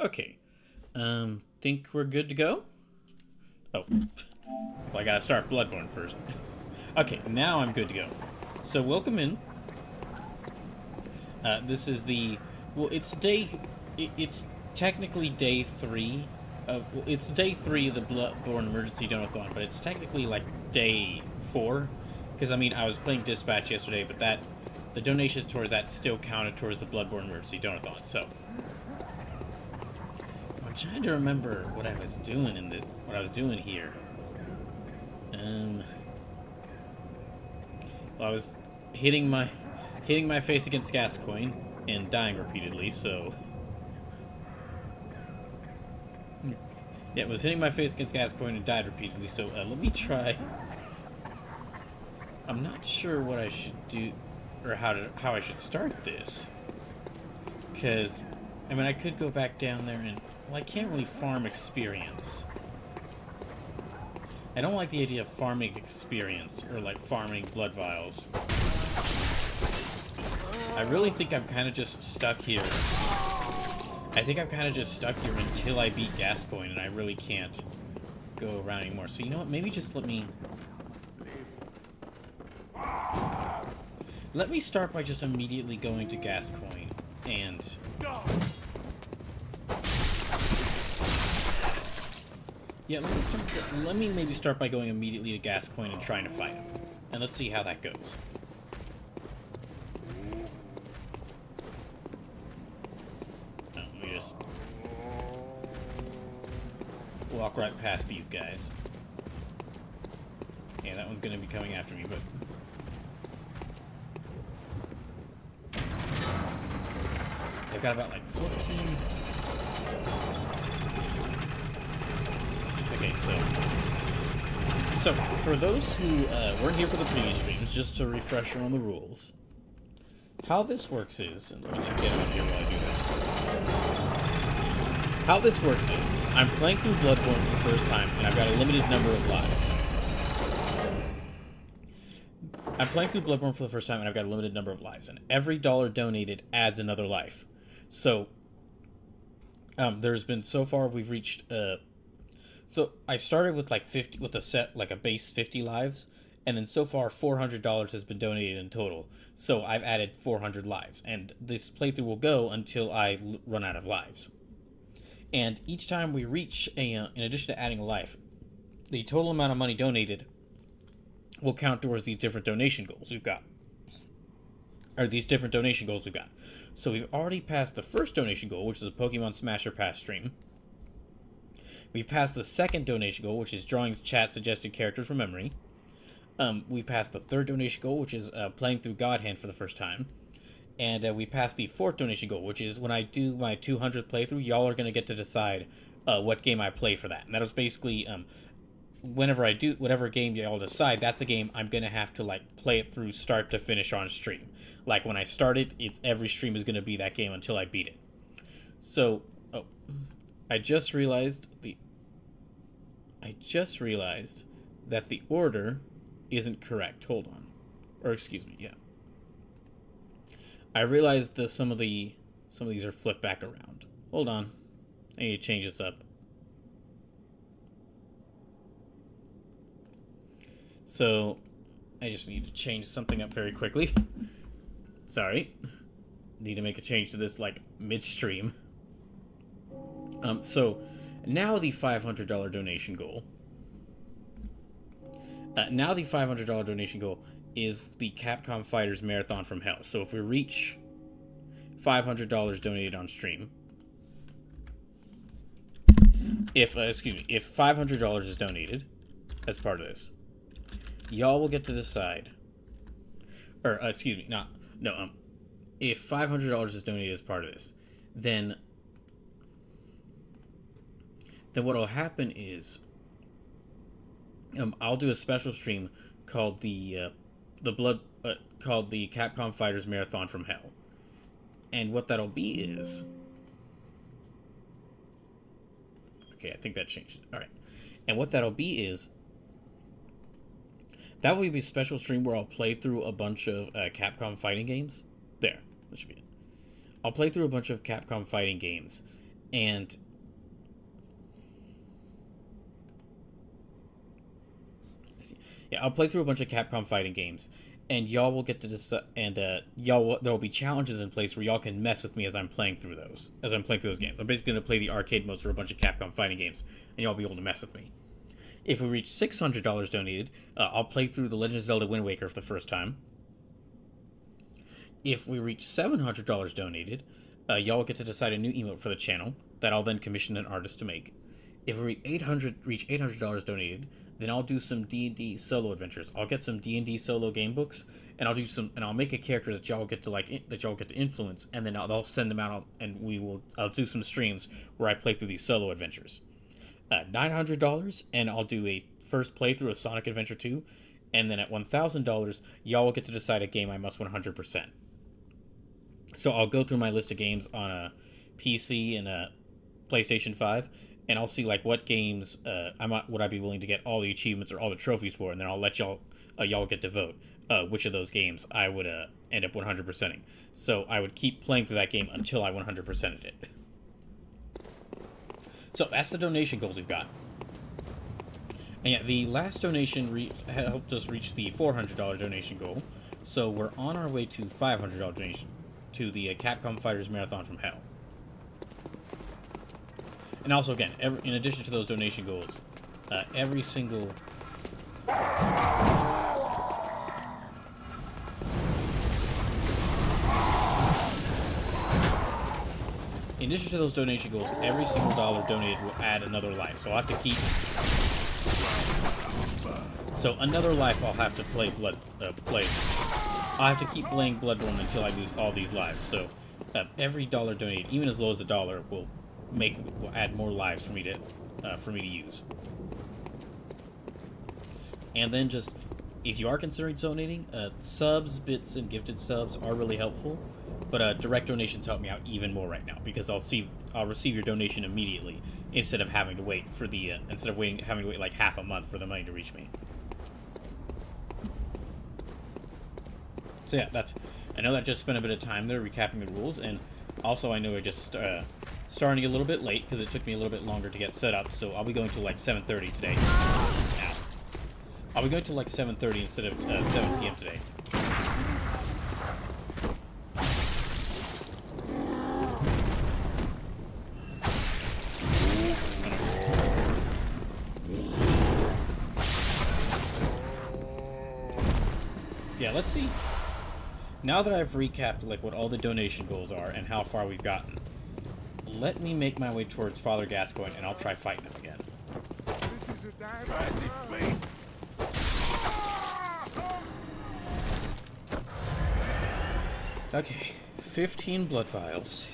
Okay. Think we're good to go? Oh. Well, I gotta start Bloodborne first. Okay, now I'm good to go. So, welcome in. This is the... Well, it's day... It's technically day 3 of... It's day 3 of the Bloodborne Emergency Donathon, but it's technically, like, day 4. Because, I mean, I was playing Dispatch yesterday, but that... The donations towards that still counted towards the Bloodborne Emergency Donathon, so... I'm trying to remember what I was doing what I was doing here. Well, I was hitting my face against Gascoigne and dying repeatedly, so... Yeah, it was hitting my face against Gascoigne and died repeatedly, so let me try... I'm not sure what I should do, or how I should start this. Because, I mean, I could go back down there and... Well, I can't really farm experience. I don't like the idea of farming experience, or like farming blood vials. I really think I'm kind of just stuck here. I think I'm kind of just stuck here until I beat Gascoigne, and I really can't go around anymore. So you know what, maybe just let me start by just immediately going to Gascoigne, and... Yeah, let me maybe start by going immediately to Gascoigne and trying to fight him. And let's see how that goes. Oh, let me just walk right past these guys. Yeah, that one's gonna be coming after me, but... I've got about, like, 14... Okay, so for those who weren't here for the previous streams, just to refresher on the rules, how this works is, and let me just get out here while I do this. How this works is, I'm playing through Bloodborne for the first time, and I've got a limited number of lives. I'm playing through Bloodborne for the first time, and I've got a limited number of lives, and every dollar donated adds another life. So, there's been, so far, we've reached, so I started with like 50, with a set, like a base 50 lives, and then so far $400 has been donated in total. So I've added 400 lives, and this playthrough will go until I run out of lives. And each time we reach in addition to adding a life, the total amount of money donated will count towards these different donation goals we've got. So we've already passed the first donation goal, which is a Pokemon Smasher Pass stream. We've passed the second donation goal, which is drawing chat suggested characters from memory. We passed the third donation goal, which is playing through God Hand for the first time. And we passed the fourth donation goal, which is when I do my 200th playthrough, y'all are going to get to decide what game I play for that. And that was basically, whenever I do, whatever game y'all decide, that's a game I'm going to have to, like, play it through start to finish on stream. Like, when I started, every stream is going to be that game until I beat it. So, I just realized that the order isn't correct. Hold on. Or excuse me, yeah. I realized that some of these are flipped back around. Hold on. I need to change this up. So, I just need to change something up very quickly. Sorry. Need to make a change to this, like, midstream. So, now the $500 donation goal. Now the $500 donation goal is the Capcom Fighters Marathon from Hell. So if we reach $500 donated on stream, if $500 is donated as part of this, y'all will get to decide. Or if $500 is donated as part of this, then what'll happen is I'll do a special stream called the Capcom Fighters Marathon from Hell. And what that'll be is, okay, I think that changed. All right. And what that'll be is, that will be a special stream where I'll play through a bunch of Capcom fighting games. There, that should be it. I'll play through a bunch of Capcom fighting games, And yeah, I'll play through a bunch of Capcom fighting games, and y'all will get to decide. And there will be challenges in place where y'all can mess with me as I'm playing through those. As I'm playing through those games, I'm basically gonna play the arcade modes for a bunch of Capcom fighting games, and y'all will be able to mess with me. If we reach $600 donated, I'll play through The Legend of Zelda Wind Waker for the first time. If we reach $700 donated, y'all get to decide a new emote for the channel that I'll then commission an artist to make. If we reach $800 donated, then I'll do some D&D solo adventures. I'll get some D&D solo game books, and I'll make a character that y'all get to influence, and then I'll send them out, and I'll do some streams where I play through these solo adventures. $900, and I'll do a first playthrough of Sonic Adventure 2, and then at $1,000, y'all will get to decide a game I must 100%. So I'll go through my list of games on a PC and a PlayStation 5, and I'll see like what games would I be willing to get all the achievements or all the trophies for, and then I'll let y'all get to vote which of those games I would end up 100%ing. So I would keep playing through that game until I 100%ed it. So that's the donation goals we've got. And yeah, the last donation helped us reach the $400 donation goal. So we're on our way to $500 donation to the Capcom Fighters Marathon from Hell. And also, again, in addition to those donation goals, every single... In addition to those donation goals, every single dollar donated will add another life. So I'll have to keep... So another life I'll have to play I'll have to keep playing Bloodborne until I lose all these lives. So every dollar donated, even as low as $1, will add more lives for me to use. And then just, if you are considering donating, subs, bits, and gifted subs are really helpful. But direct donations help me out even more right now, because I'll receive your donation immediately instead of having to wait like half a month for the money to reach me. So yeah, I know that just spent a bit of time there recapping the rules, and also I know I just starting a little bit late because it took me a little bit longer to get set up, so I'll be going to like 7:30 today. Now, I'll be going to like 7:30 instead of 7 p.m. today. Yeah, let's see. Now that I've recapped like what all the donation goals are and how far we've gotten, let me make my way towards Father Gascoigne, and I'll try fighting him again. Okay, 15 blood vials.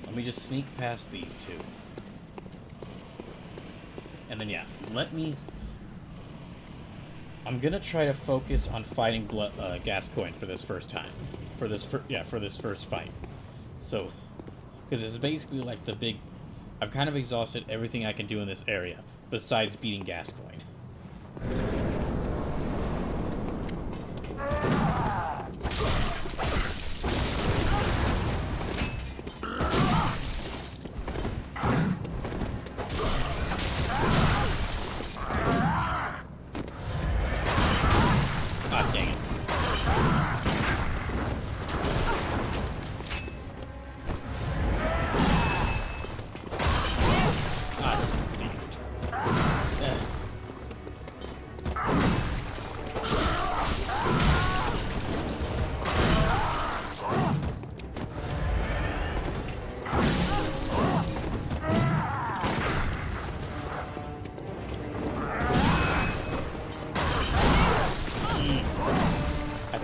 Let me just sneak past these two. And then yeah, I'm gonna try to focus on fighting Gascoigne for this first time, for this first fight. So, because it's basically like I've kind of exhausted everything I can do in this area besides beating Gascoigne.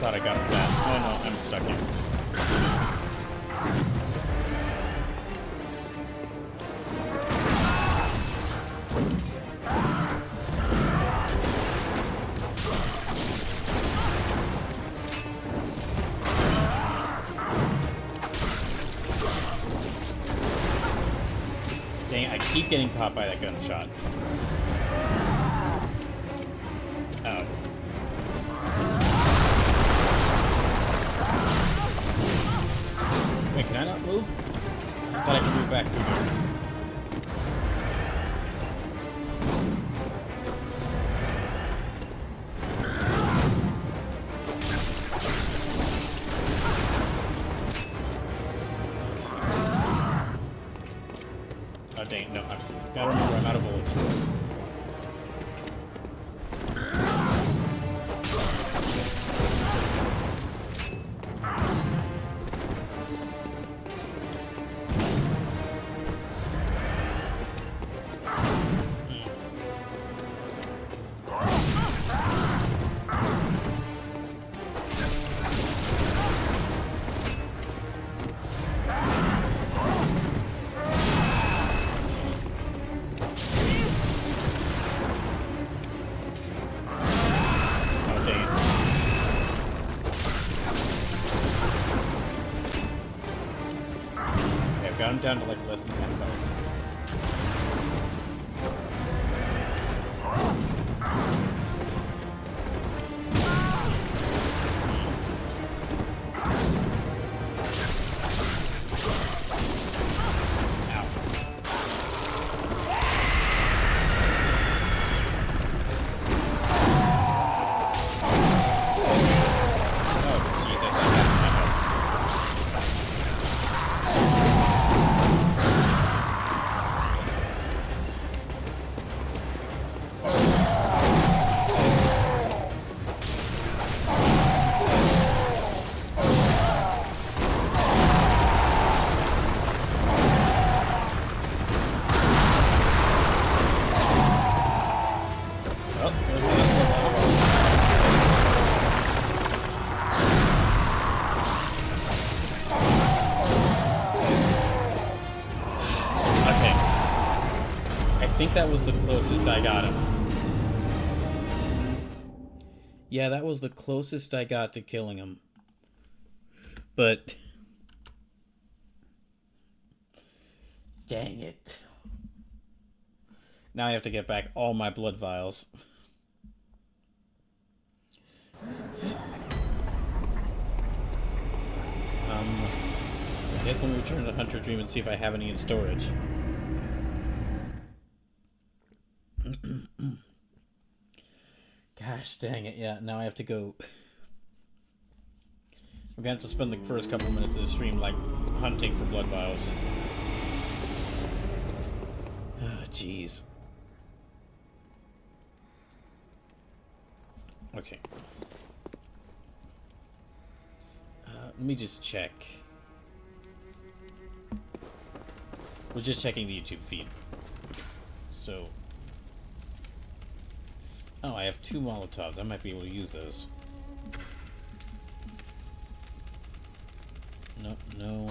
thought I got that. Oh no, I'm stuck here. Dang, I keep getting caught by that gunshot. Oh. Wait, can I not move? I I can move back through here. Oh dang, no, I gotta remember I'm out of bullets. I'm down to like less than half health. I think that was the closest I got him. Yeah, that was the closest I got to killing him. But... dang it. Now I have to get back all my blood vials. I guess let me return to Hunter Dream and see if I have any in storage. Gosh dang it, yeah, now I have to go. I'm gonna have to spend the first couple minutes of the stream, like, hunting for blood vials. Oh, jeez. Okay. Let me just check. We're just checking the YouTube feed. So... oh, I have 2 Molotovs. I might be able to use those. Nope, no.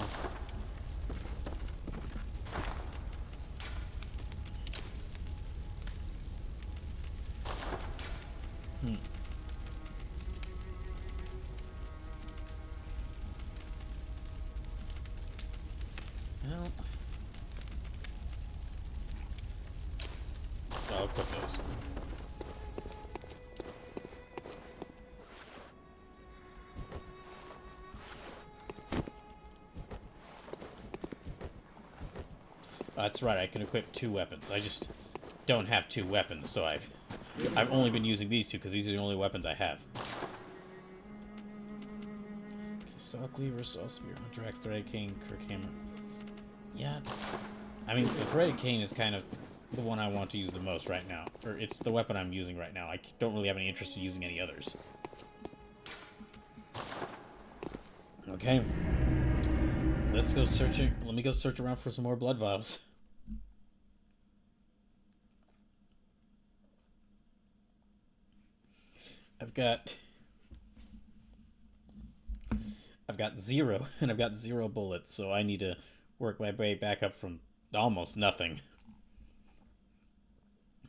Well... I'll equip those. That's right, I can equip 2 weapons. I just don't have 2 weapons, so I've only been using these 2 because these are the only weapons I have. Saw Cleaver, Saw Spear, Hunter Axe, Threaded Cane, Kirk Hammer. Yeah, I mean, the Threaded Cane is kind of the one I want to use the most right now. Or it's the weapon I'm using right now. I don't really have any interest in using any others. Okay. Let's go searching. Let me go search around for some more blood vials. I've got 0, and I've got 0 bullets, so I need to work my way back up from almost nothing.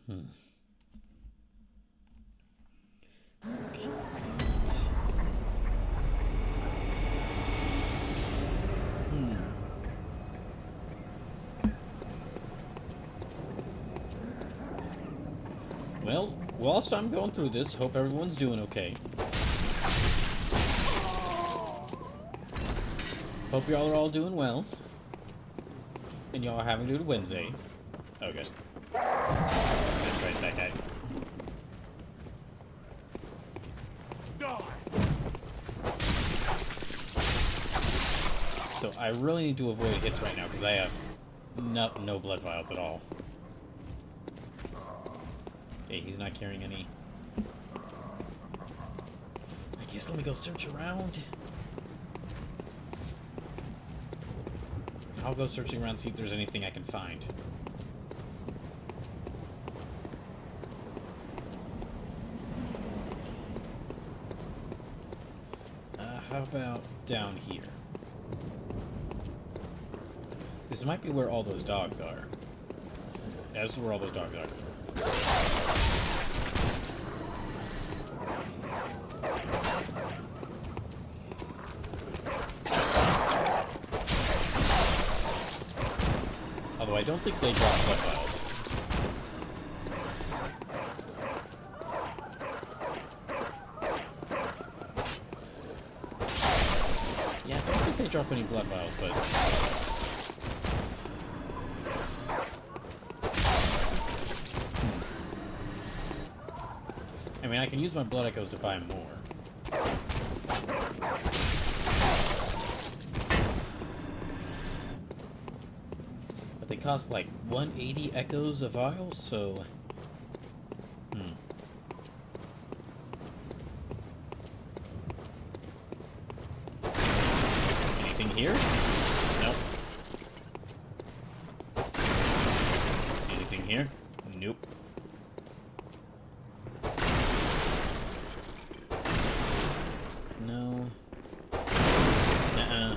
Okay. Well, whilst I'm going through this, hope everyone's doing okay. Hope y'all are all doing well. And y'all are having to do Wednesday. Oh, good. That's right, that guy. So I really need to avoid hits right now because I have no blood vials at all. Okay, he's not carrying any. I guess let me go search around. I'll go searching around, see if there's anything I can find. How about down here? This might be where all those dogs are. Yeah, this is where all those dogs are. Although I don't think they drop blood vials. Yeah, I don't think they drop any blood vials, but... I mean, I can use my blood echoes to buy more. But they cost like 180 echoes a vial, so... Anything here? Nope. Anything here? Nope. No. Nuh-uh.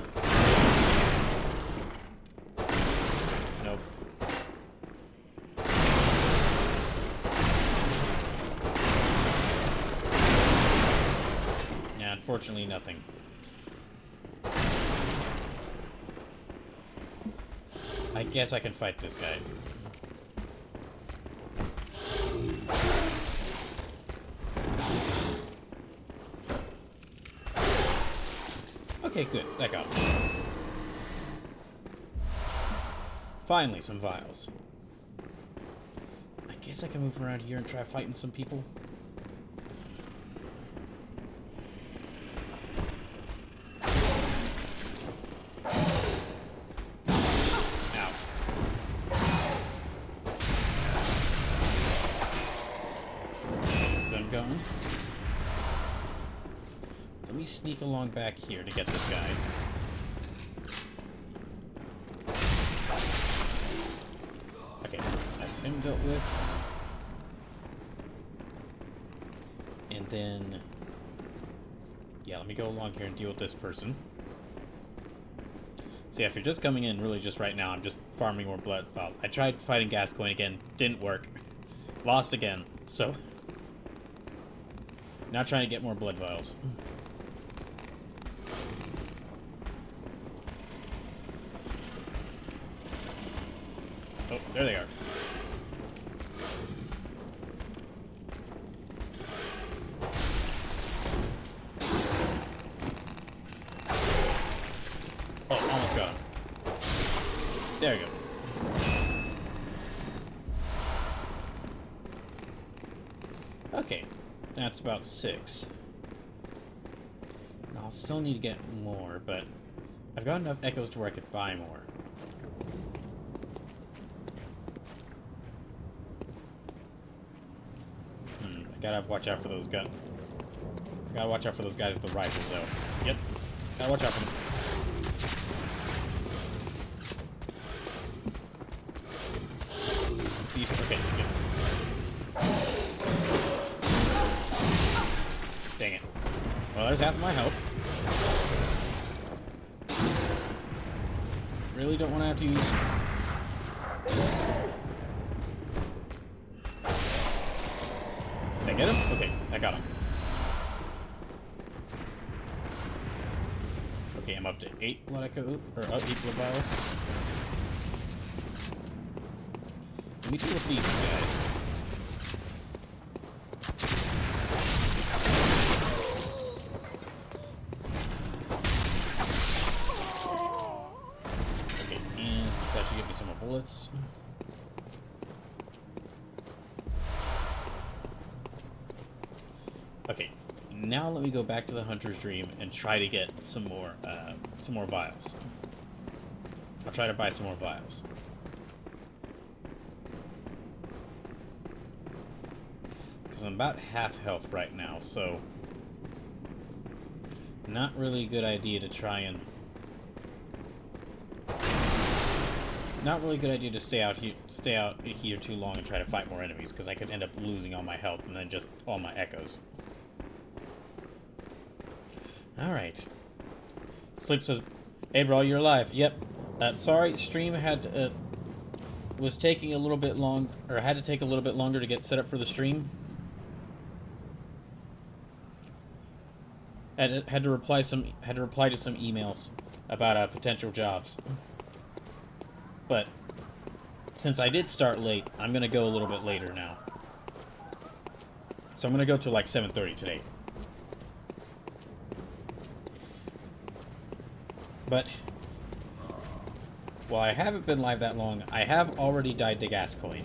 Nope. Yeah, unfortunately nothing. I guess I can fight this guy. Okay, good. That got him. Finally, some vials. I guess I can move around here and try fighting some people. Ow. Is them going? Let me sneak along back here to get this guy. Okay, that's him dealt with. And then... yeah, let me go along here and deal with this person. So yeah, if you're just coming in really just right now, I'm just farming more blood vials. I tried fighting Gascoigne again, didn't work. Lost again, so... now trying to get more blood vials. Oh, there they are. Oh, almost got him. There we go. Okay, that's about 6. I'll still need to get more, but I've got enough echoes to where I could buy more. Gotta watch out for those guys. Gotta watch out for those guys with the rifles, though. Yep. Gotta watch out for them. See, okay, good. Dang it. Well, there's half of my health. Really don't want to have to use... Did I get him? Okay, I got him. Okay, I'm up to 8 blood echo, or 8 blood vials. Let me deal with these guys. Okay, and that should give me some more bullets. Okay, now let me go back to the Hunter's Dream and try to get some more vials. I'll try to buy some more vials. Because I'm about half health right now, so not really a good idea to try and... Not really a good idea to stay out here too long and try to fight more enemies, because I could end up losing all my health and then just all my echoes. Alright. Sleep says, "Hey bro, you're alive." Yep. Sorry, stream was taking a little bit long, or had to take a little bit longer to get set up for the stream. Had to reply to some emails about potential jobs. But since I did start late, I'm gonna go a little bit later now. So I'm gonna go to like 7:30 today. But while I haven't been live that long, I have already died to gas coin.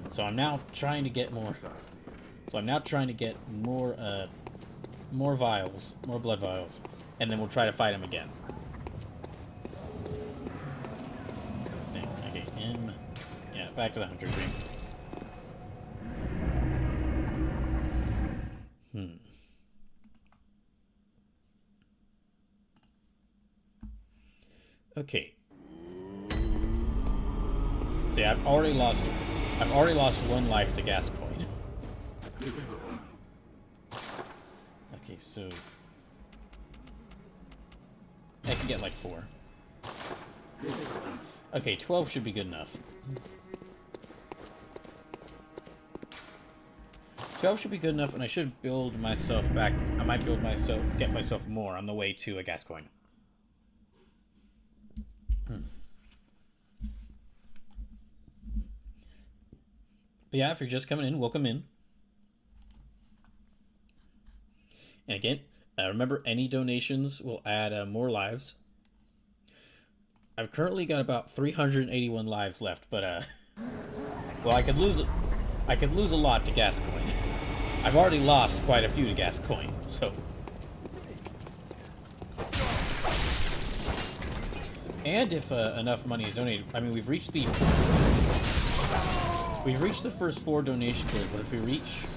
So I'm now trying to get more. So I'm now trying to get more vials, more blood vials, and then we'll try to fight him again. Dang, okay, yeah, back to the Hunter's Dream. Okay. See, I've already lost 1 life to gas coin. Okay, so I can get like 4. Okay, 12 should be good enough. 12 should be good enough, and I should build myself back. I might get myself more on the way to a gas coin. But yeah, if you're just coming in, welcome in. And again, remember, any donations will add more lives. I've currently got about 381 lives left, but well, I could lose a lot to gas coin. I've already lost quite a few to gas coin, so. And if enough money is donated, I mean, we've reached the first 4 donation goals, but if we've reached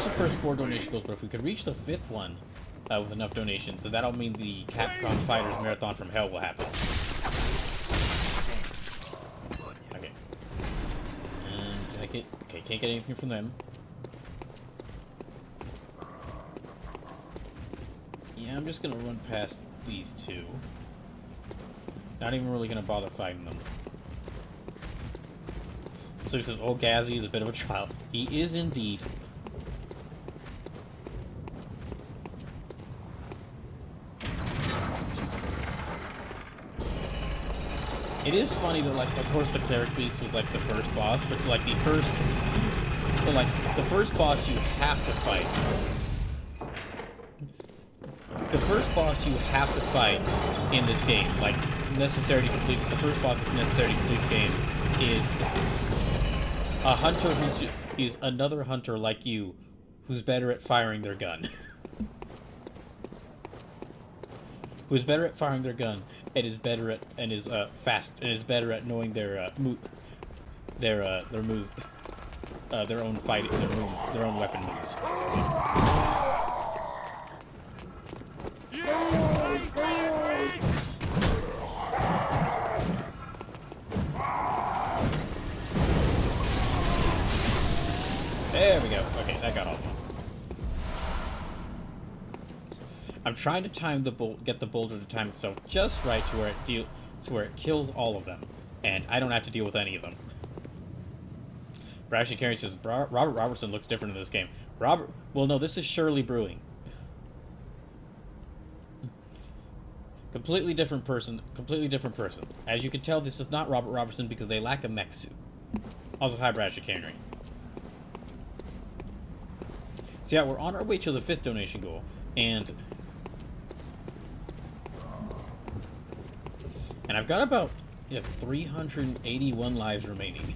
the first 4 donation goals, but if we could reach the 5th one with enough donations, then that'll mean the Capcom Fighters Marathon from Hell will happen. Okay. And can't get anything from them. Yeah, I'm just gonna run past these 2. Not even really gonna bother fighting them. So he says, "Oh, Gazzy is a bit of a child." He is indeed. It is funny that, like, of course, the Cleric Beast was like the first boss, but like the first boss you have to fight. The first boss you have to fight in this game, like, necessary to complete, the first boss that's necessary to complete the game is a hunter who's another hunter like you, who's better at firing their gun. Who's better at firing their gun and is better at fast and is better at knowing their own fighting, their own weapon moves. There we go. Okay, that got all of them. I'm trying to time the get the boulder to time itself just right to where it kills all of them, and I don't have to deal with any of them. Brashy Carey says Robert Robertson looks different in this game. Well, no, this is Shirley Brewing. Completely different person. Completely different person. As you can tell, this is not Robert Robertson because they lack a mech suit. Also, hi, Brashy Carey. So yeah, we're on our way to the 5th donation goal, and And I've got about 381 lives remaining.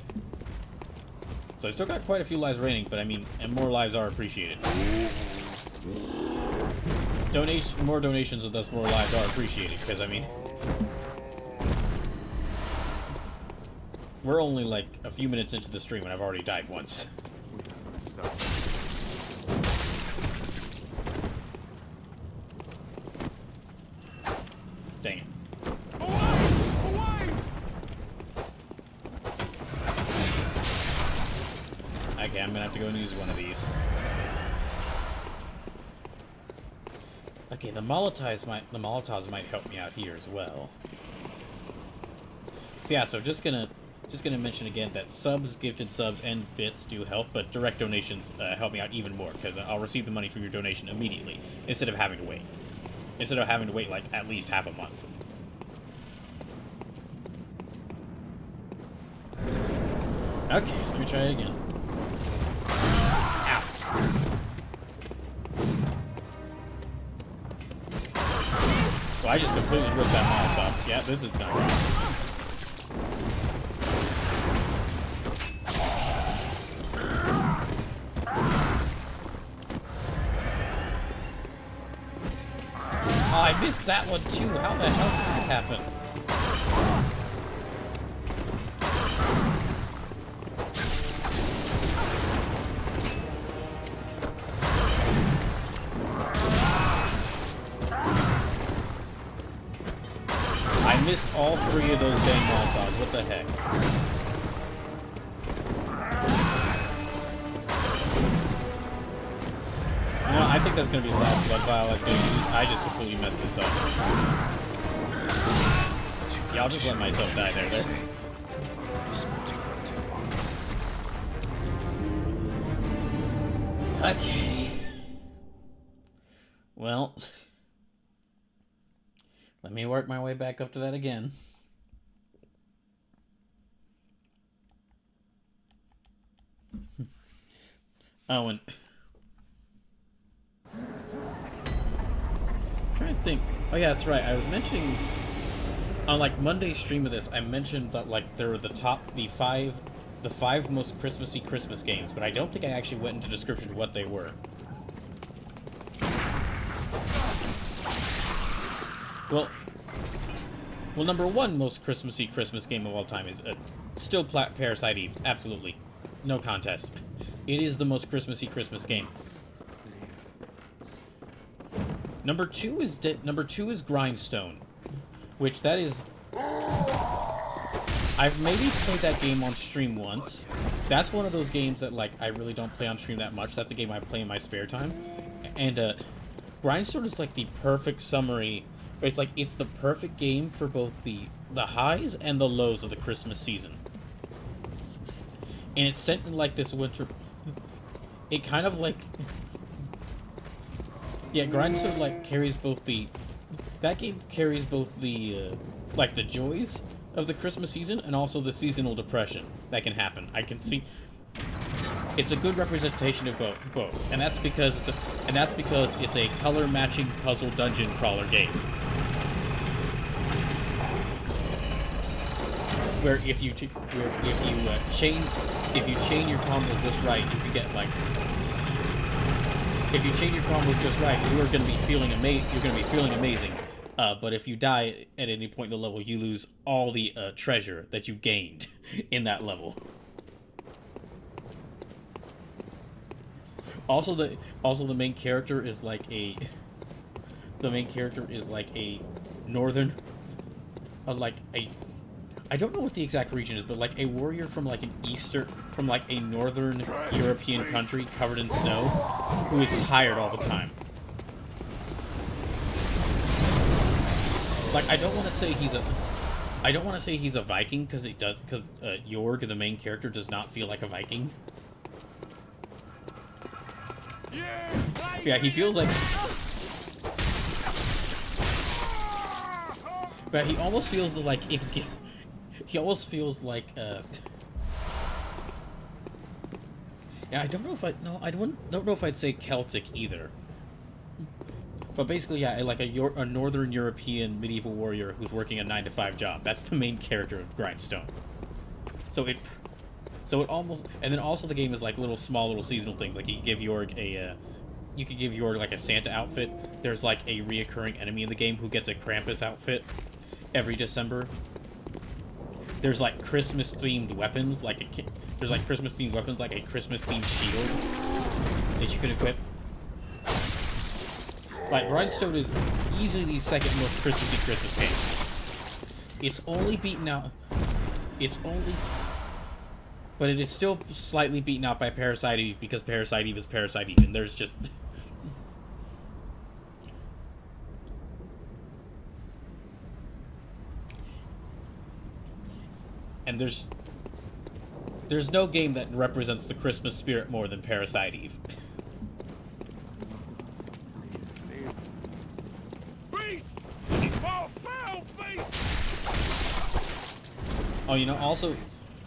So I still got quite a few lives remaining, but I mean, and more lives are appreciated. More donations and thus more lives are appreciated, because I mean, we're only like a few minutes into the stream and I've already died once. Dang it. Okay, I'm gonna have to go and use one of these. Okay, the Molotovs might help me out here as well. So yeah, so just gonna mention again that subs, gifted subs, and bits do help, but direct donations help me out even more, because I'll receive the money for your donation immediately, instead of having to wait. Instead of having to wait, like, at least half a month. Okay, let me try it again. Ow. Well, I just completely ripped that Molotov. Yeah, this is not right. Oh, I missed that one too. How the hell did that happen? I missed all three of those dang Molotovs. What the heck? You know, I think that's going to be the last blood vial I'm going to use. I just completely messed this up. Yeah, I'll just let myself die there. Okay. Well, let me work my way back up to that again. Oh, and I'm trying to think. Oh yeah, that's right. I was mentioning on like Monday's stream of this, I mentioned that like there were the five most Christmassy Christmas games, but I don't think I actually went into description of what they were. Well, number one most Christmassy Christmas game of all time is still Parasite Eve. Absolutely, no contest. It is the most Christmassy Christmas game. Number two is Grindstone, which that is. I've maybe played that game on stream once. That's one of those games that like I really don't play on stream that much. That's a game I play in my spare time, and Grindstone is like the perfect summary. It's like it's the perfect game for both the highs and the lows of the Christmas season. And it's set in like this winter. It kind of like, yeah, Grindstone like carries both the. That game carries both the like the joys of the Christmas season and also the seasonal depression that can happen. I can see. It's a good representation of both, and that's because it's a color matching puzzle dungeon crawler game. Where if you chain your combos just right, you can get like. If you chain your combos just right, you are going to be feeling amazing. But if you die at any point in the level, you lose all the treasure that you gained in that level. Also, the main character is like a. The main character is like a northern, like a. I don't know what the exact region is, but like a warrior from like from like a northern European country covered in snow, who is tired all the time. Like I don't want to say he's a Viking because Jorg, the main character, does not feel like a Viking. Yeah, he feels like. But he almost feels like he almost feels like yeah, I don't know if don't know if I'd say Celtic either. But basically, yeah, like a Northern European medieval warrior who's working a 9-to-5 job. That's the main character of Grindstone. So it almost, and then also the game is like small little seasonal things. Like you could give Yorg like a Santa outfit. There's like a reoccurring enemy in the game who gets a Krampus outfit every December. There's like Christmas themed weapons, like a Christmas themed shield that you can equip. Like, Grindstone is easily the second most Christmassy Christmas game. It's only beaten out... But it is still slightly beaten out by Parasite Eve, because Parasite Eve is Parasite Eve, and there's just... and there's no game that represents the Christmas spirit more than Parasite Eve. Oh, you know, also, so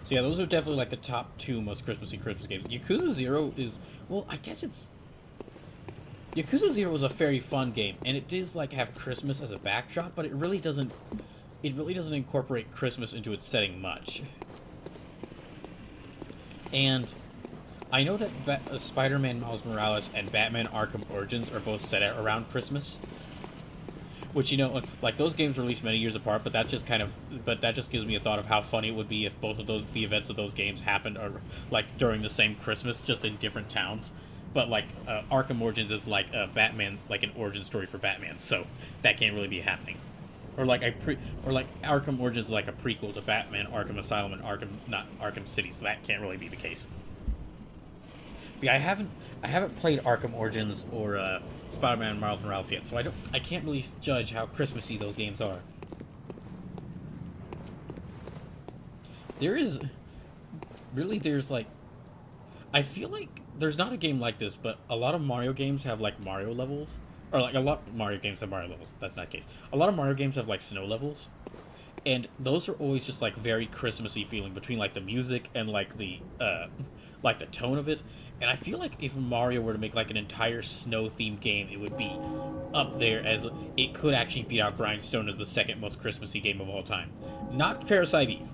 yeah, those are definitely like the top 2 most Christmassy Christmas games. Yakuza 0 is, well, I guess it's, Yakuza 0 is a very fun game, and it does like have Christmas as a backdrop, but it really doesn't incorporate Christmas into its setting much. And I know that Spider-Man Miles Morales and Batman Arkham Origins are both set around Christmas. Which, you know, like those games released many years apart, but that just gives me a thought of how funny it would be if both of the events of those games happened like during the same Christmas, just in different towns. But like Arkham Origins is like Batman, like an origin story for Batman, so that can't really be happening. Or like Arkham Origins is like a prequel to Batman Arkham Asylum and Arkham City, so that can't really be the case. But yeah, I haven't played Arkham Origins or Spider-Man Miles Morales yet, so I can't really judge how Christmassy those games are. There's like, I feel like there's not a game like this, but a lot of Mario games have like Mario levels, or like a lot of Mario games have Mario levels. That's not the case. A lot of Mario games have like snow levels, and those are always just like very Christmassy feeling between like the music and like the tone of it. And I feel like if Mario were to make like an entire snow-themed game, it would be up there, as it could actually beat out Grindstone as the second most Christmassy game of all time. Not Parasite Eve.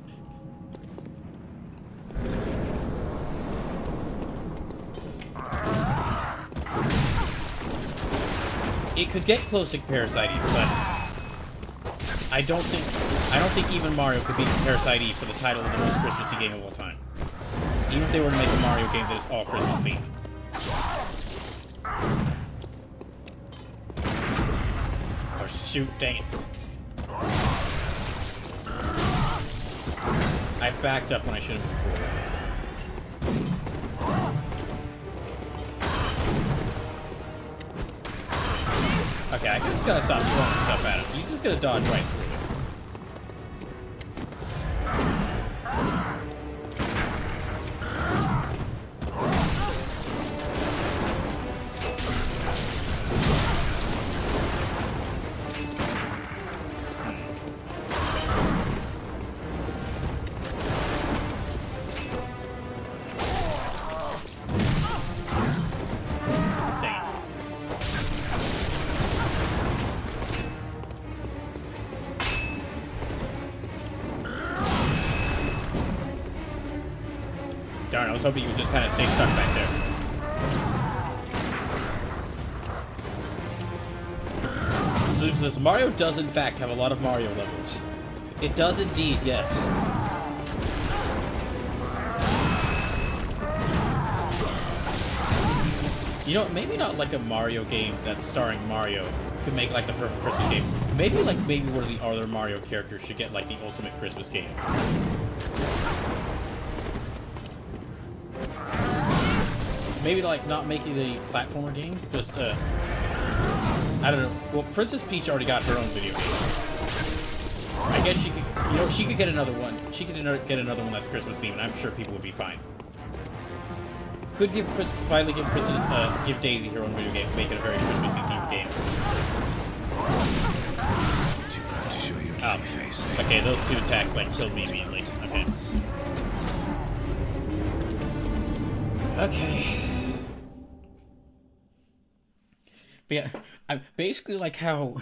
It could get close to Parasite Eve, but I don't think even Mario could beat Parasite Eve for the title of the most Christmassy game of all time. Even if they were to make a Mario game that is all Christmas themed. Oh shoot, dang it. I backed up when I should have before. Okay, I just gotta stop throwing stuff at him. He's just gonna dodge right through it. Darn, I was hoping you would just kind of stay stuck back there. So this Mario does in fact have a lot of Mario levels. It does indeed, yes. You know, maybe not like a Mario game that's starring Mario could make like the perfect Christmas game. Maybe one of the other Mario characters should get like the ultimate Christmas game. Maybe like not making a platformer game, just I don't know. Well, Princess Peach already got her own video game. I guess she could, you know, she could get another one. She could get another one that's Christmas themed, and I'm sure people would be fine. Could give give Daisy her own video game, make it a very Christmassy themed game. Oh. Okay, those two attacks like killed me immediately. Okay. Okay. But yeah, I basically like how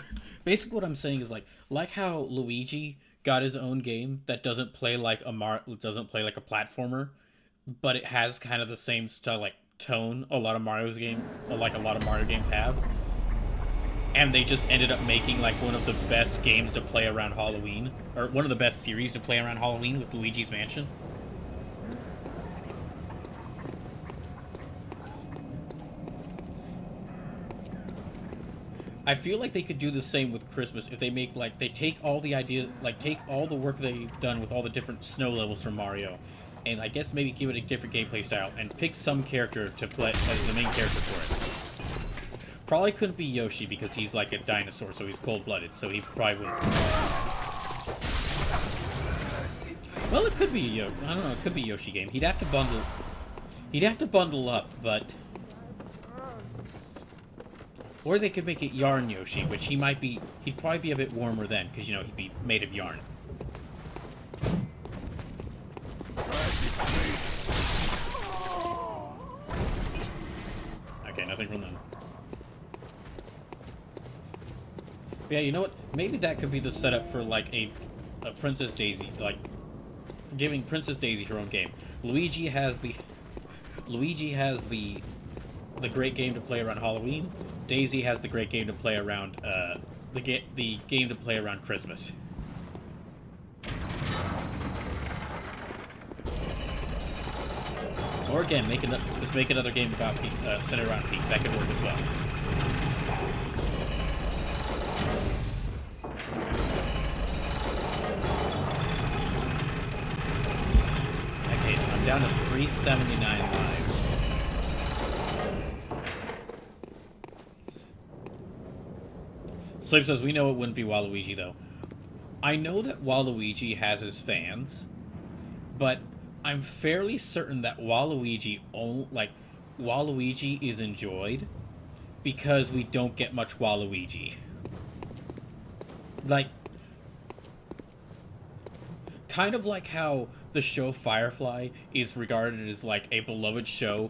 basically what I'm saying is like how Luigi got his own game that doesn't play like doesn't play like a platformer, but it has kind of the same style like tone a lot of Mario games have. And they just ended up making like one of the best games to play around Halloween, or one of the best series to play around Halloween with Luigi's Mansion. I feel like they could do the same with Christmas if they make like they take all the idea like take all the work they've done with all the different snow levels from Mario, and I guess maybe give it a different gameplay style and pick some character to play as the main character for it. Probably couldn't be Yoshi because he's like a dinosaur, so he's cold-blooded, so he probably wouldn't. Well, it could be I don't know. It could be a Yoshi game. He'd have to bundle. He'd have to bundle up, but. Or they could make it Yarn Yoshi, which he'd probably be a bit warmer then, because, you know, he'd be made of yarn. Okay, nothing from them. But yeah, you know what? Maybe that could be the setup for, like, a Princess Daisy, like, giving Princess Daisy her own game. Luigi has the great game to play around Halloween. Daisy has the great game to play around, the game to play around Christmas. Or again, just make another game about centered around Peach. That could work as well. Okay, so I'm down to 379 lives. Sleep says, we know it wouldn't be Waluigi, though. I know that Waluigi has his fans, but I'm fairly certain that Waluigi is enjoyed because we don't get much Waluigi. Like, kind of like how the show Firefly is regarded as, like, a beloved show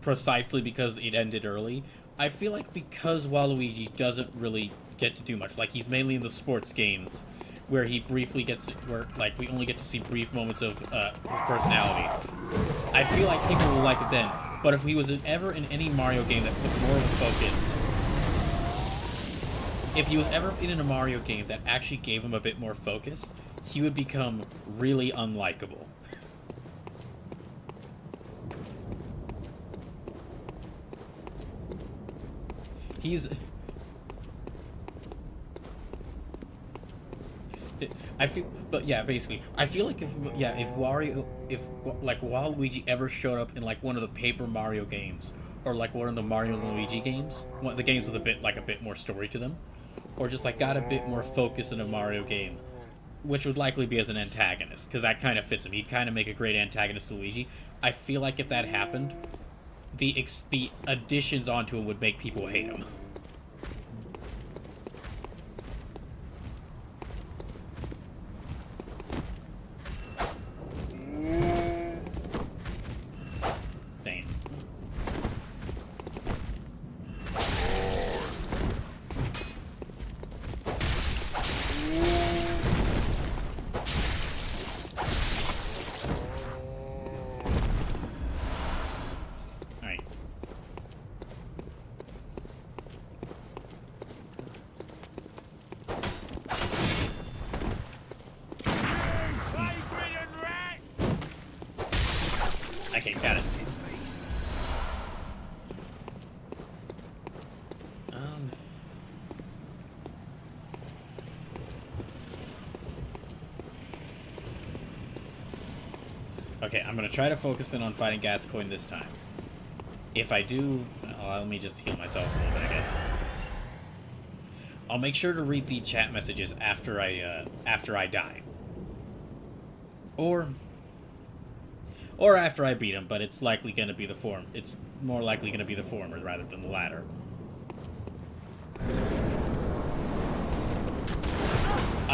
precisely because it ended early. I feel like because Waluigi doesn't really get to do much, like he's mainly in the sports games, where he briefly like we only get to see brief moments of his personality. I feel like people will like it then. But if he was ever in any Mario game that put more of a focus, if he was ever in a Mario game that actually gave him a bit more focus, he would become really unlikable. I feel, but yeah, basically, I feel like if Waluigi ever showed up in like one of the Paper Mario games, or like one of the Mario and Luigi games, the games with a bit more story to them, or just like got a bit more focus in a Mario game, which would likely be as an antagonist, because that kind of fits him. He'd kind of make a great antagonist to Luigi. I feel like if that happened, the additions onto him would make people hate him. Okay, got it. Okay, I'm gonna try to focus in on fighting Gascoigne this time. If I do, let me just heal myself a little bit, I guess. I'll make sure to read the chat messages after I die. Or after I beat him, but it's likely going to be the form. It's more likely going to be the former rather than the latter.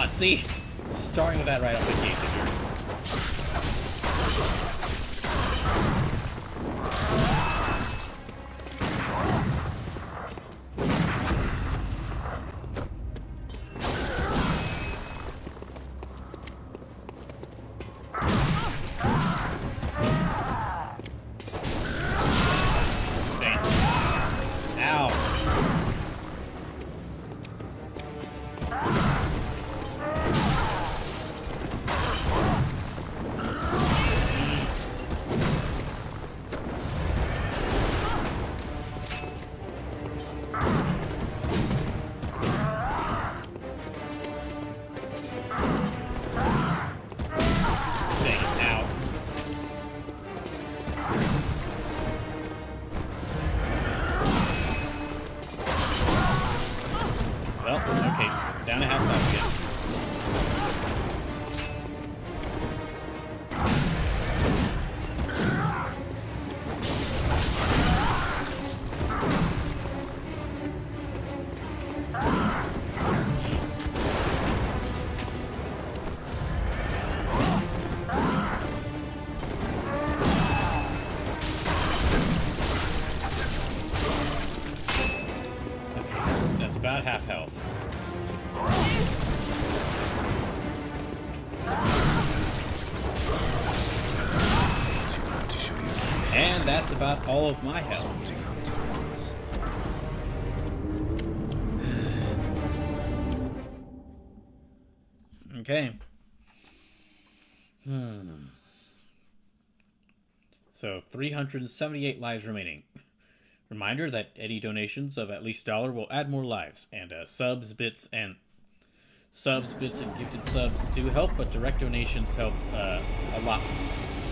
See? Starting with that right off the gate, the jerk. Well, okay, down to half life again. That's about half health. And that's about all of my health. Okay. So 378 lives remaining. Reminder that any donations of at least $1 will add more lives, and subs, bits, and gifted subs do help, but direct donations help a lot.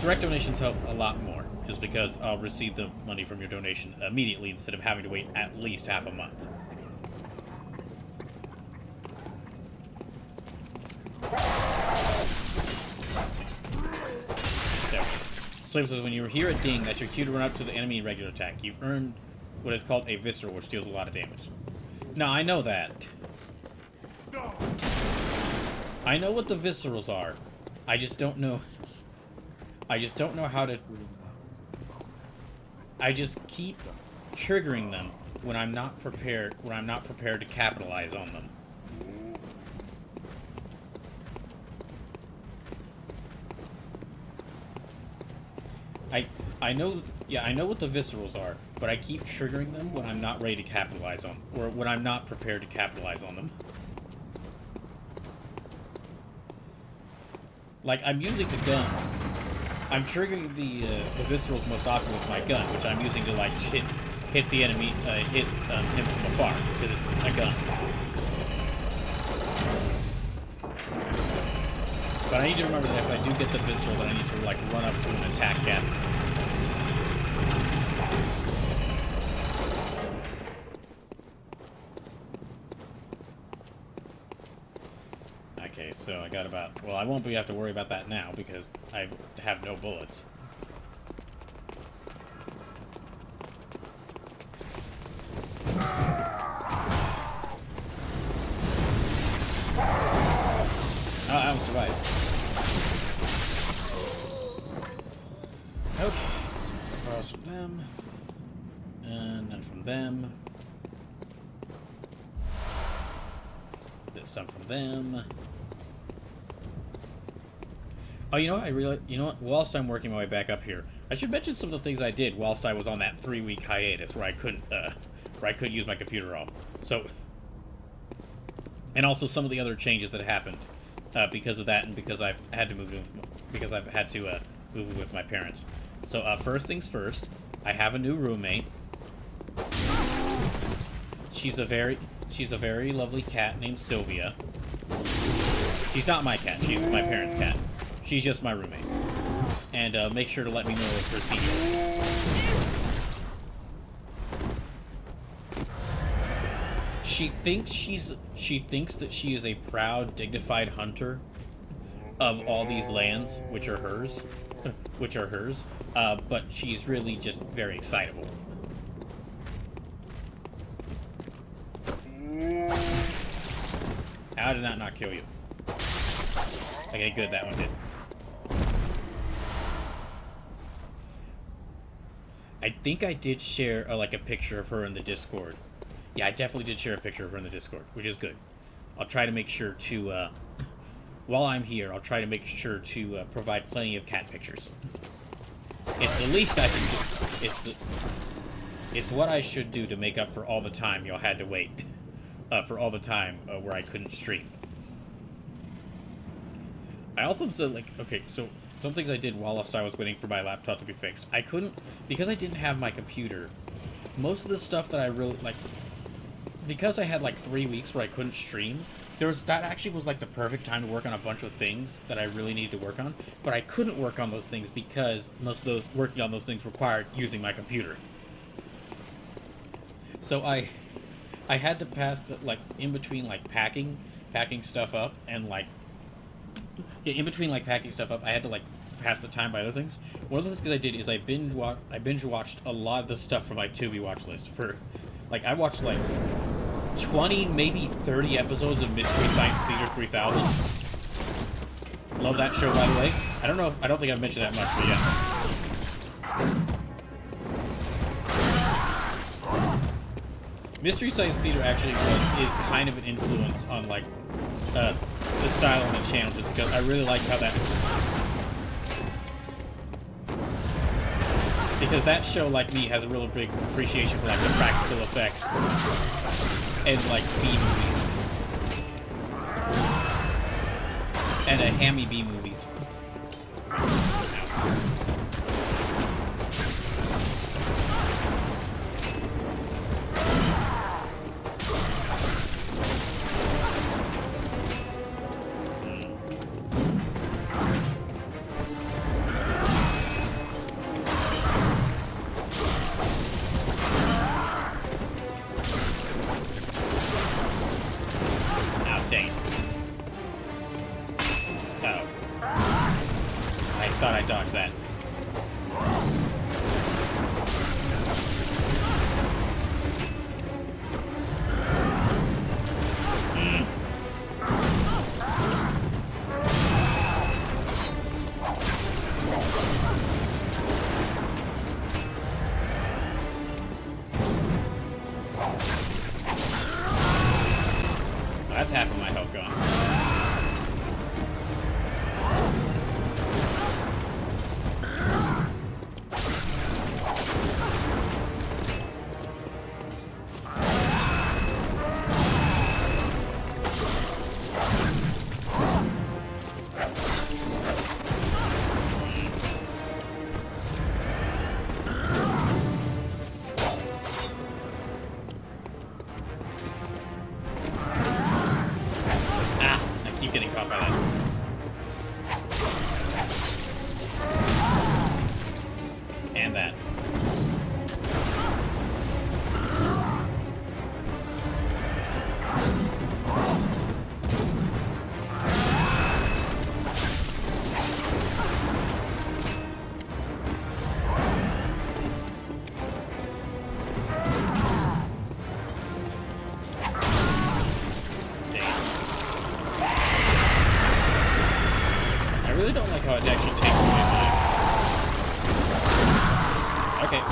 Direct donations help a lot more, just because I'll receive the money from your donation immediately instead of having to wait at least half a month. There. Slave says, when you hear a ding, that's your cue to run up to the enemy in regular attack. You've earned what is called a visceral, which deals a lot of damage. Now, I know that. I know what the viscerals are. I just don't know how to... I just keep triggering them when I'm not prepared to capitalize on them. I know what the viscerals are, but I keep triggering them when I'm not ready to capitalize on, or when I'm not prepared to capitalize on them. Like, I'm using the gun. I'm triggering the viscerals most often with my gun, which I'm using to, like, hit the enemy, hit him from afar, because it's a gun. But I need to remember that if I do get the visceral, then I need to, like, run up to an attack desk. Okay, so I got about... Well, I won't have to worry about that now, because I have no bullets. Oh, I almost survived. Okay. Across from them. And then from them. There's some from them. Oh, you know what? You know what? Whilst I'm working my way back up here, I should mention some of the things I did whilst I was on that 3-week hiatus where I couldn't use my computer all. So, and also some of the other changes that happened because of that, and because I've had to move in with my parents. So, first things first, I have a new roommate. She's a very lovely cat named Sylvia. She's not my cat. She's my parents' cat. She's just my roommate. And make sure to let me know if her secret. She thinks that she is a proud, dignified hunter of all these lands, which are hers. But she's really just very excitable. How did that not kill you? Okay, good, that one did. I think I did share like a picture of her in the Discord. Yeah, I definitely did share a picture of her in the Discord, which is good. I'll try to make sure to, while I'm here, I'll try to make sure to provide plenty of cat pictures. It's the least I can do. It's what I should do to make up for all the time y'all had to wait. For all the time where I couldn't stream. I also said, like, okay, so some things I did whilst I was waiting for my laptop to be fixed. I couldn't, because I didn't have my computer, most of the stuff that I really, like, because I had, like, 3 weeks where I couldn't stream, that actually was like the perfect time to work on a bunch of things that I really needed to work on, but I couldn't work on those things because most of those working on those things required using my computer. So I had to pass the, like, in between like packing stuff up and like, yeah, in between like packing stuff up, I had to like pass the time by other things. One of the things I did is I binge watched a lot of the stuff from my Tubi watch list. For like, I watched like 20, maybe 30 episodes of Mystery Science Theater 3000. Love that show, by the way. I don't think I've mentioned that much, but yeah. Mystery Science Theater actually is kind of an influence on like the style on the channel, just because I really like how that. Because that show, like me, has a really big appreciation for like the practical effects and like B movies and hammy B movies. Thought I dodged that. That's half of my health gone. Getting caught by that. And that. I really don't like how it actually takes away my... Okay, okay.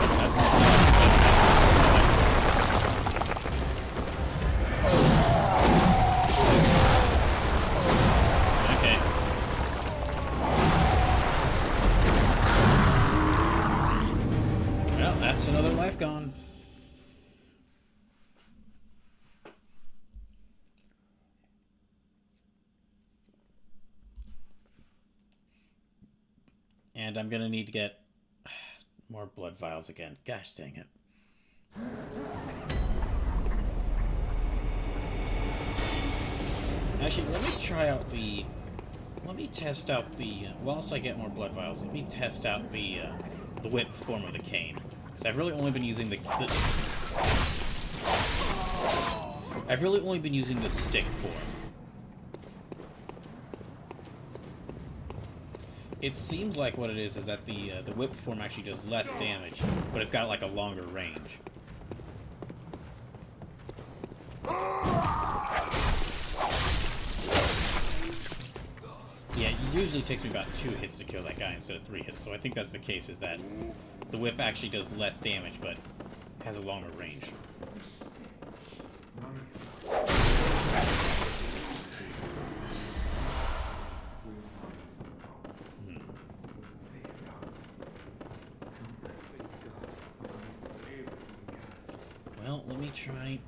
Well, that's another life gone. And I'm gonna need to get more blood vials again. Gosh dang it. Actually, let me test out the, whilst I get more blood vials, let me test out the whip form of the cane. Because I've really only been using the stick form. It seems like what it is that the whip form actually does less damage, but it's got like a longer range. Yeah, it usually takes me about 2 hits to kill that guy instead of 3 hits, so I think that's the case, is that the whip actually does less damage, but has a longer range. Well, let me try...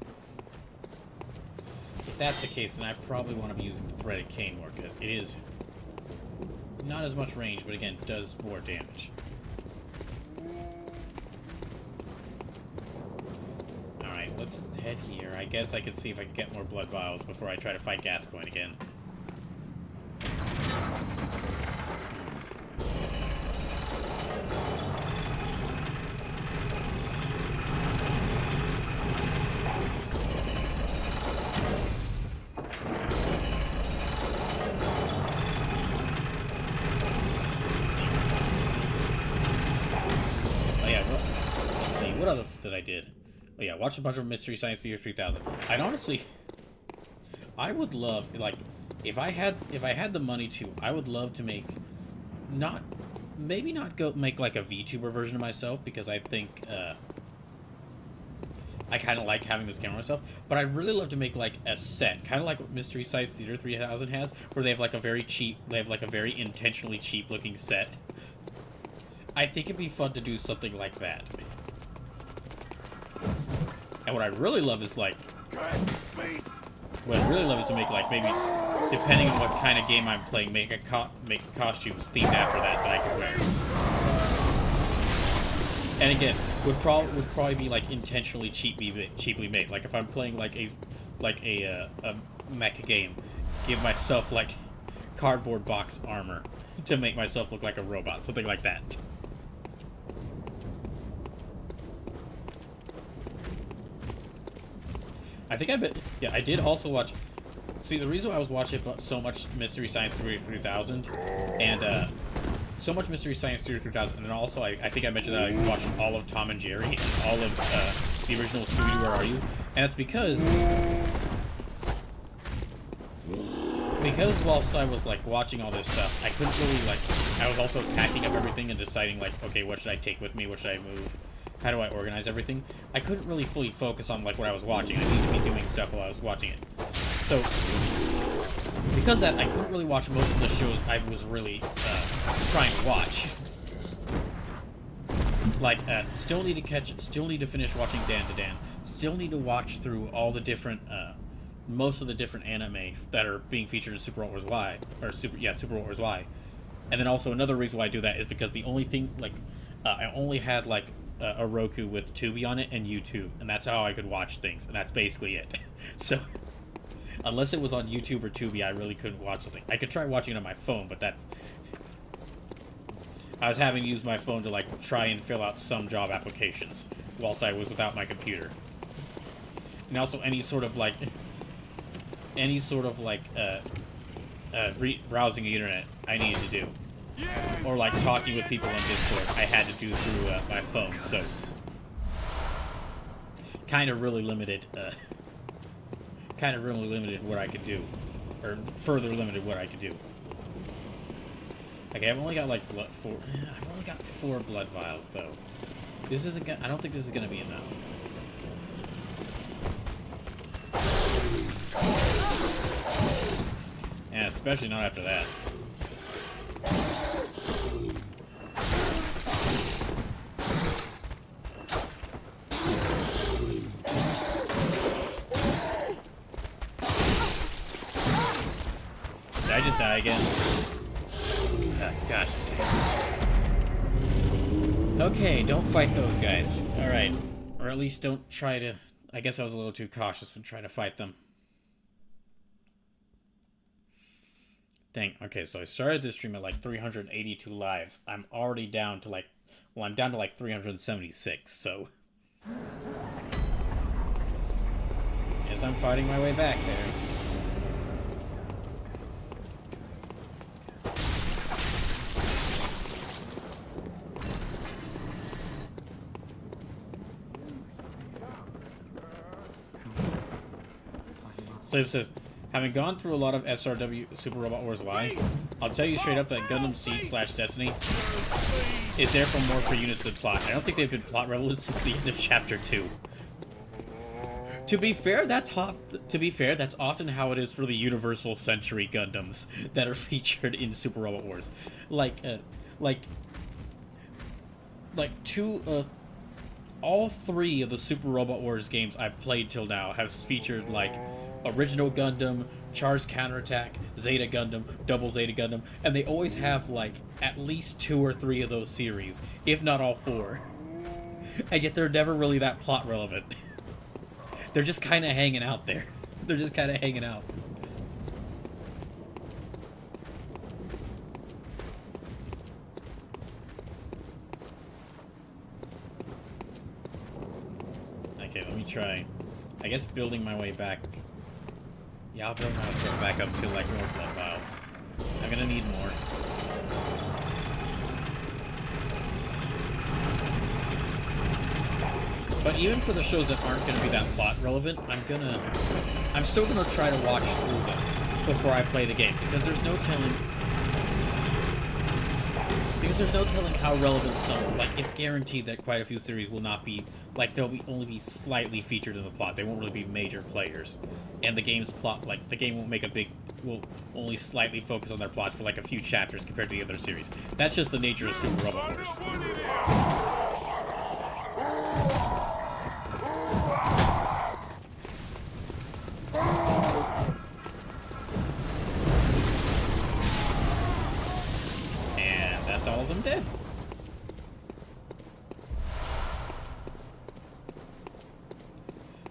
If that's the case, then I probably want to be using the threaded cane more, because it is not as much range, but again, does more damage. Alright, let's head here. I guess I could see if I can get more blood vials before I try to fight Gascoigne again. What else did I did? Oh yeah, watch a bunch of Mystery Science Theater 3000. I would love, like, if I had the money to, I would love to make, maybe not go make like a VTuber version of myself, because I think I kind of like having this camera myself, but I'd really love to make like a set, kind of like what Mystery Science Theater 3000 has, where they have like a very intentionally cheap looking set. I think it'd be fun to do something like that. And what I'd really love is like, what I'd really love is to make like maybe, depending on what kind of game I'm playing, make costumes themed after that I could wear. And again, would probably be like intentionally cheaply made. Like if I'm playing like a mecha game, give myself like cardboard box armor to make myself look like a robot, something like that. I did also watch. See, the reason why I was watching so much Mystery Science Theater 3000, and so much Mystery Science Theater 3000, and then also I think I mentioned that I watched all of Tom and Jerry and all of the original Scooby-Doo, Where Are You? And it's because whilst I was like watching all this stuff, I couldn't really like. I was also packing up everything and deciding like, okay, what should I take with me? What should I move? How do I organize everything? I couldn't really fully focus on like what I was watching. I needed to be doing stuff while I was watching it. So, because of that, I couldn't really watch most of the shows I was really trying to watch. Like, still need to finish watching Dan to Dan. Still need to watch through all the different, most of the different anime that are being featured in Super Robot Wars Y, or Super Robot Wars Y. And then also another reason why I do that is because the only thing, like, I only had like a Roku with Tubi on it and YouTube, and that's how I could watch things, and that's basically it. So, unless it was on YouTube or Tubi, I really couldn't watch something. I could try watching it on my phone, but that's... I was having to use my phone to, like, try and fill out some job applications whilst I was without my computer. And also any sort of, like, browsing the internet I needed to do. Or, like, talking with people on Discord, I had to do through my phone, so... Kind of really limited what I could do. Or further limited what I could do. Okay, I've only got, like, I've only got 4 blood vials, though. This isn't I don't think this is gonna be enough. Yeah, especially not after that. Did I just die again? Oh, gosh. Okay, don't fight those guys. Alright. Or at least don't try to... I guess I was a little too cautious when trying to fight them. Dang. Okay, so I started this stream at like 382 lives. I'm already down to like... Well, I'm down to like 376, so... Guess I'm fighting my way back there. Slave says, having gone through a lot of SRW Super Robot Wars Y, I'll tell you straight up that Gundam Seed / Destiny is there for more for units than plot. I don't think they've been plot relevant since the end of Chapter 2. To be fair, that's often how it is for the Universal Century Gundams that are featured in Super Robot Wars. All 3 of the Super Robot Wars games I've played till now have featured like Original Gundam, Char's Counterattack, Zeta Gundam, Double Zeta Gundam, and they always have like at least 2 or 3 of those series, if not all 4. And yet they're never really that plot relevant. They're just kind of hanging out there. They're just kind of hanging out. Okay, let me try. I guess building my way back. Yeah, I'll build myself back up to, like, more blood vials. I'm gonna need more. But even for the shows that aren't gonna be that plot relevant, I'm still gonna try to watch through them before I play the game, because there's no telling how relevant some, like, it's guaranteed that quite a few series will not be, like, they'll only be slightly featured in the plot. They won't really be major players. And the game's plot, like, the game will only slightly focus on their plots for, like, a few chapters compared to the other series. That's just the nature of Super Robot Wars. All of them dead.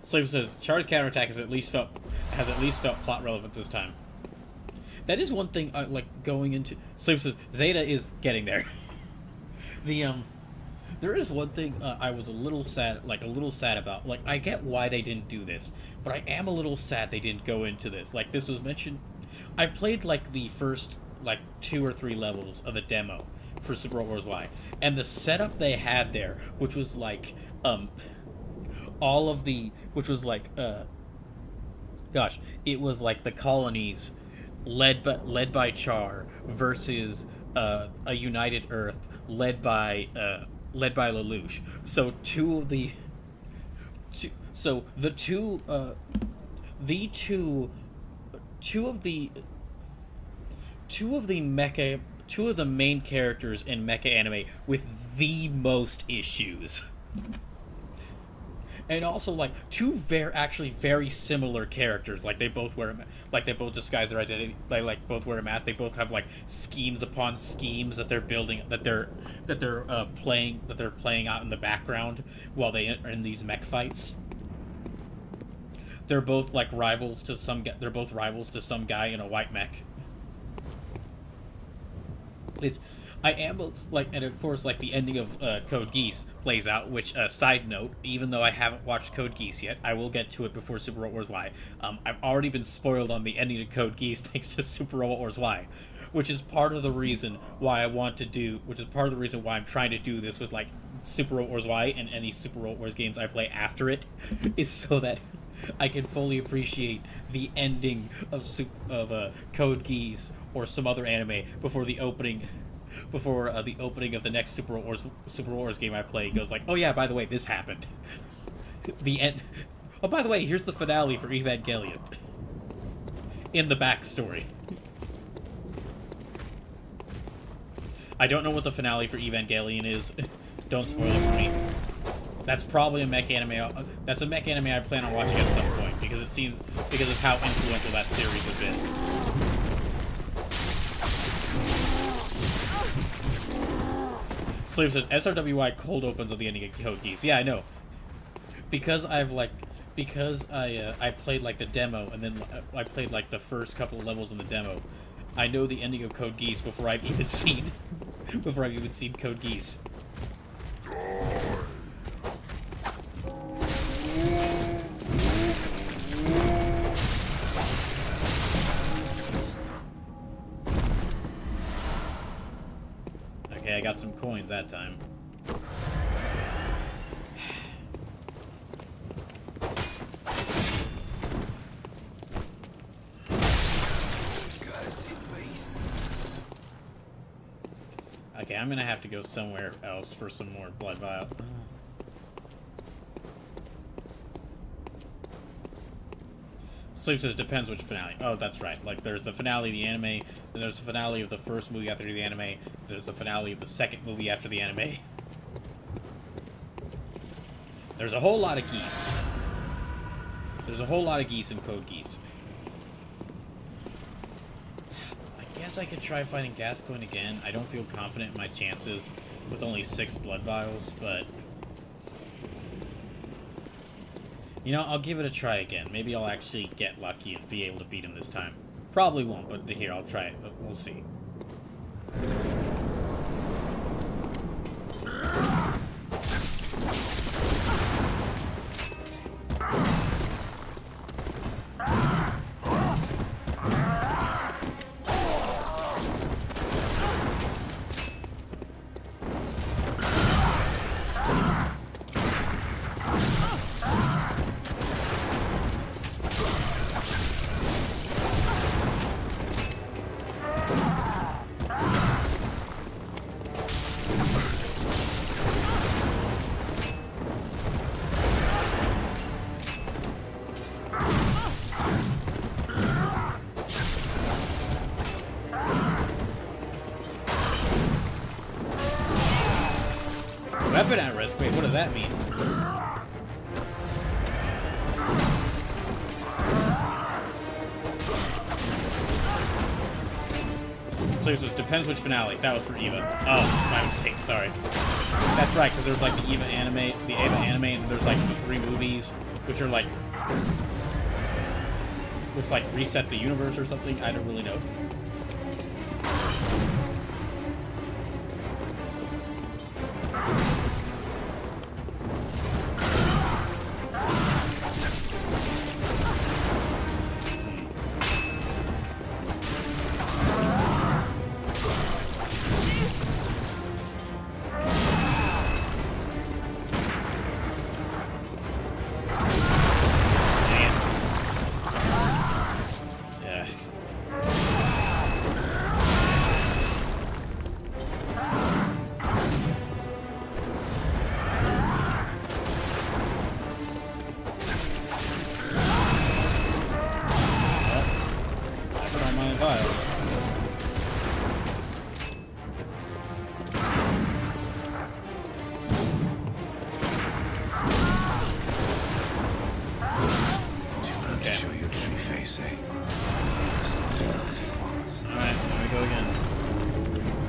Slave says charge counterattack has at least felt plot relevant this time. That is one thing like going into Slave says Zeta is getting there. There is one thing I was a little sad about. Like, I get why they didn't do this, but I am a little sad they didn't go into this. Like, this was mentioned. I played like the first like 2 or 3 levels of the demo for Super Robot Wars Y, and the setup they had there, which was like it was like the colonies led by Char versus a united Earth led by Lelouch. So two of the main characters in mecha anime with the most issues. And also, like, two very similar characters. Like, they both disguise their identity. They like both wear a mask. They both have like schemes upon schemes that they're building, that they're playing out in the background while they are in these mech fights. They're both like rivals to some guy in a white mech. And of course, like, the ending of Code Geass plays out, which, side note, even though I haven't watched Code Geass yet, I will get to it before Super Robot Wars Y. I've already been spoiled on the ending of Code Geass thanks to Super Robot Wars Y, which is part of the reason why I'm trying to do this with, like, Super Robot Wars Y and any Super Robot Wars games I play after it, is so that I can fully appreciate the ending of Code Geass or some other anime before the opening of the next Super Wars game I play goes like, oh yeah, by the way, this happened. The end. Oh, by the way, here's the finale for Evangelion. In the backstory. I don't know what the finale for Evangelion is. Don't spoil it for me. That's probably a mech anime. That's a mech anime I plan on watching at some point because of how influential that series has been. Slave says SRWI cold opens with the ending of Code Geass. Yeah, I know. Because I played like the demo, and then I played like the first couple of levels in the demo. I know the ending of Code Geass before I've even seen Code Geass. Okay, I got some coins that time. Okay, I'm gonna have to go somewhere else for some more blood vial. Sleep says depends which finale. Oh, that's right. Like, there's the finale of the anime, then there's the finale of the first movie after the anime, there's the finale of the second movie after the anime. There's a whole lot of geese. There's a whole lot of geese in Code Geass. I guess I could try fighting Gascoigne again. I don't feel confident in my chances with only 6 blood vials, but You know, I'll give it a try again. Maybe I'll actually get lucky and be able to beat him this time. Probably won't, but here, I'll try it. We'll see. Weapon at risk? Wait, what does that mean? So it depends which finale. That was for Eva. Oh, my mistake, sorry. That's right, because there's like the Eva anime, and there's like the 3 movies, which are like... which like reset the universe or something? I don't really know.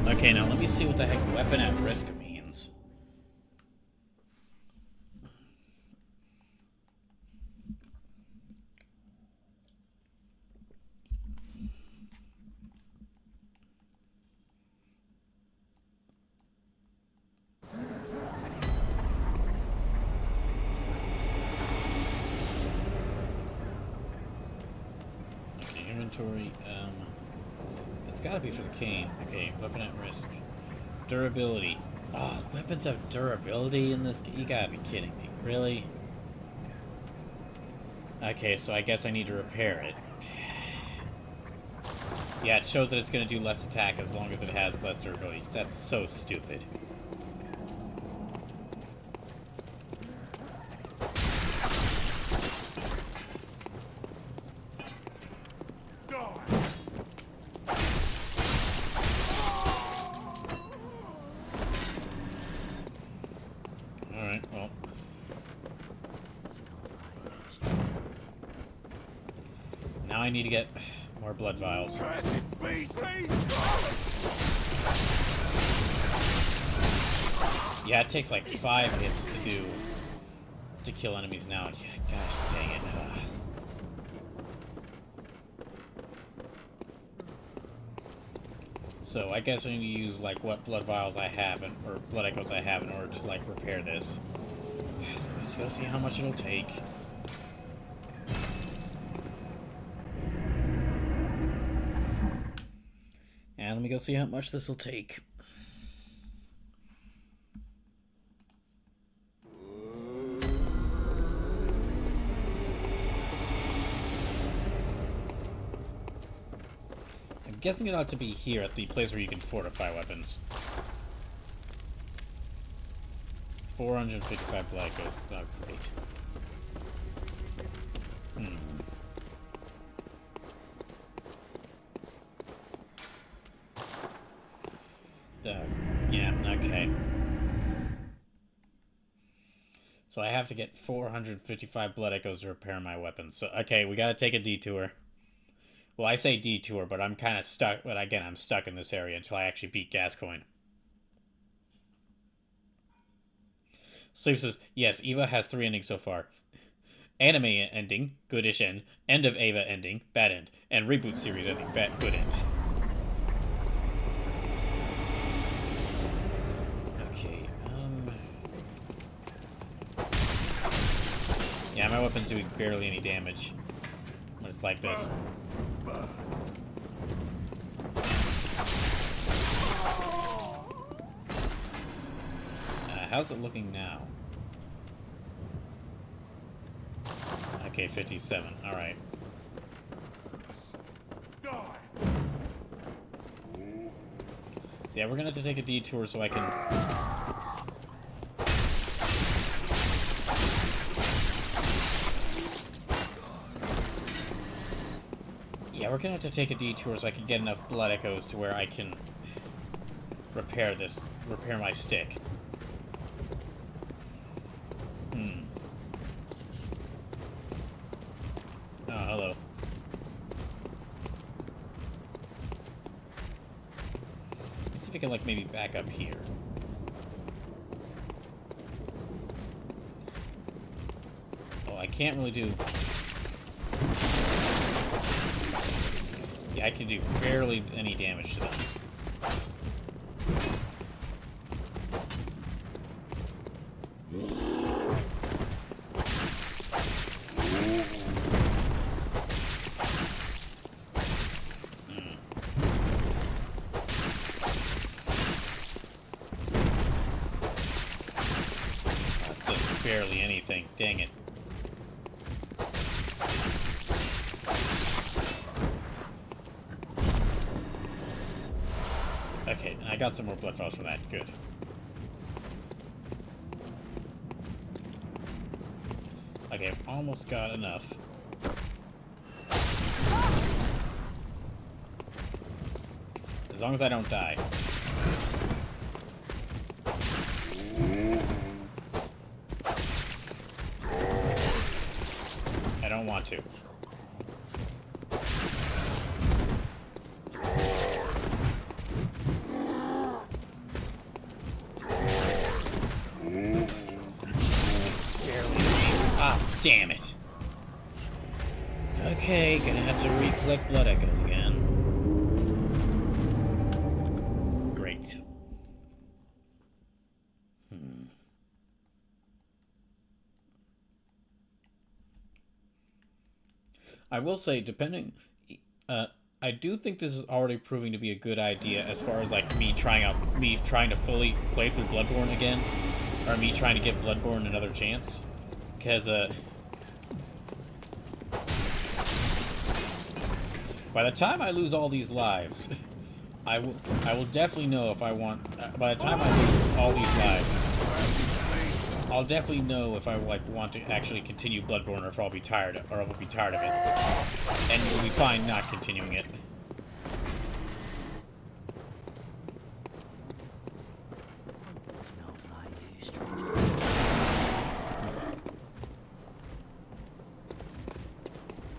Okay, now let me see what the heck weapon at risk means. Okay, inventory, it's gotta be for the cane. Okay, weapon at risk. Durability. Oh, weapons have durability in this game? You gotta be kidding me. Really? Okay, so I guess I need to repair it. Yeah, it shows that it's gonna do less attack as long as it has less durability. That's so stupid. I need to get more blood vials. Yeah, it takes like 5 hits to kill enemies now. Yeah, gosh dang it. So I guess I need to use like what blood vials I have or blood echoes I have in order to like repair this. Let's go see how much it'll take. And let me go see how much this will take. I'm guessing it ought to be here at the place where you can fortify weapons. 455 blood echoes. Not great. Yeah, okay. So I have to get 455 blood echoes to repair my weapons. So, okay, we gotta take a detour. Well, I say detour, but I'm kind of stuck. But again, I'm stuck in this area until I actually beat Gascoigne. Sleep says, yes, Eva has 3 endings so far. Anime ending, goodish end. End of Ava ending, bad end. And reboot series ending, good end. Okay, yeah, my weapon's doing barely any damage when it's like this. How's it looking now? Okay, 57. Alright. So yeah, we're gonna have to take a detour so I can... Yeah, we're gonna have to take a detour so I can get enough blood echoes to where I can repair my stick. Oh, hello. Let's see if we can, like, maybe back up here. Oh, I can't really do... Yeah, I can do barely any damage to them. Barely anything. Dang it. Okay, and I got some more blood vials from that. Good. Okay, I've almost got enough. As long as I don't die. I don't want to. Ah, damn it. Okay, gonna have to recollect blood echoes again. Great. I will say, depending... I do think this is already proving to be a good idea as far as, like, me trying to fully play through Bloodborne again. Or me trying to give Bloodborne another chance. Because, by the time I lose all these lives, I will definitely know if I want... by the time I lose all these lives, I'll definitely know if I want to actually continue Bloodborne or if I'll be tired of it. And we'll be fine not continuing it.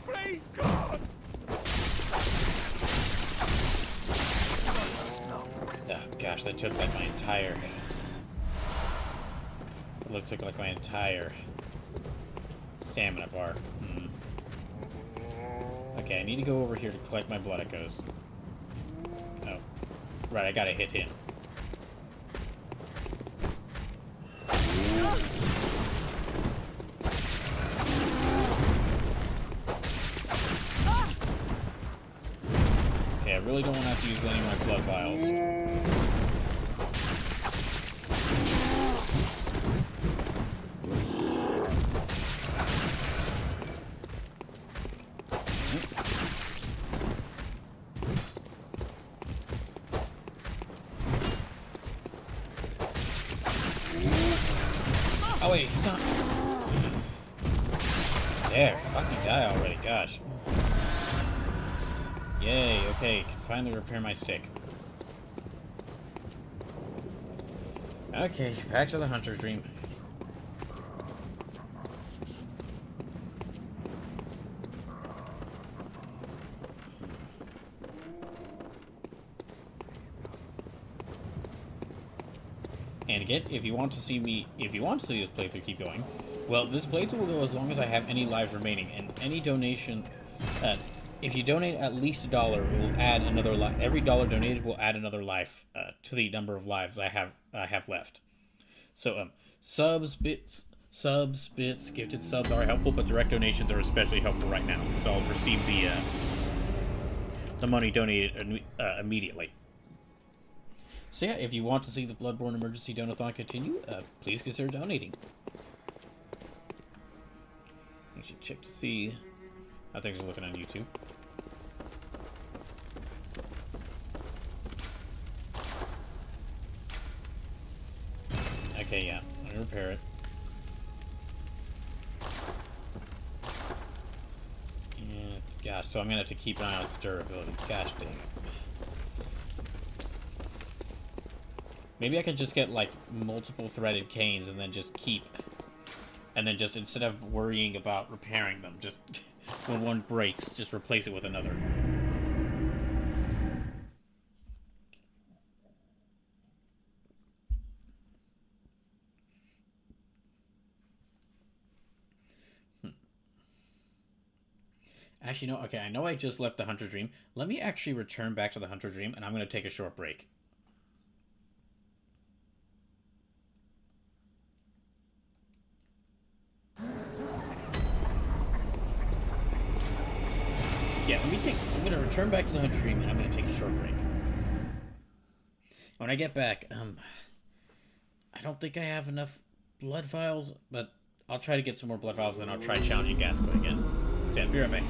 Praise God! Oh gosh, that took like my entire... It took like my entire stamina bar. Okay, I need to go over here to collect my blood echoes. Oh. Right, I gotta hit him. Okay, I really don't want to have to use any of my blood vials. Oh wait, stop. There, fucking die already, gosh. Yay, okay, can finally repair my stick. Okay, back to the hunter's dream. And again, if you want to see this playthrough keep going, Well, this playthrough will go as long as I have any lives remaining, and any donation, if you donate at least $1, it will add another life. Every dollar donated will add another life to the number of lives I have left. So, subs, bits, gifted subs are helpful, but direct donations are especially helpful right now because I'll receive the money donated immediately. So yeah, if you want to see the Bloodborne Emergency Donathon continue, please consider donating. I should check to see how things are looking on YouTube. Okay, yeah, I'm gonna repair it. Yeah, gosh, so I'm gonna have to keep an eye on its durability. Gosh dang it. Maybe I could just get, like, multiple threaded canes and then just keep... And then just, instead of worrying about repairing them, just, when one breaks, just replace it with another. Actually, no, okay, I know I just left the Hunter Dream. Let me actually return back to the Hunter Dream, and I'm going to take a short break. Yeah, I'm going to return back to the Hunter Dream, and I'm going to take a short break. When I get back, I don't think I have enough blood vials, but I'll try to get some more blood vials, and I'll try challenging Gascoigne again. So, be right back.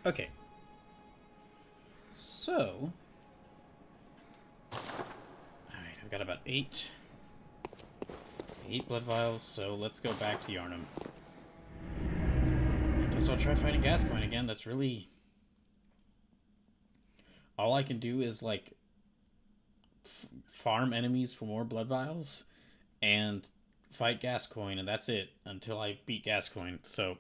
Okay. So... Alright, I've got about 8 blood vials, so let's go back to Yarnum. I guess I'll try fighting Gascoigne again. That's really... all I can do is, like, farm enemies for more blood vials and fight Gascoigne, and that's it until I beat Gascoigne, so...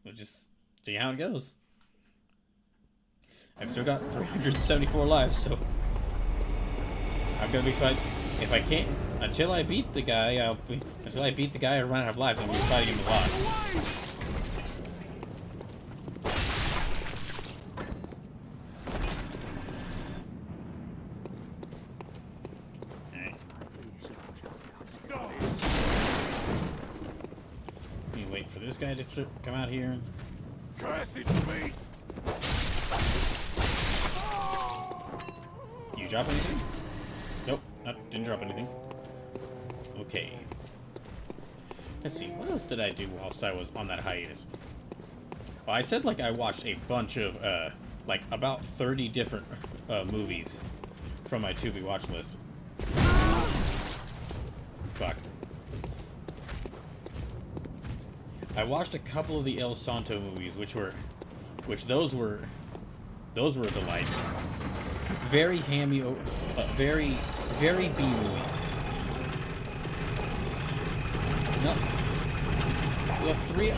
we'll just see how it goes. I've still got 374 lives, so I'm gonna be fighting. If I can't, until I beat the guy, until I beat the guy and run out of lives, I'm gonna be fighting him a lot. Let me wait for this guy to come out here. Cursed beast! You drop anything? Nope, didn't drop anything. Okay. Let's see, what else did I do whilst I was on that hiatus? Well, I said, like, I watched a bunch of, like, about 30 different, movies from my Tubi watch list. Fuck. I watched a couple of the El Santo movies, those were a delight. Very hammy, very B movie. No, the three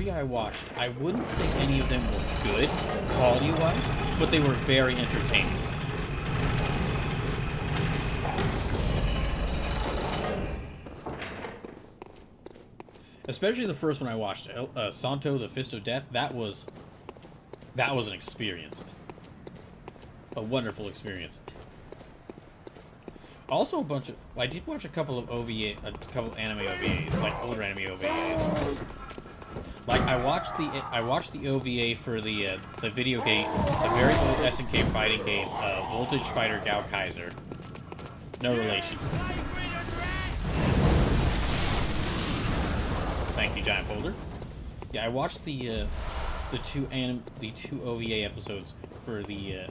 I watched, I wouldn't say any of them were good quality-wise, but they were very entertaining. Especially the first one I watched, Santo, the Fist of Death. That was an experience. A wonderful experience. Also a bunch of... I did watch a couple of anime OVAs, like older anime OVAs. Like I watched the OVA for the video game, the very old SNK fighting game, Voltage Fighter Gao Kaiser. No relation. Thank you, Giant Boulder. Yeah, I watched the two OVA episodes for the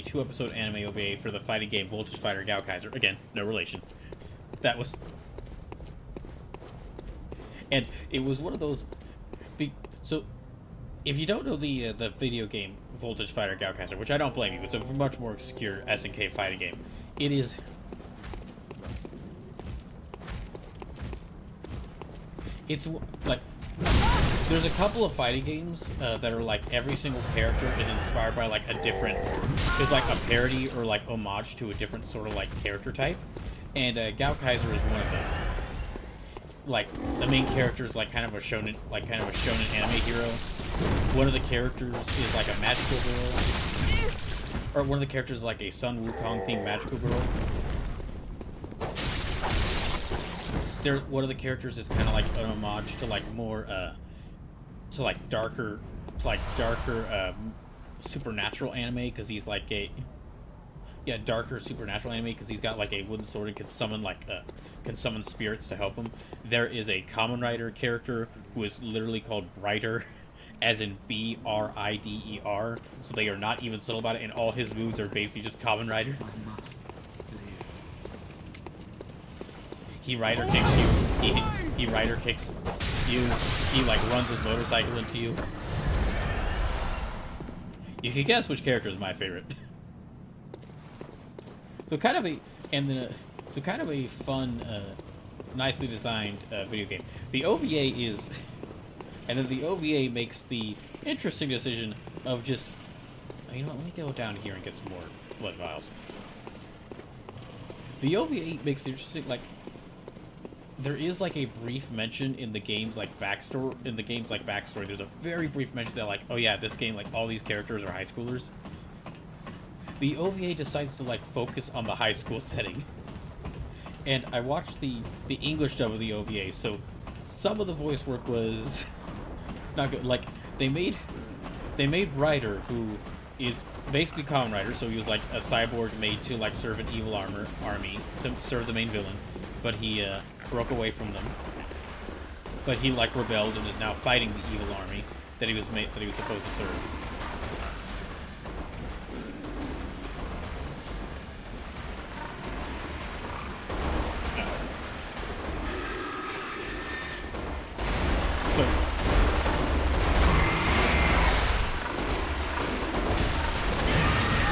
two episode anime OVA for the fighting game Voltage Fighter Gao Kaiser. Again, no relation. That was, and it was one of those. So, if you don't know the video game Voltage Fighter Gao Kaiser, which I don't blame you, it's a much more obscure SNK fighting game. It is. It's like there's a couple of fighting games that are like every single character is inspired by like a different, is like a parody or like homage to a different sort of like character type, and Gao Kaiser is one of them. Like the main character is like kind of a shonen anime hero. One of the characters is like a magical girl, or one of the characters is like a Sun Wukong themed magical girl. One of the characters is kind of like an homage to like more darker supernatural anime, because he's like darker supernatural anime because he's got like a wooden sword and can summon spirits to help him. There is a Kamen Rider character who is literally called Brider, as in Brider, so they are not even subtle about it, and all his moves are basically just Kamen Rider. He rider kicks you. He rider kicks you. He like runs his motorcycle into you. You can guess which character is my favorite. So kind of a fun, nicely designed video game. The OVA is, and then the OVA makes the interesting decision of just, you know what? Let me go down here and get some more blood vials. The OVA makes the interesting, like. There is like a brief mention in the game's like backstory. There's a very brief mention that like, oh yeah, this game, like all these characters are high schoolers. The OVA decides to like focus on the high school setting, and I watched the English dub of the OVA. So some of the voice work was not good. Like they made Ryder, who is basically Kamen Rider, so he was like a cyborg made to like serve an evil army to serve the main villain, but he broke away from them. But he like rebelled and is now fighting the evil army that he was supposed to serve. So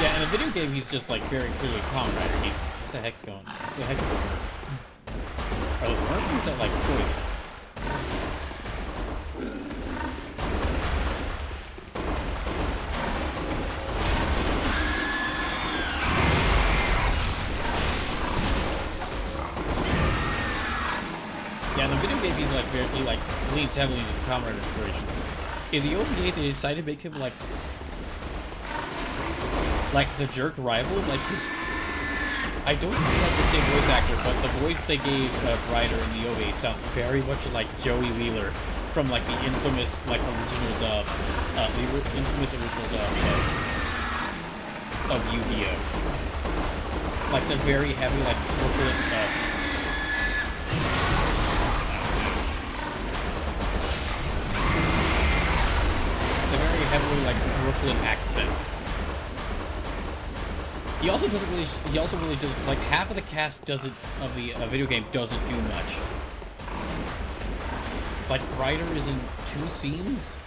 yeah, in a video game he's just like very clearly Kamen Rider. What the heck's going on? What the heck are the worms? Are those worms or is that like poison? Yeah, in the video game he like leans heavily into the Kamen Rider inspirations. In the OVA they decided to make him like the jerk rival, like he's. I don't think that's the same voice actor, but the voice they gave Ryder in the OVA sounds very much like Joey Wheeler from like the infamous original dub, of Yu-Gi-Oh! Like the very heavy Brooklyn. The very heavily Brooklyn accent. He also really does, like, half of the cast of the video game doesn't do much. Like, Ryder is in 2 scenes,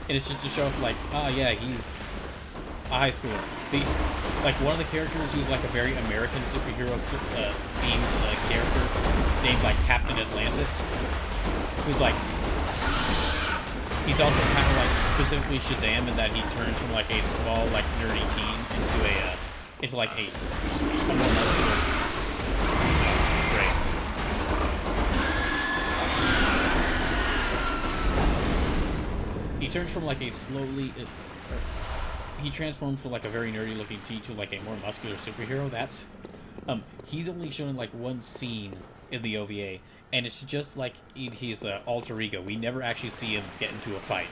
and it's just to show off, like, yeah, he's a high schooler. One of the characters who's, like, a very American superhero themed character, named, like, Captain Atlantis, who's, like, he's also kind of, like, specifically Shazam in that he turns from, like, a small, like, nerdy teen into like a more muscular. Great. he turns from like a he transforms from like a very nerdy looking G to like a more muscular superhero. That's he's only shown in like one scene in the OVA, and it's just like in his alter ego. We never actually see him get into a fight.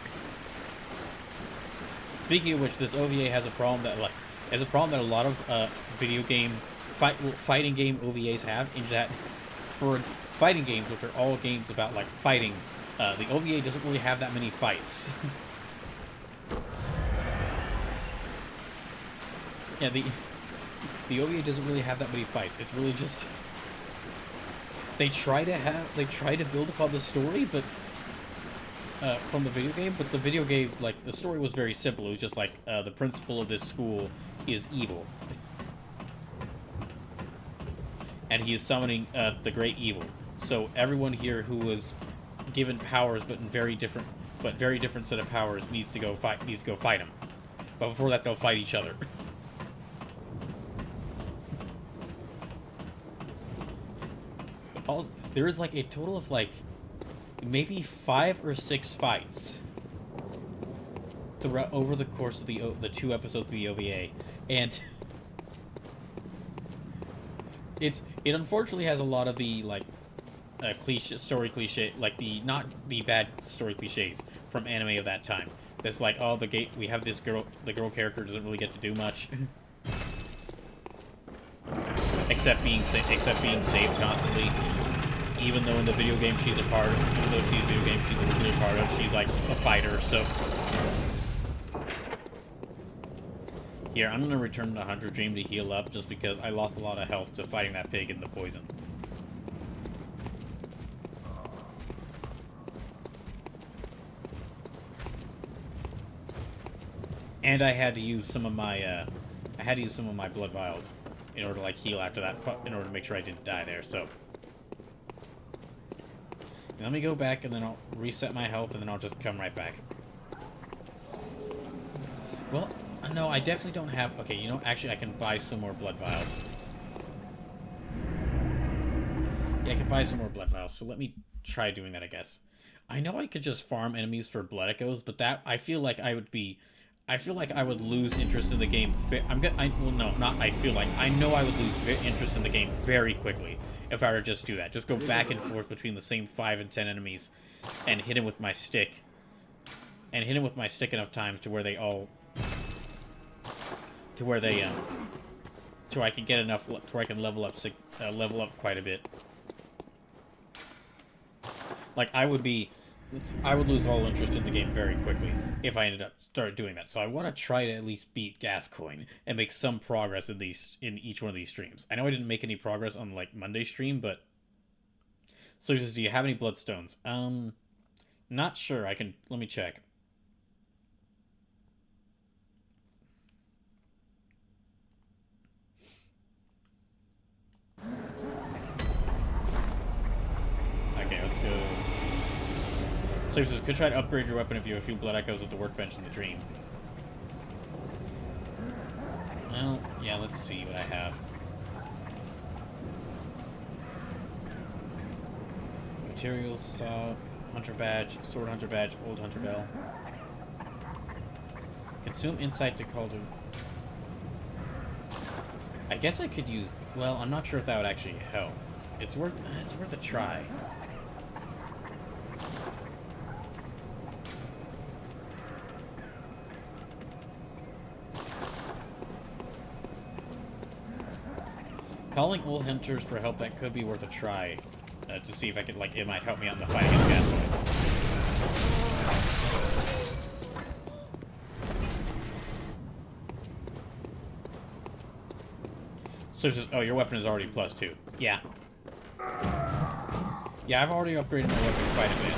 Speaking of which, this OVA has a problem that a lot of video game fighting game OVAs have, in that for fighting games, which are all games about like fighting, the OVA doesn't really have that many fights. Yeah, the OVA doesn't really have that many fights. It's really just they try to build upon the story, but from the video game. But the video game, like, the story was very simple. It was just like the principal of this school is evil, and he is summoning the great evil. So everyone here who was given powers, but very different set of powers, needs to go fight him. But before that, they'll fight each other. There is like a total of like maybe 5 or 6 fights throughout over the course of the 2 episodes of the OVA, and it unfortunately has a lot of the like story cliche, like not the bad story cliches from anime of that time. That's like, oh, we have this girl, the girl character doesn't really get to do much. except being saved constantly. Even though in the video game she's a part of, even though she's a video game she's originally a part of, she's like a fighter, so. Here, I'm gonna return to Hunter Dream to heal up, just because I lost a lot of health to fighting that pig and the poison. And I had to use some of my, blood vials in order to like heal after that, in order to make sure I didn't die there, so. Let me go back, and then I'll reset my health, and then I'll just come right back. Well, no, I definitely don't have... Okay, you know, actually, I can buy some more blood vials. Yeah, I can buy some more blood vials, so let me try doing that, I guess. I know I could just farm enemies for blood echoes, but that... I feel like I would lose interest in the game... I know I would lose interest in the game very quickly if I were to just do that. Just go back and forth between the same 5 and 10 enemies and hit him with my stick. And hit him with my stick enough times to where they all... to where I can get enough... to where I can level up quite a bit. Like, I would lose all interest in the game very quickly if I started doing that. So I want to try to at least beat Gascoigne and make some progress in each one of these streams. I know I didn't make any progress on like Monday's stream, but so he says, do you have any bloodstones? Not sure. Let me check. Okay, let's go. So he says, could try to upgrade your weapon if you have a few blood echoes at the workbench in the dream. Well, yeah, let's see what I have. Materials, saw, hunter badge, sword hunter badge, old hunter bell. Consume insight to call to... I guess I could use... Well, I'm not sure if that would actually help. It's worth a try. Calling old hunters for help, that could be worth a try. To see if I could, like, it might help me out in the fight against Gascoigne. So it says, oh, your weapon is already +2. Yeah. Yeah, I've already upgraded my weapon quite a bit.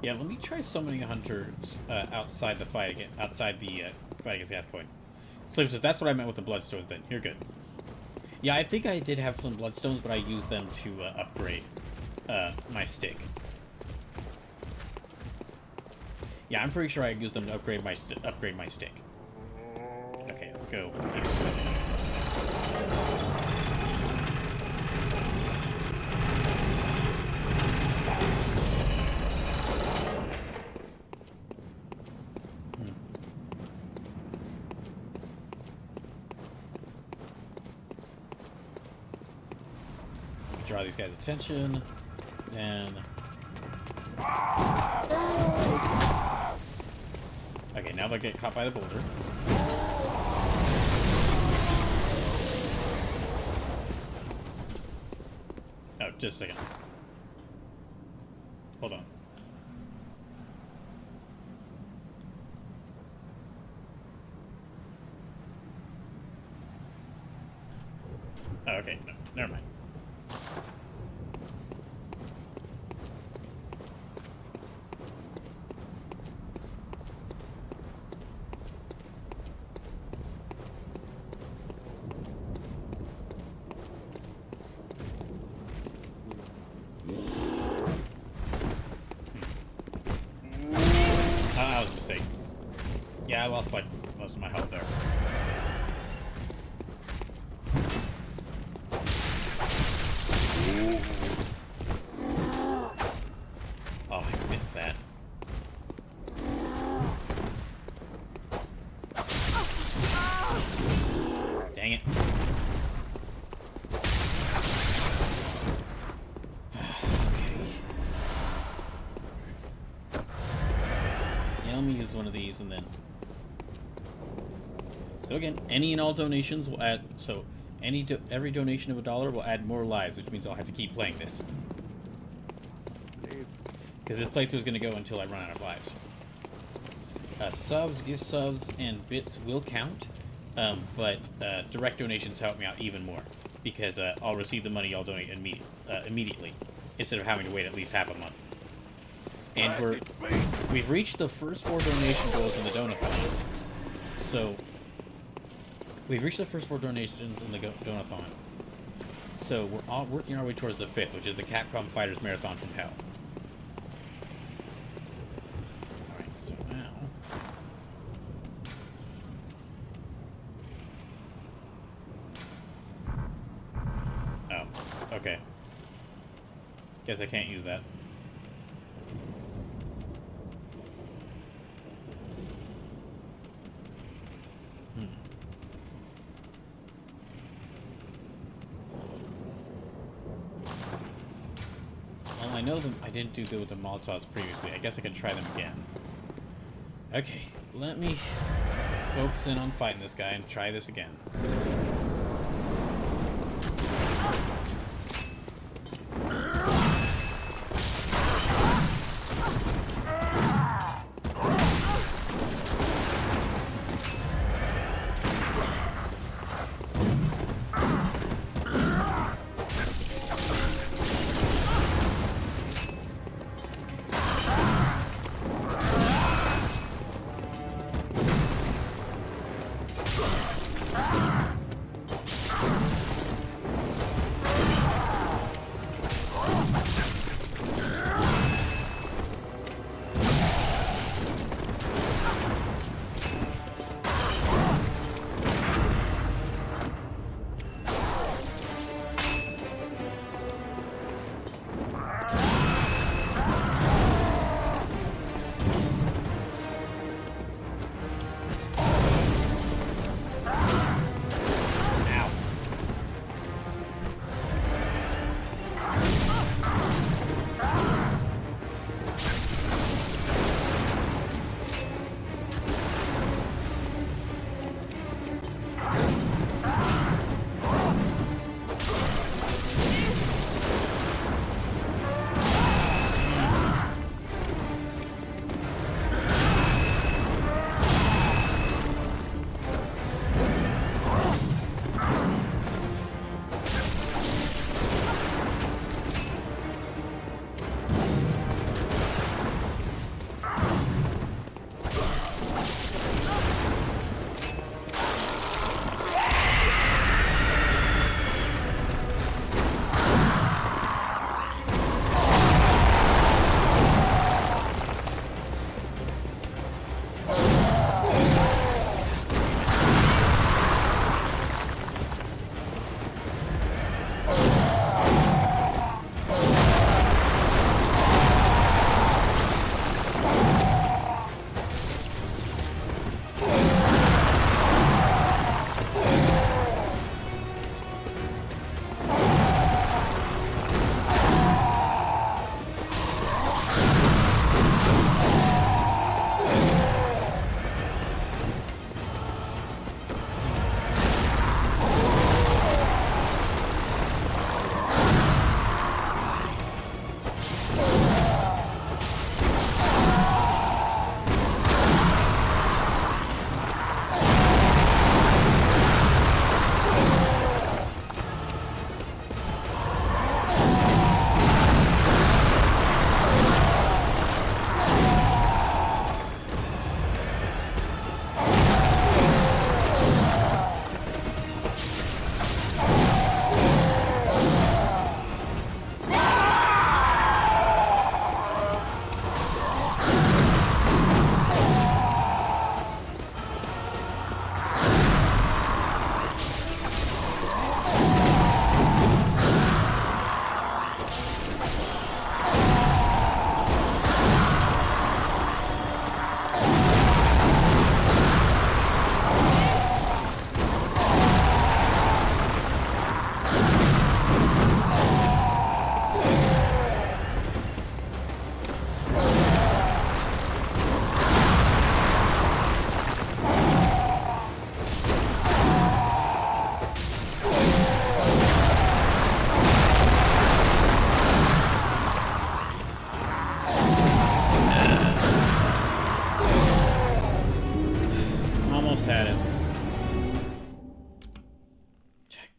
Yeah, let me try summoning a hunter outside the fight again, outside the fight against Gascoigne. Slave says, that's what I meant with the bloodstones then. You're good. Yeah, I think I did have some bloodstones, but I used them to upgrade my stick. Yeah, I'm pretty sure I used them to upgrade my stick. Okay, let's go. Draw these guys' attention, and okay, now they'll get caught by the boulder. Oh, just a second. Hold on. Oh, okay, no, never mind. That was a mistake. Yeah, I lost like most of my health there. Oh, I missed that. Dang it. Let me use one of these and then. So again, any and all donations will add. So every donation of $1 will add more lives, which means I'll have to keep playing this. Because this playthrough is going to go until I run out of lives. Subs, gift subs, and bits will count, but direct donations help me out even more because I'll receive the money I'll donate immediately instead of having to wait at least half a month. And we've reached the first 4 donation goals in the Donothon. So we've reached the first 4 donations in the Donothon. So we're all working our way towards the 5th, which is the Capcom Fighters Marathon from Hell. Alright, so now oh, okay. Guess I can't use that. Well, I know I didn't do good with the Molotovs previously. I guess I could try them again. Okay, let me focus in on fighting this guy and try this again.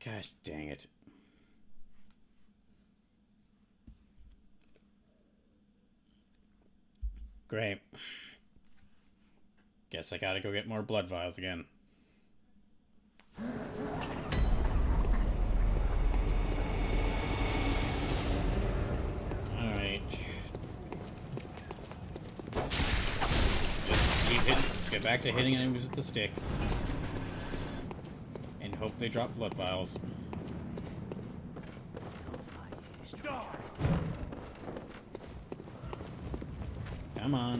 Gosh dang it. Great. Guess I gotta go get more blood vials again. Alright. Just keep hitting. Get back to hitting enemies with the stick. And hope they drop blood vials. Come on.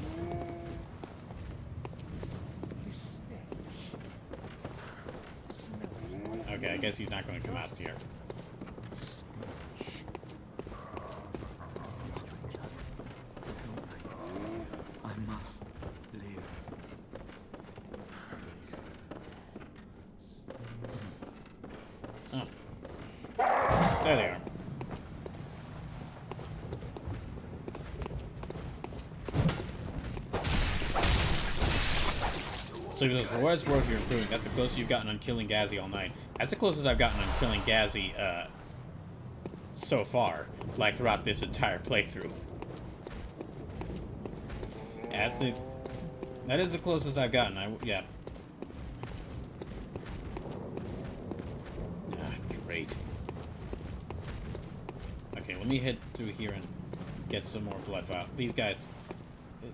Okay, I guess he's not going to come out here. I must live. Oh. There they are. So because for what it's worth, you're improving. That's the closest you've gotten on killing Ghazi all night. That's the closest I've gotten on killing Ghazi so far, like throughout this entire playthrough. That is the closest I've gotten. Yeah. Ah, great. Okay, let me head through here and get some more blood vials. These guys,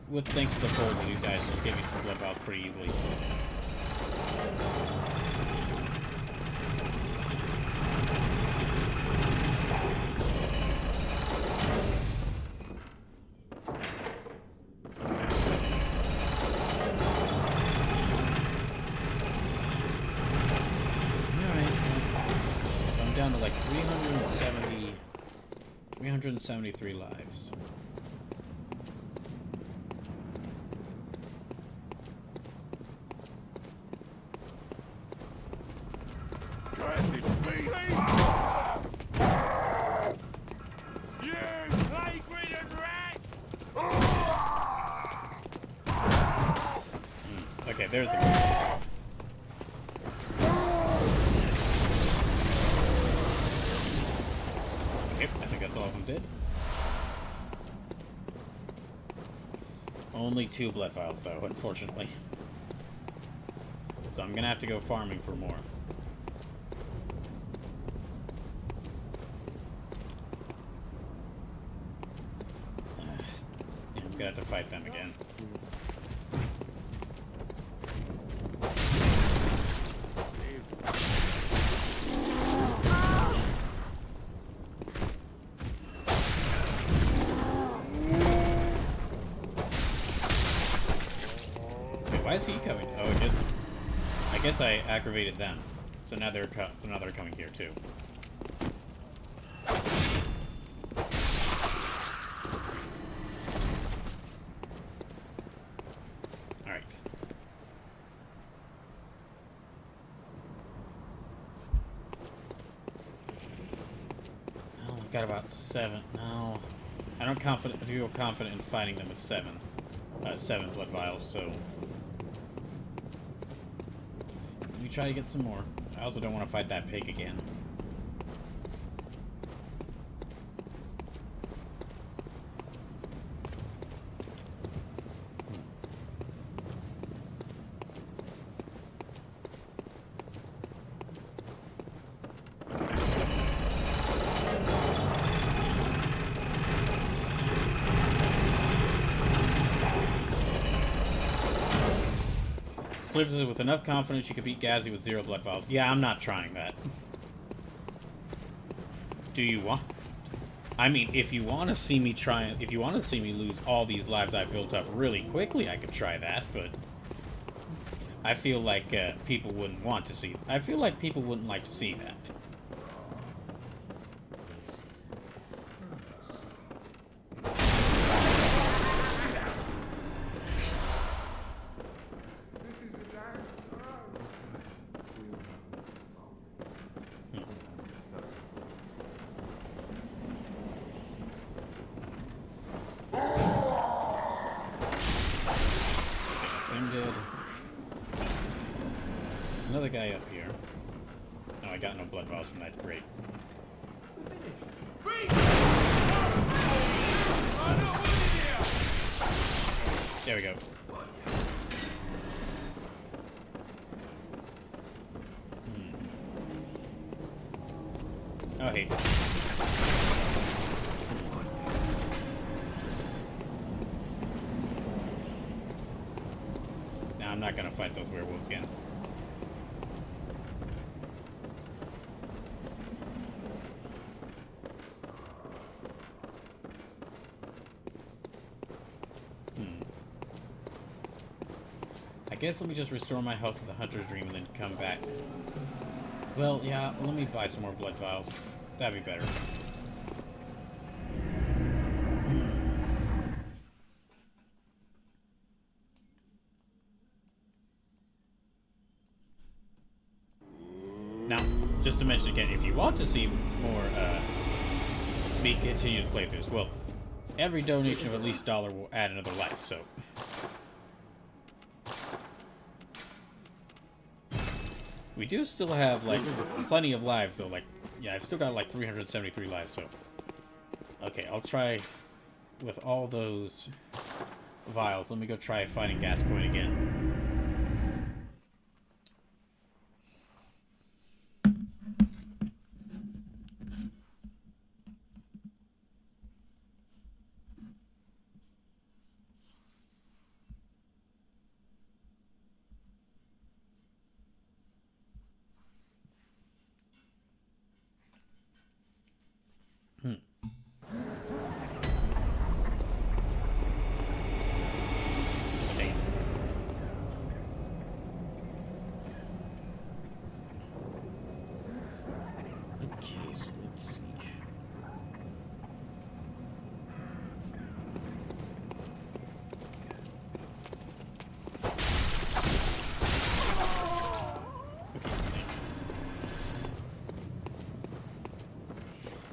with thanks to the poles, these guys should give me some blood vials pretty easily. Down to like 373 lives. Cursed beast! You plague-ridden rat! Okay, there's the. That's all of them did. Only 2 blood vials, though, unfortunately. So I'm gonna have to go farming for more. Yeah, I'm gonna have to fight them again. Why is he coming? Oh, I guess I aggravated them. So now they're coming here too. All right. Oh, I've got about 7. No, I don't feel confident in fighting them with 7 blood vials. So. Let me try to get some more. I also don't want to fight that pig again. With enough confidence, you could beat Ghazi with 0 blood vials. Yeah, I'm not trying that. Do you want? I mean, if you want to see me try, if you want to see me lose all these lives I've built up really quickly, I could try that. But I feel like people wouldn't want to see. I feel like people wouldn't like to see that. There's another guy up here. Oh, I got no blood vials from that. Great. There we go. Oh, hey. Now I'm not gonna fight those werewolves again. I guess let me just restore my health with the Hunter's Dream and then come back. Well, yeah, let me buy some more blood vials. That'd be better. Now, just to mention again, if you want to see more, me continue to play through this, well, every donation of at least $1 will add another life, so... We do still have, like, plenty of lives, though. Like, yeah, I've still got, like, 373 lives, so... Okay, I'll try with all those vials. Let me go try fighting Gascoigne again. Okay, so let's see. Okay,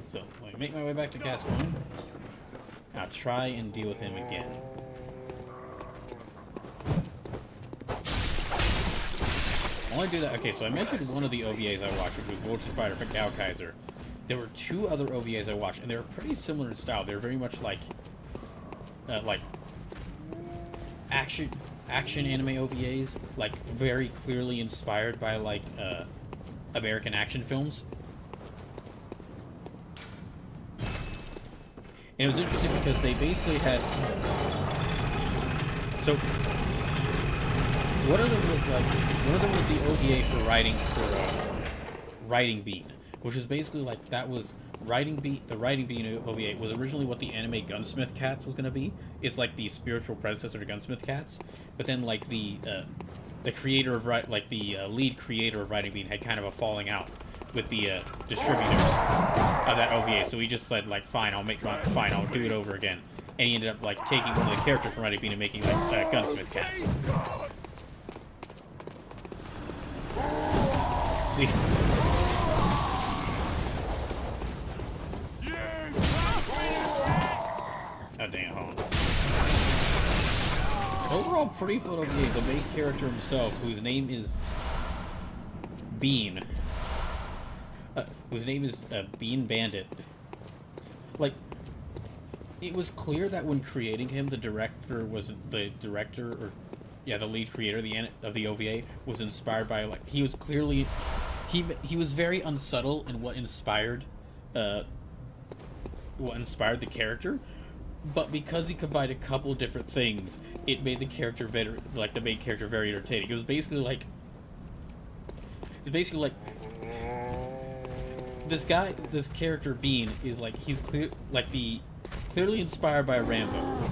so let me make my way back to Gascoigne. I'll try and deal with him again. I only do that. Okay, so I mentioned one of the OVAs I watched, which was Vulture Fighter for Gal Kaiser. There were two other OVAs I watched, and they were pretty similar in style. They were very much like action anime OVAs, like very clearly inspired by like American action films. And it was interesting because they basically had so. One of them was the OVA for Riding Bean, which is basically like that was Riding Bean. The Riding Bean OVA was originally what the anime Gunsmith Cats was gonna be. It's like the spiritual predecessor to Gunsmith Cats, but then like the creator of lead creator of Riding Bean had kind of a falling out with the distributors of that OVA. So he just said like, fine, I'll do it over again. And he ended up like taking one of the characters from Riding Bean and making like Gunsmith Cats. Oh dang it, hold on. Overall, pretty fun OVA. The main character himself, whose name is Bean. Bean Bandit. Like, it was clear that when creating him, the lead creator of the OVA was inspired by, like, he was clearly, he was very unsubtle in what inspired the character, but because he combined a couple different things, it made the character very, like, the main character very entertaining. It was basically like this character Bean is like, he's clearly inspired by Rambo,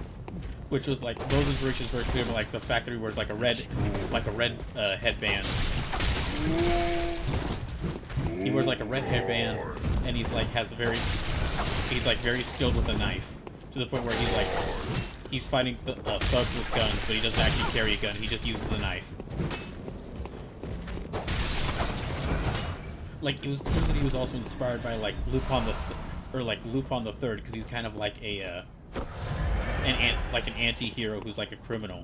which was like Rose's Rich is very clear, like the fact that he wears like a red headband. He wears like a red headband, and he's like very skilled with a knife, to the point where he's fighting thugs with guns, but he doesn't actually carry a gun. He just uses a knife. Like, it was clear that he was also inspired by like Lupin the Third, because he's kind of like an anti-hero who's like a criminal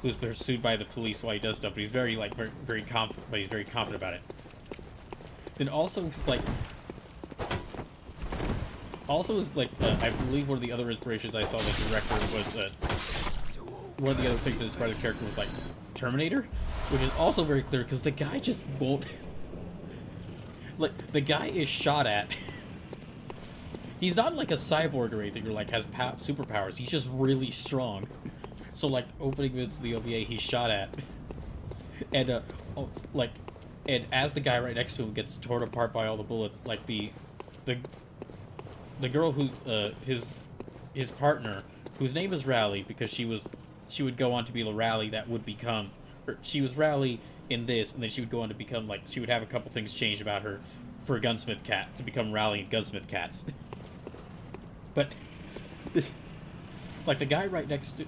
who's pursued by the police while he does stuff, but he's very confident. But he's very confident about it. Then also it's like, I believe one of the other inspirations I saw the director was one of the other things that inspired the character was like Terminator, which is also very clear because the guy just won't. Like the guy is shot at. He's not like a cyborg or anything or like has superpowers. He's just really strong. So like opening bits of the OVA, he's shot at, and and as the guy right next to him gets torn apart by all the bullets, like the girl who's his partner, whose name is Rally because she would go on to be the Rally that would become, or she was Rally in this, and then she would go on to become like she would have a couple things changed about her for a gunsmith cat to become Rally and Gunsmith Cats. But this, like the guy right next to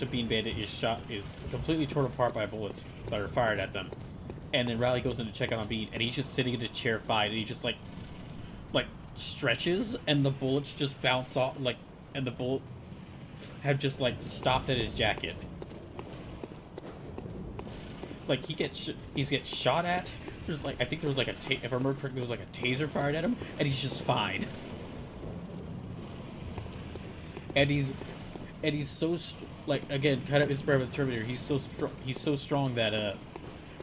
Bean Bandit is completely torn apart by bullets that are fired at them, and then Rally goes in to check on Bean, and he's just sitting in his chair fine, and he just like stretches, and the bullets just bounce off, and the bullets have just like stopped at his jacket. Like he gets shot at. There's like I think there was like if I remember correctly, there was like a taser fired at him, and he's just fine. And he's so like again kind of inspired by the Terminator. He's so strong that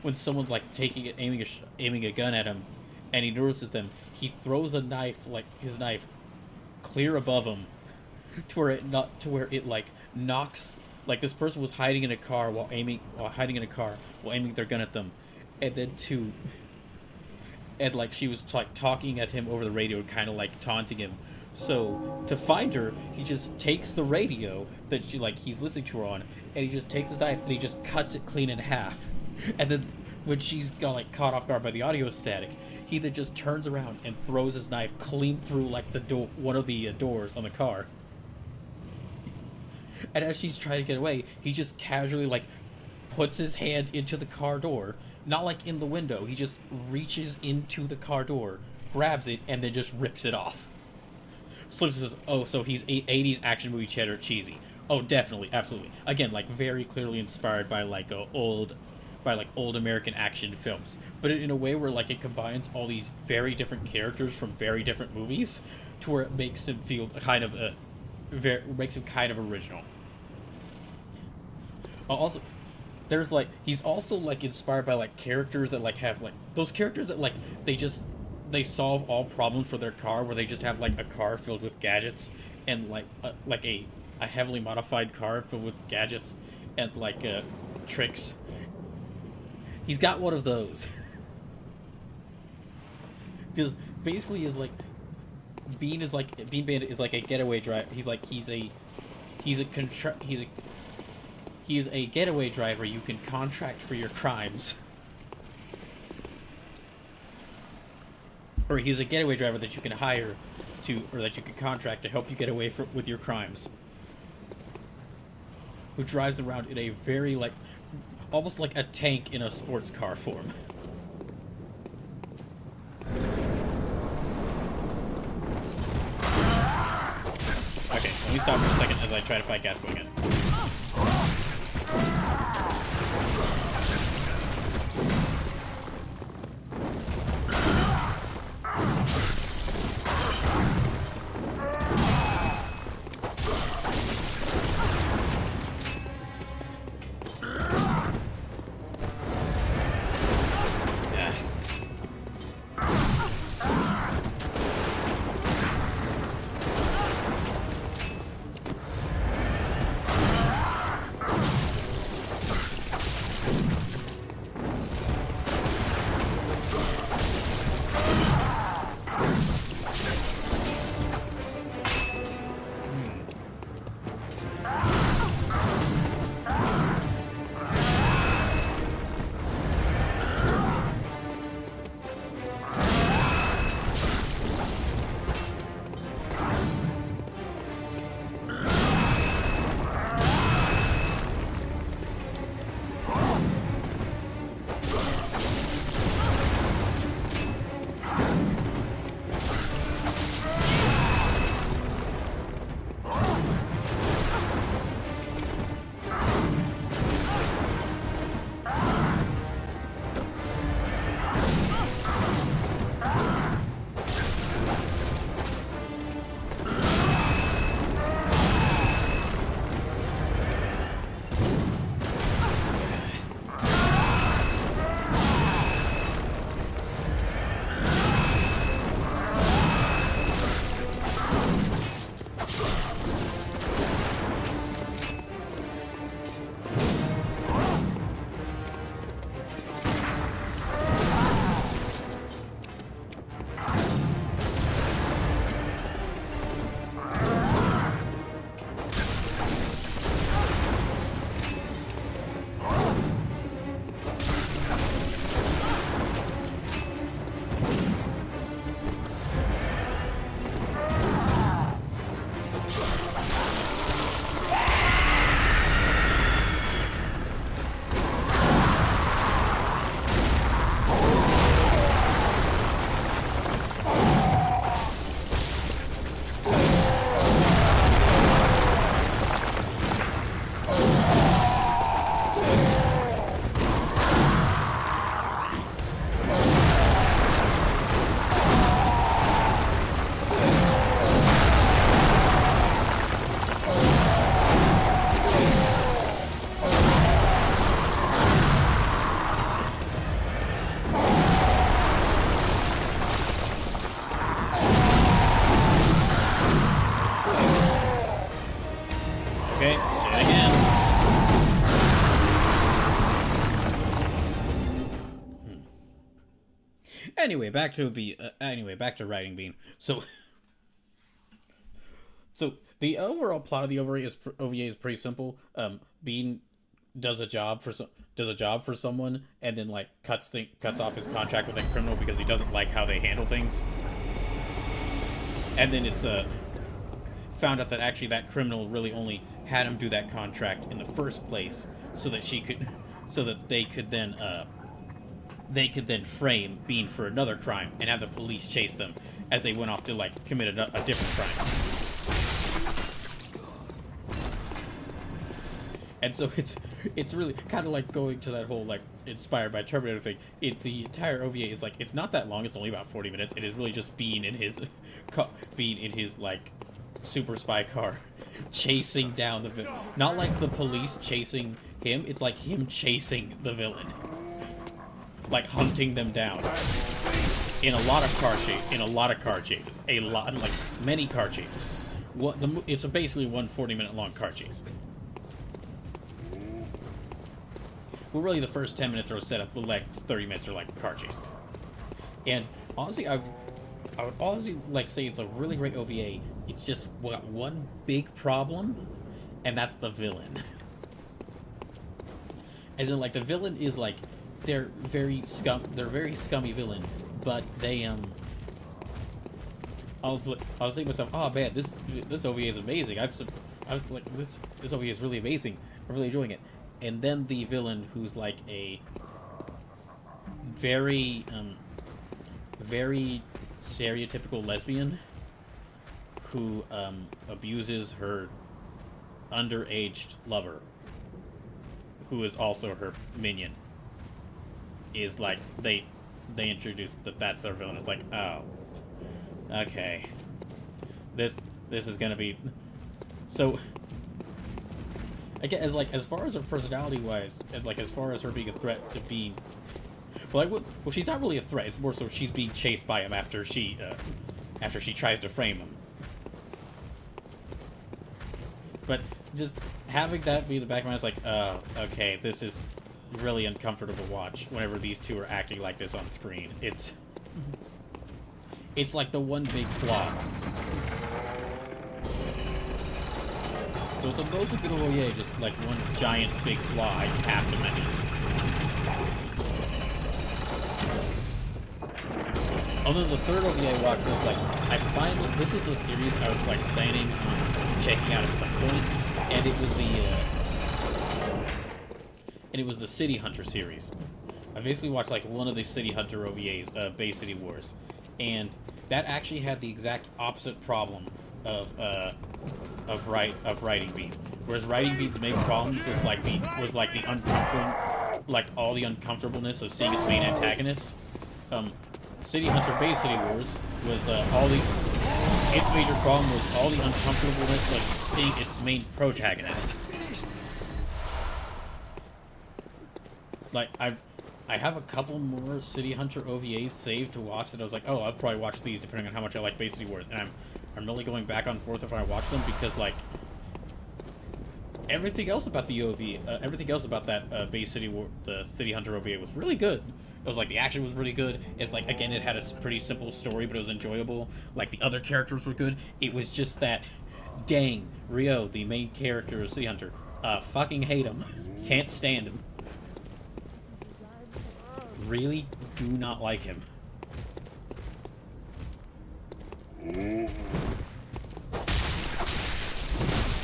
when someone's like aiming a gun at him, and he notices them, he throws a knife, like his knife, clear above him, to where it like knocks, like this person was hiding in a car while aiming their gun at them, and like she was like talking at him over the radio, kind of like taunting him. So to find her, he just takes the radio that he's listening to her on, and he just takes his knife and he just cuts it clean in half. And then when she's got like caught off guard by the audio static, he then just turns around and throws his knife clean through like one of the doors on the car. And as she's trying to get away, he just casually like puts his hand into the car door, not like in the window. He just reaches into the car door, grabs it, and then just rips it off. So says, "Oh, so he's 80s action movie cheddar cheesy." Oh, definitely, absolutely. Again, like very clearly inspired by old American action films, but in a way where like it combines all these very different characters from very different movies, to where it makes him feel kind of original. Also, there's like he's also like inspired by like characters that like have like those characters that like they solve all problems for their car, where they just have like a car filled with gadgets and like a heavily modified car filled with gadgets and like tricks. He's got one of those. Because basically Bean Bandit is like a getaway driver. He's a getaway driver you can contract for your crimes. Or he's a getaway driver that you can hire or that you can contract to help you get away with your crimes. Who drives around in a very like almost like a tank in a sports car form. Okay, let me stop for a second as I try to fight Gaspo again. Anyway, back to writing Bean. So the overall plot of the OVA is pretty simple. Bean does a job for someone, and then like cuts off his contract with that criminal because he doesn't like how they handle things. And then it's found out that actually that criminal really only had him do that contract in the first place so that they could then frame Bean for another crime and have the police chase them as they went off to like commit a different crime. And so it's really kind of like going to that whole like inspired by Terminator thing. The entire OVA is like, it's not that long. It's only about 40 minutes. It is really just Bean in his like super spy car chasing down the villain. Not like the police chasing him. It's like him chasing the villain, like hunting them down in a lot of car chases, like many car chases. It's basically one 40-minute long car chase. Well, really, the first 10 minutes are set up. The next 30 minutes are like car chase. And honestly, I would honestly like say it's a really great OVA. It's just got one big problem, and that's the villain. As in, like, the villain is like they're very scummy villain, but they I was thinking to myself, oh man, this OVA is amazing. I was like, this OVA is really amazing. I'm really enjoying it. And then the villain, who's like a very stereotypical lesbian who abuses her underaged lover, who is also her minion, is like they introduce that's their villain. It's like, oh, okay, this is gonna be so. Again, as far as her personality wise, and like as far as her being a threat to Bean, well, she's not really a threat. It's more so she's being chased by him after she tries to frame him. But just having that be the back of my mind, it's like, oh, okay, this is really uncomfortable to watch whenever these two are acting like this on screen. It's like the one big flaw. So it's supposed to be the OVA, just like one giant big flaw I have to mention. Although the third OVA I watched was like, this is a series I was like planning on checking out at some point, and it was the City Hunter series. I basically watched like one of the City Hunter OVAs, Bay City Wars, and that actually had the exact opposite problem of writing Bean. Whereas writing Bean's main problems was like all the uncomfortableness of seeing its main antagonist. City Hunter Bay City Wars was its major problem was all the uncomfortableness of seeing its main protagonist. Like I have a couple more City Hunter OVAs saved to watch that I was like, oh, I'll probably watch these depending on how much I like Bay City Wars, and I'm really going back and forth if I watch them because like everything else about the everything else about that Bay City the City Hunter OVA was really good. It was like the action was really good. It's like, again, it had a pretty simple story, but it was enjoyable. Like the other characters were good. It was just that, dang, Ryo, the main character of City Hunter, fucking hate him. Can't stand him. Really do not like him.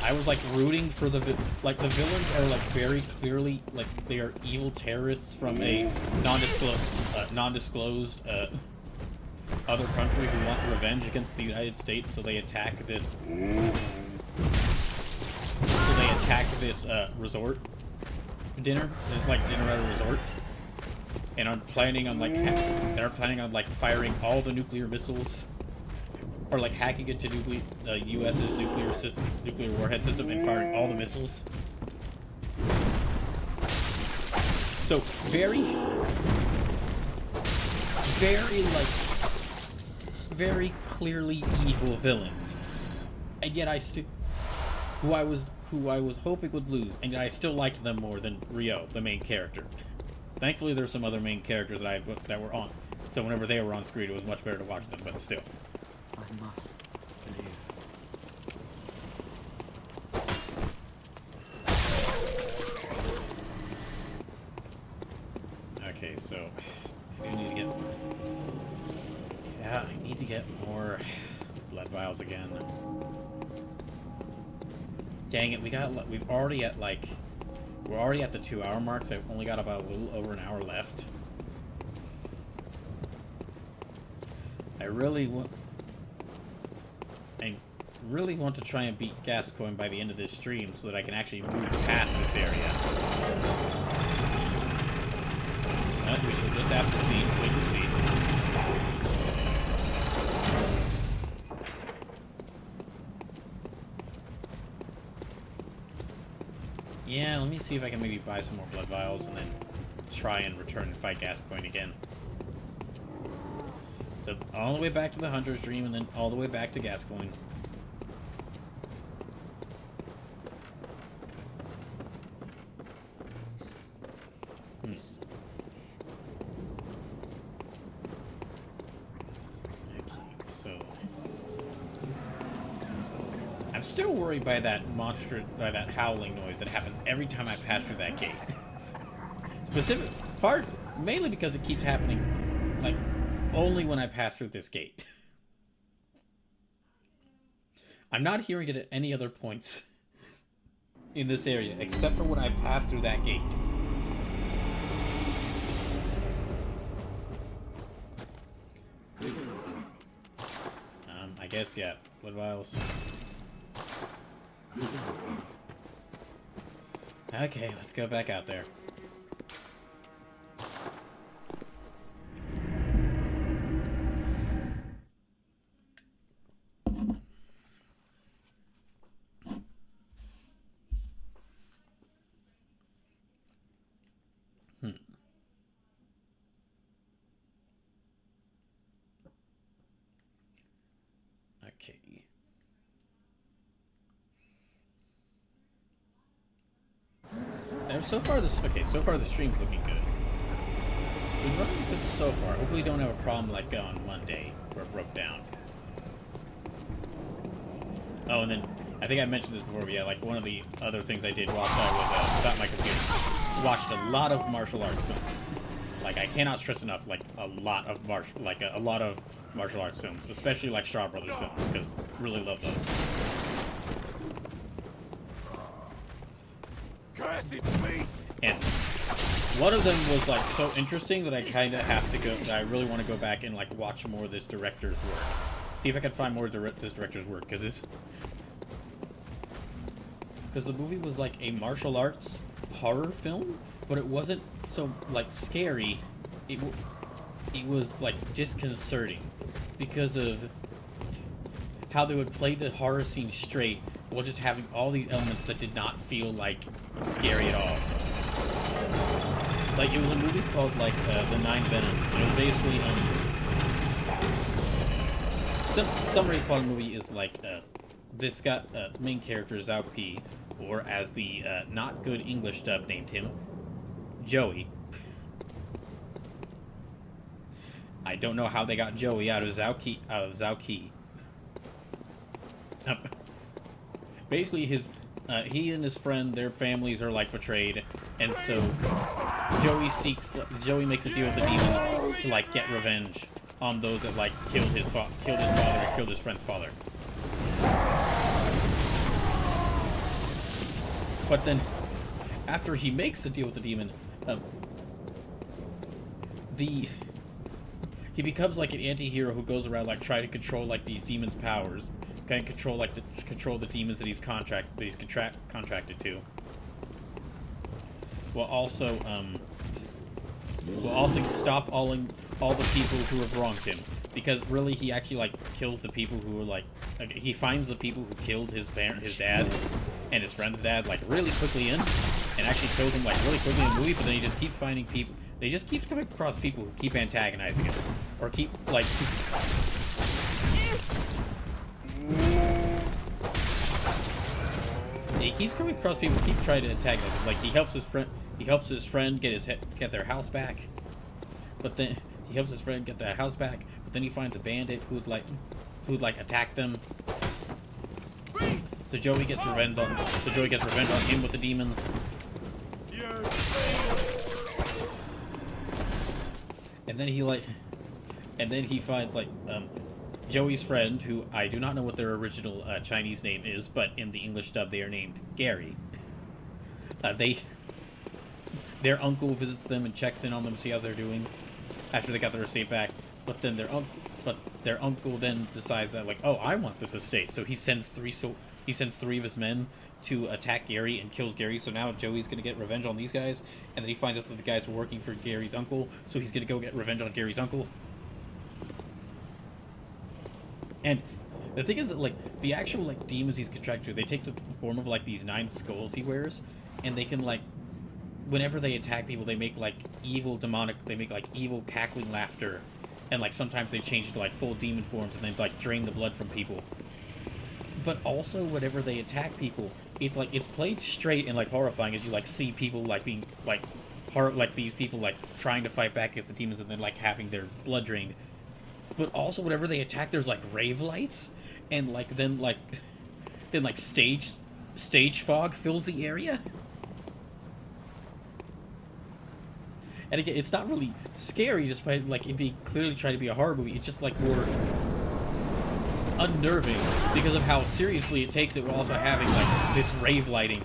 I was like rooting for the villains are like very clearly like they are evil terrorists from a non-disclosed other country who want revenge against the United States, so they attack this resort dinner. It's like dinner at a resort, and are planning on like firing all the nuclear missiles. Or like hacking into the U.S.'s nuclear warhead system and firing all the missiles. So very clearly evil villains, and yet who I was hoping would lose, and yet I still liked them more than Ryo, the main character. Thankfully, there's some other main characters that were on So whenever they were on screen, it was much better to watch them, but still. I must live. Okay, so I do need to get... Yeah, I need to get more blood vials again. Dang it, we've already at like... We're already at the 2-hour mark, so I've only got about a little over an hour left. I really want to try and beat Gascoigne by the end of this stream so that I can actually move past this area. But we shall just have to see, wait and see. Yeah, let me see if I can maybe buy some more blood vials and then try and return and fight Gascoigne again. So, all the way back to the Hunter's Dream and then all the way back to Gascoigne. Okay, so... I'm still worried by that by that howling noise that happens every time I pass through that gate. Mainly because it keeps happening, like, only when I pass through this gate. I'm not hearing it at any other points in this area, except for when I pass through that gate. I guess, yeah, blood vials. Okay, let's go back out there. Okay. And so far the stream's looking good. We've been running good so far. Hopefully we don't have a problem like on Monday where it broke down. Oh, and then I think I mentioned this before, but yeah, like one of the other things I did while I was without my computer, watched a lot of martial arts films. Like I cannot stress enough, like a lot of martial arts films, especially like Shaw Brothers films, because really love those. And one of them was like so interesting that I kind of have to go. That I really want to go back and like watch more of this director's work. See if I can find more of this director's work, because the movie was like a martial arts horror film, but it wasn't so like scary. It was like disconcerting because of how they would play the horror scene straight while just having all these elements that did not feel like scary at all. Like it was a movie called like The Nine Venoms. And it was basically summary plot of the movie is like this got main character Zhao Qi, or as the not good English dub named him, Joey. I don't know how they got Joey out of Zhao Qi. Basically, he and his friend, their families are like betrayed, and so Joey makes a deal with the demon to like get revenge on those that like killed his father or killed his friend's father. But then, after he makes the deal with the demon, he becomes like an anti-hero who goes around like trying to control like these demons' powers, kind of control the demons that he's contracted to, while also stop all the people who have wronged him, because really he actually like kills the people who are like he finds the people who killed his dad and his friend's dad like really quickly and actually killed him like really quickly in the movie, but then he just keeps finding people. They just keeps coming across people who keep antagonizing him, or keep like. He keeps coming across people who keep trying to antagonize him. Like he helps his friend get their house back, but then he helps his friend get the house back, but then he finds a bandit who would like attack them. So Joey gets revenge on him with the demons. And then he finds Joey's friend, who I do not know what their original Chinese name is, but in the English dub they are named Gary. Their uncle visits them and checks in on them, see how they're doing after they got their estate back. But then their uncle then decides that, like, oh, I want this estate. So he sends three of his men to attack Gary and kills Gary. So now Joey's gonna get revenge on these guys, and then he finds out that the guys were working for Gary's uncle, so he's gonna go get revenge on Gary's uncle. And the thing is that, like, the actual, like, demons he's contracted to, they take the form of, like, these 9 skulls he wears, and they can, like, whenever they attack people, they make, like, evil cackling laughter, and, like, sometimes they change to, like, full demon forms, and then, like, drain the blood from people. But also, whenever they attack people, it's played straight and, like, horrifying, as you, like, see people, like, being, like, these people, like, trying to fight back against the demons, and then, like, having their blood drained. But also, whenever they attack, there's, like, rave lights, and, like, then stage fog fills the area. And again, it's not really scary, just by, like, it being clearly trying to be a horror movie. It's just, like, more unnerving because of how seriously it takes it, while also having, like, this rave lighting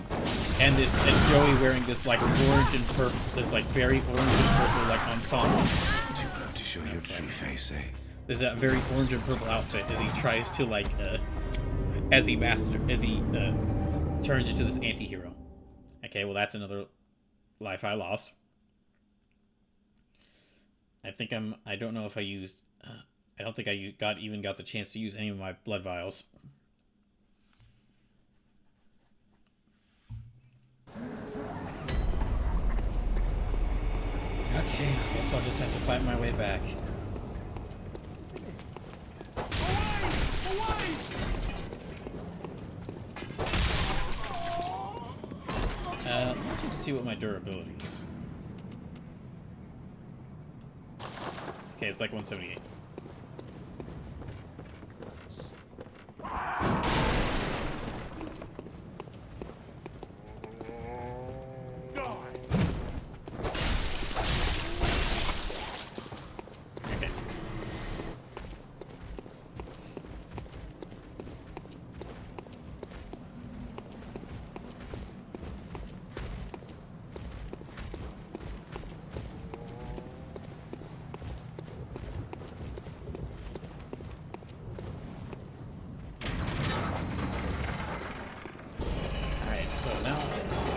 and Joey wearing this, like, orange and purple, this, like, very orange and purple, like, ensemble. Too proud to show your true face, eh? There's that very orange and purple outfit as he tries to, like, as he turns into this anti-hero. Okay, well, that's another life I lost. I don't know if I used, I don't think I even got the chance to use any of my blood vials. Okay, I guess I'll just have to fight my way back. Let's just see what my durability is. Okay, it's like 178. Okay.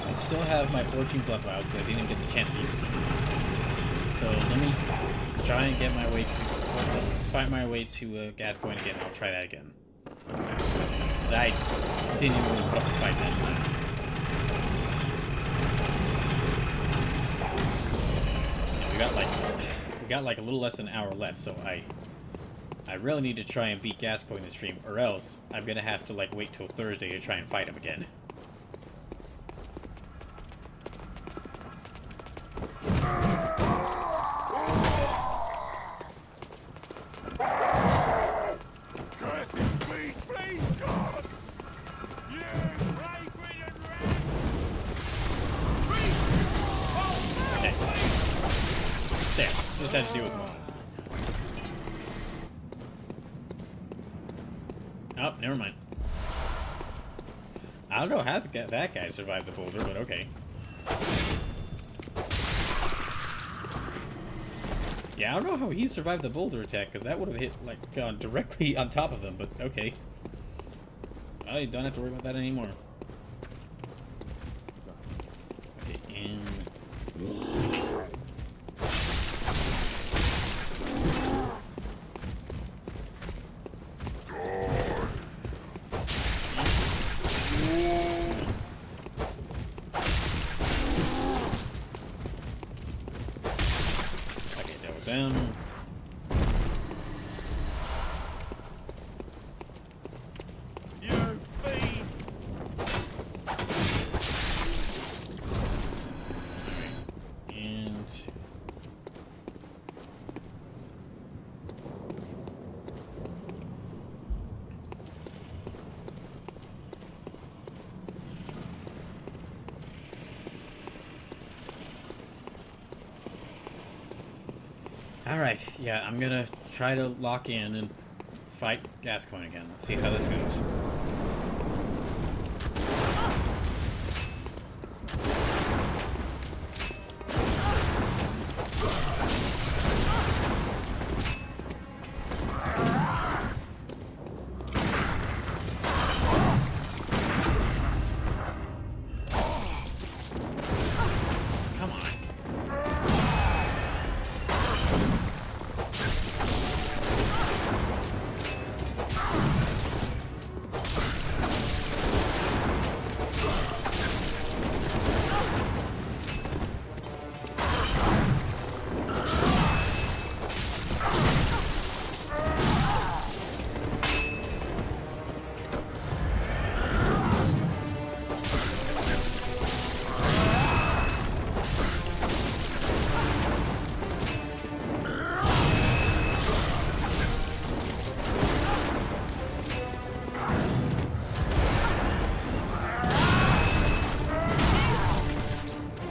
I still have my 14 blood vials because I didn't get the chance to use them. So let me try and get my way to find my way to Gascoigne again. I'll try that again. Because I didn't even really put up a fight that time. We got like a little less than an hour left, so I really need to try and beat Gascoigne this stream, or else I'm gonna have to like wait till Thursday to try and fight him again. Just had to deal with one. Oh, never mind. I don't know how that guy survived the boulder, but okay. Yeah, I don't know how he survived the boulder attack, because that would have hit, like, gone directly on top of him, but okay. I don't have to worry about that anymore. Okay, and... them. You fiend! And Alright, yeah, I'm gonna try to lock in and fight Gascoigne again. Let's see how this goes. Come on.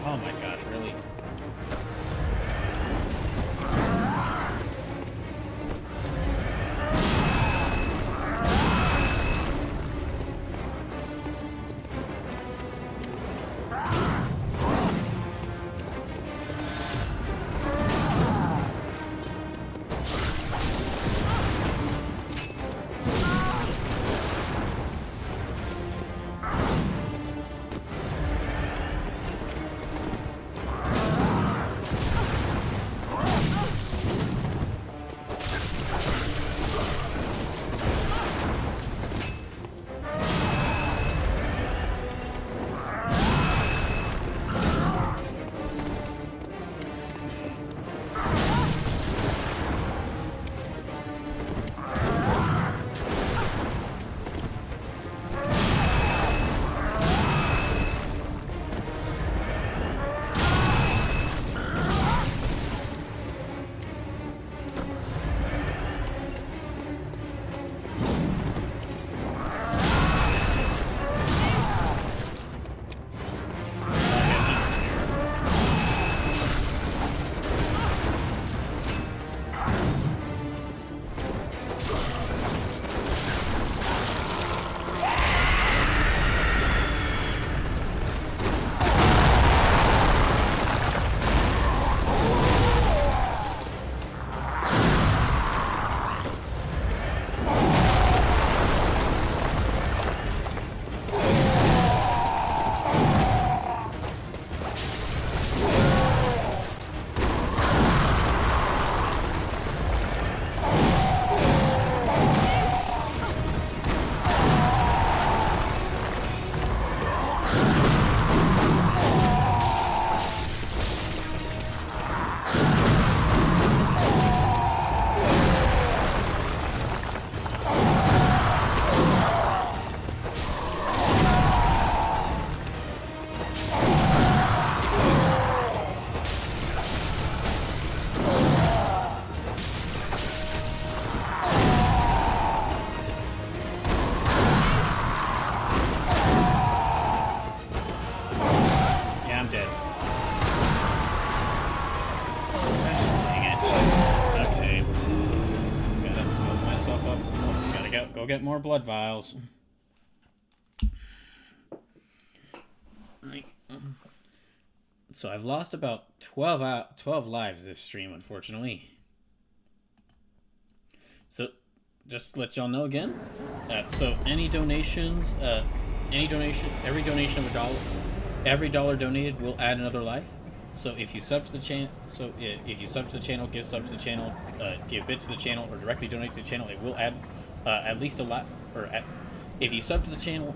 Oh my gosh, really? Yeah, I'm dead. Gosh, dang it. Okay. Gotta build myself up. Gotta go get more blood vials. Right. So I've lost about 12 lives this stream, unfortunately. So, just to let y'all know again, so any donations, every donation of every dollar donated will add another life. So if you sub to the channel, if you sub to the channel, give subs to the channel, give bits to the channel, or directly donate to the channel, it will add at least a lot. If you sub to the channel,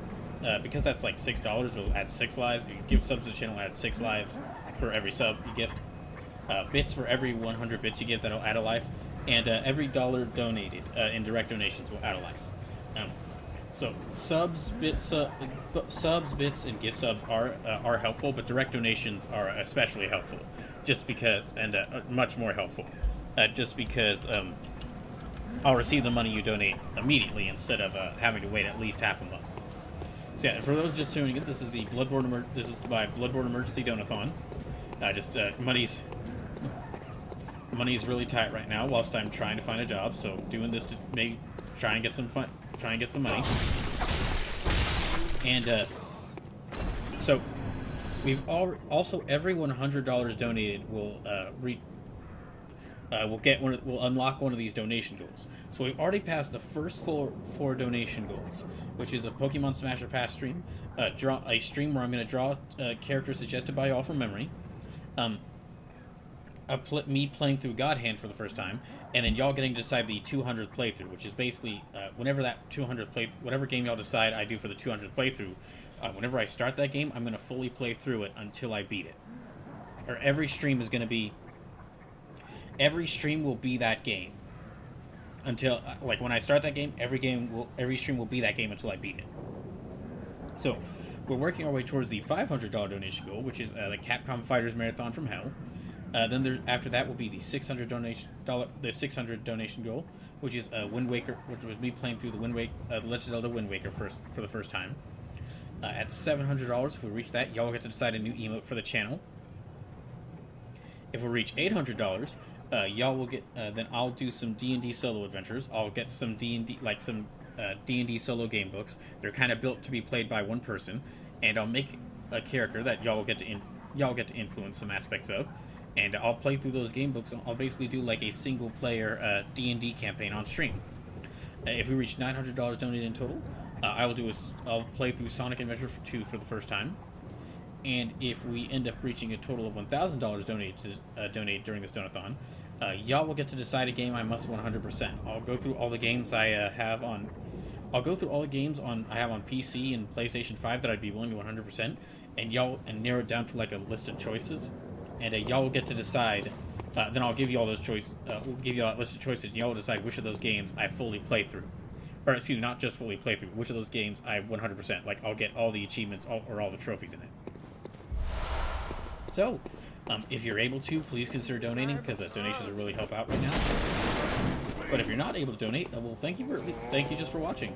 because that's like $6, it'll add 6 lives. If you give subs to the channel, add 6 lives for every sub you gift. Bits for every 100 bits you give, that'll add a life. And every dollar donated in direct donations will add a life. So subs, bits, and gift subs are helpful, but direct donations are especially helpful, just because, and much more helpful, just because I'll receive the money you donate immediately instead of having to wait at least half a month. So yeah, for those just tuning in, this is the Bloodborne. This is by Bloodborne Emergency Donathon. Money's. money is really tight right now whilst I'm trying to find a job, so doing this to maybe try and get some money. And so we've also every $100 donated will will unlock one of these donation goals. So we've already passed the first four donation goals, which is a Pokemon Smasher Pass stream, a stream where I'm going to draw characters suggested by y'all from memory, me playing through God Hand for the first time, and then y'all getting to decide the 200th playthrough, which is basically whenever that 200th whatever game y'all decide I do for the 200th playthrough, whenever I start that game, I'm going to fully play through it until I beat it. Or every stream will be that game until, like, when I start that game, every stream will be that game until I beat it. So we're working our way towards the $500 donation goal, which is the Capcom Fighters Marathon from Hell. Then after that will be the $600 donation goal, which is Wind Waker, which was me playing through the Legend of Zelda Wind Waker for the first time. At $700, if we reach that, y'all get to decide a new emote for the channel. If we reach $800, y'all will get. Then I'll do some D&D solo adventures. I'll get some D&D D&D solo game books. They're kind of built to be played by one person, and I'll make a character that y'all get to influence some aspects of, and I'll play through those game books. And I'll basically do like a single player D&D campaign on stream. If we reach $900 donated in total, I'll play through Sonic Adventure 2 for the first time. And if we end up reaching a total of $1,000 donated during this donathon, y'all will get to decide a game I must 100%. I'll go through all the games I have on PC and PlayStation 5 that I'd be willing to 100%, and narrow it down to like a list of choices. And y'all will get to decide. Then I'll give you all those choices. We'll give you that list of choices, and y'all will decide which of those games I fully play through. Or excuse me, not just fully play through. Which of those games I 100%. Like, I'll get all the achievements or all the trophies in it. So, if you're able to, please consider donating, because donations will really help out right now. But if you're not able to donate, well, thank you just for watching.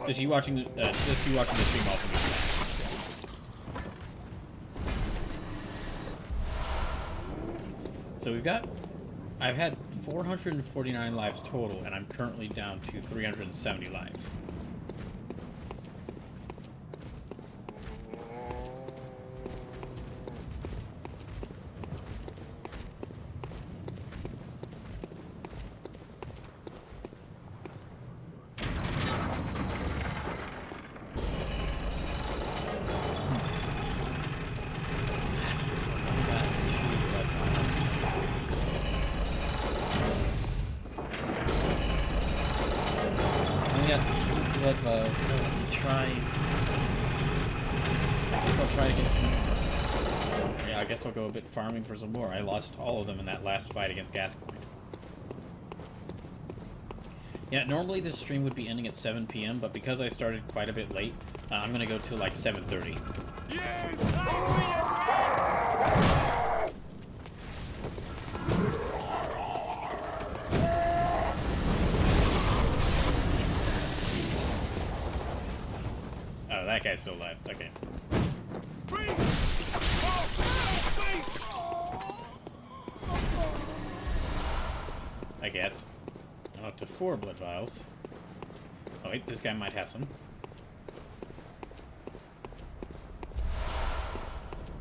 Just you watching the stream also means that. So I've had 449 lives total, and I'm currently down to 370 lives. I'll go a bit farming for some more. I lost all of them in that last fight against Gascoigne. Yeah, normally this stream would be ending at 7 p.m., but because I started quite a bit late, I'm going to go till like 7:30. Oh, that guy's still alive. Okay. I guess. I'm up to 4 blood vials. Oh wait, this guy might have some.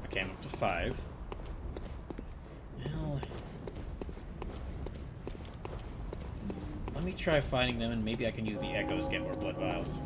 Okay, I'm up to 5. Well, let me try fighting them, and maybe I can use the echoes to get more blood vials.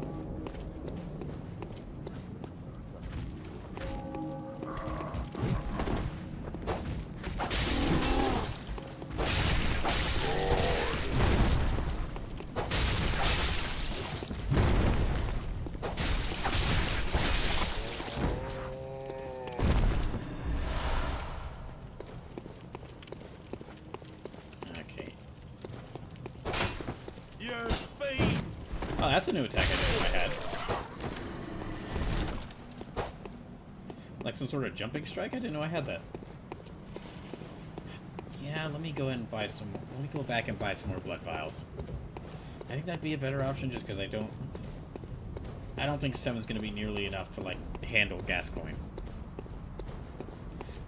Oh, that's a new attack I didn't know I had. Like some sort of jumping strike? I didn't know I had that. Yeah, let me go ahead and buy some. Let me go back and buy some more blood vials. I think that'd be a better option just because I don't think 7's going to be nearly enough to, like, handle Gascoigne.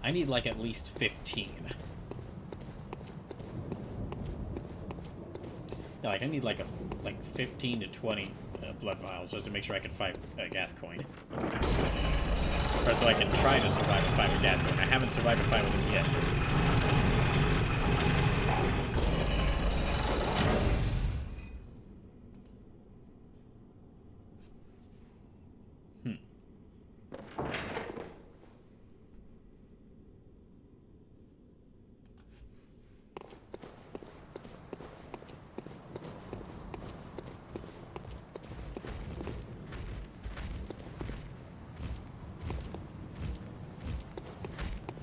I need, like, at least 15. Yeah, like I need like 15 to 20 blood vials just to make sure I can fight gas coin. Or so I can try to survive a fight with gas coin. I haven't survived a fight with him yet.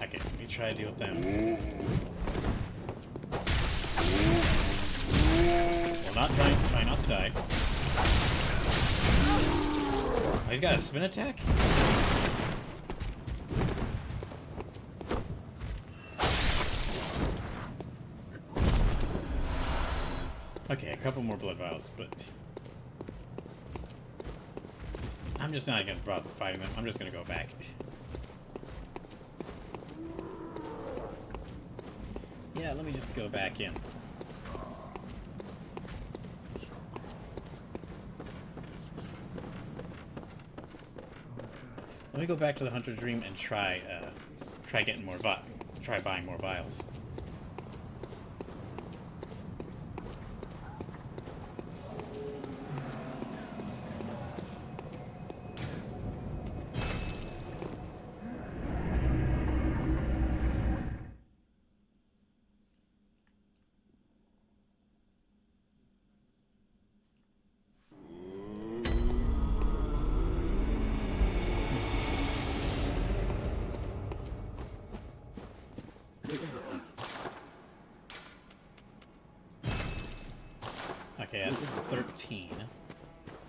Okay, let me try to deal with them. Well, try not to die. Oh, he's got a spin attack? Okay, a couple more blood vials, but I'm just not gonna bother fighting them. I'm just gonna go back. Yeah, let me just go back in. Let me go back to the Hunter's Dream and try getting more try buying more vials. Okay, that's 13.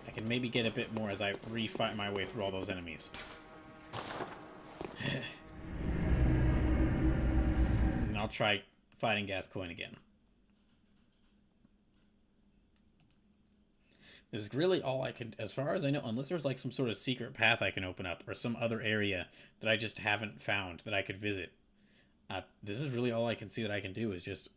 I can maybe get a bit more as I refight my way through all those enemies. And I'll try fighting Gascoigne again. This is really all I can, as far as I know, unless there's like some sort of secret path I can open up or some other area that I just haven't found that I could visit. This is really all I can see that I can do is just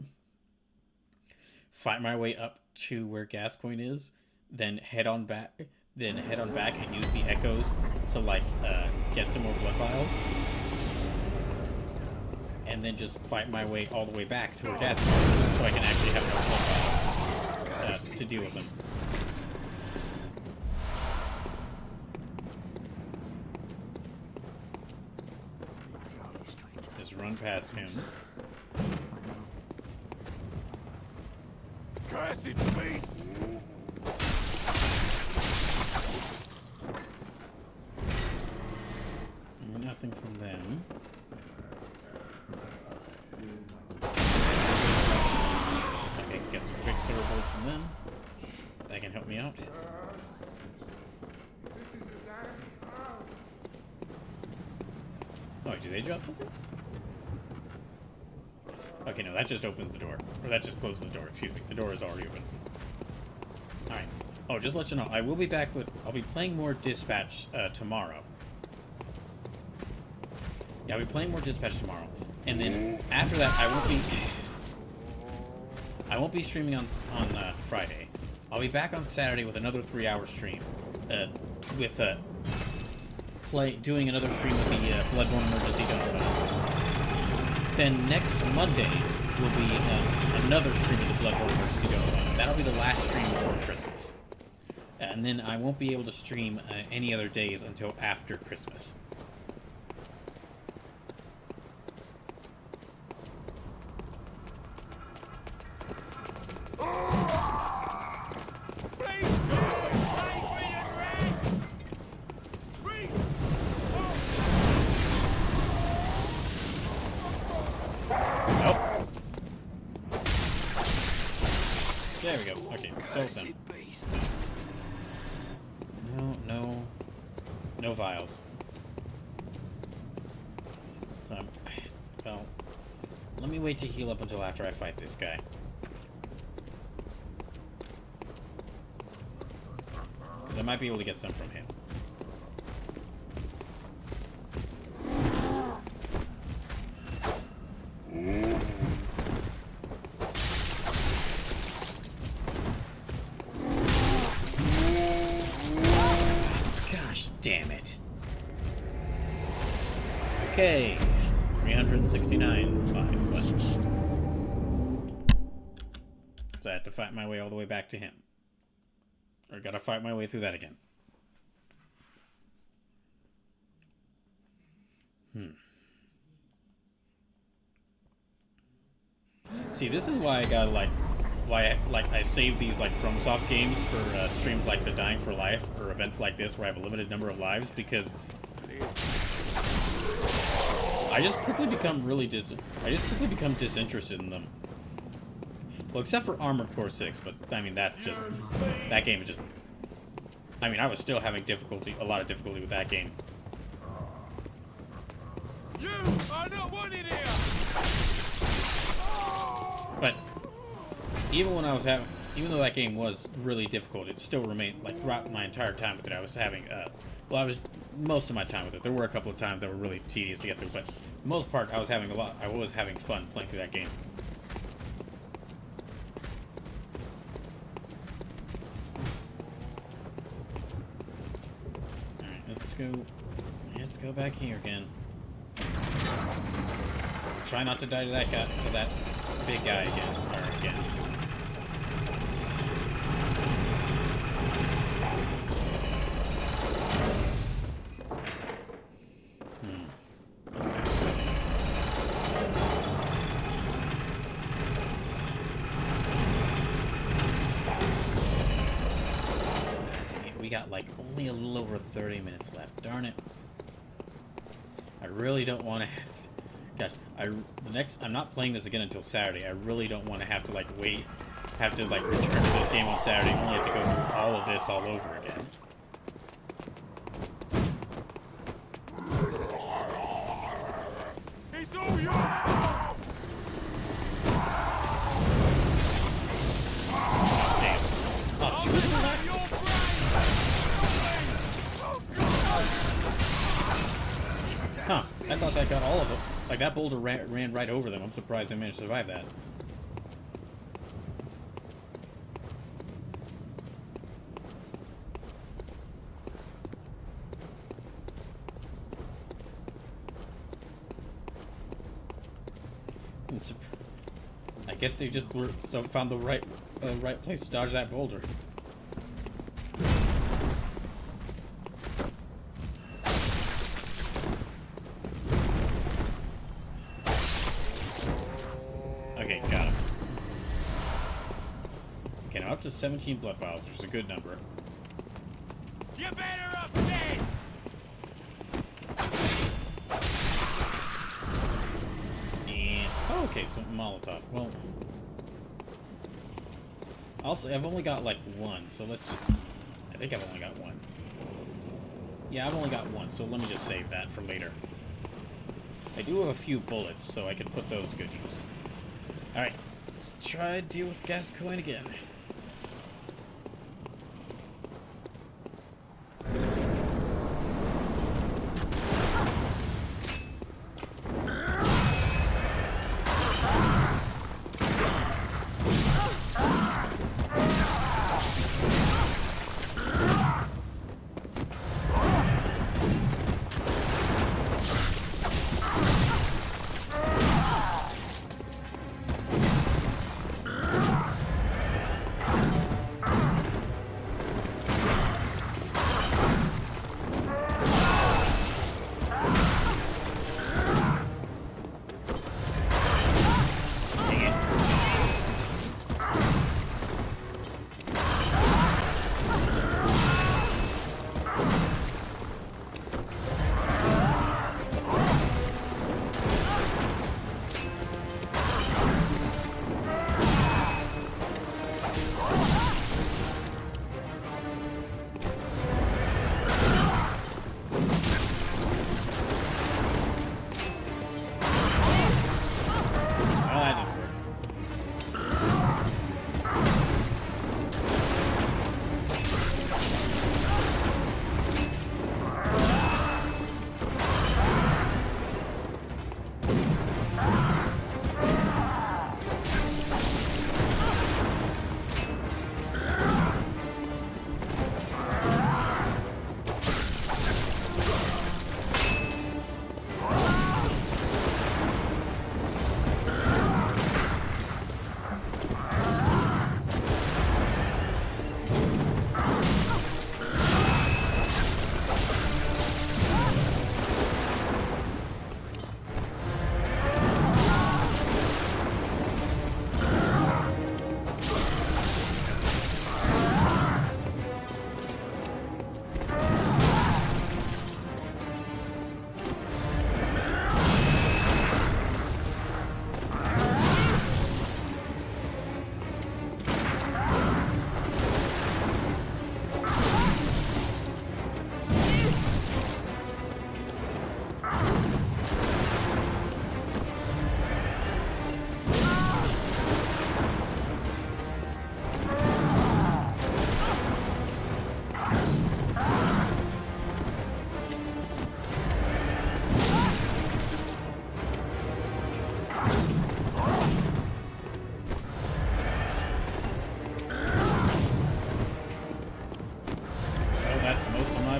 fight my way up to where Gascoigne is, then head on back and use the echoes to like get some more blood vials, and then just fight my way all the way back to where Gascoigne is, so I can actually have enough blood vials to deal with him. Just run past him. Cursed beast! Nothing from them. Okay, get some quick cerebral from them. That can help me out. Oh, do they drop something? Okay, no, that just opens the door. Or that just closes the door, excuse me. The door is already open. Alright. Oh, just to let you know, I will be back with... I'll be playing more Dispatch tomorrow. Yeah, I'll be playing more Dispatch tomorrow. And then after that, I won't be streaming on Friday. I'll be back on Saturday with another 3-hour stream. Doing another stream with the Bloodborne Emergency Donothon. Then next Monday will be another stream of the Bloodborne Emergency Donothon. That'll be the last stream before Christmas. And then I won't be able to stream any other days until after Christmas. There we go. Okay, both them. No vials. So well, let me wait to heal up until after I fight this guy. Because I might be able to get some from him. Okay, 369 lives left. So I have to fight my way all the way back to him. Or gotta fight my way through that again. See, this is why I gotta I save these like FromSoft games for streams like the Dying for Life or events like this where I have a limited number of lives, because I just quickly become disinterested in them. Well, except for Armored Core 6, but I mean that game is just. I mean, I was still having a lot of difficulty with that game. You are not wanted here. But even though that game was really difficult, it still remained, like, throughout my entire time with it, I was having, most of my time with it. There were a couple of times that were really tedious to get through, but for the most part, I was having fun playing through that game. Alright, let's go back here again. Try not to die to that guy, to that big guy again. We got like only a little over 30 minutes left. Darn it. I really don't want to have to, gosh, I'm not playing this again until Saturday. I really don't want to have to like return to this game on Saturday and only have to go through all of this all over again. It's all yours. Damn. Oh, two of them left? Huh. I thought that got all of them. Like, that boulder ran right over them. I'm surprised they managed to survive that. I guess they just found the right place to dodge that boulder. Okay, got him. Okay, now up to 17 blood vials, which is a good number. You better up dead. And okay, so Molotov. Well, also I've only got like one, so let's just. I think I've only got one. Yeah, I've only got one, so let me just save that for later. I do have a few bullets, so I can put those to good use. Alright, let's try to deal with Gascoigne again.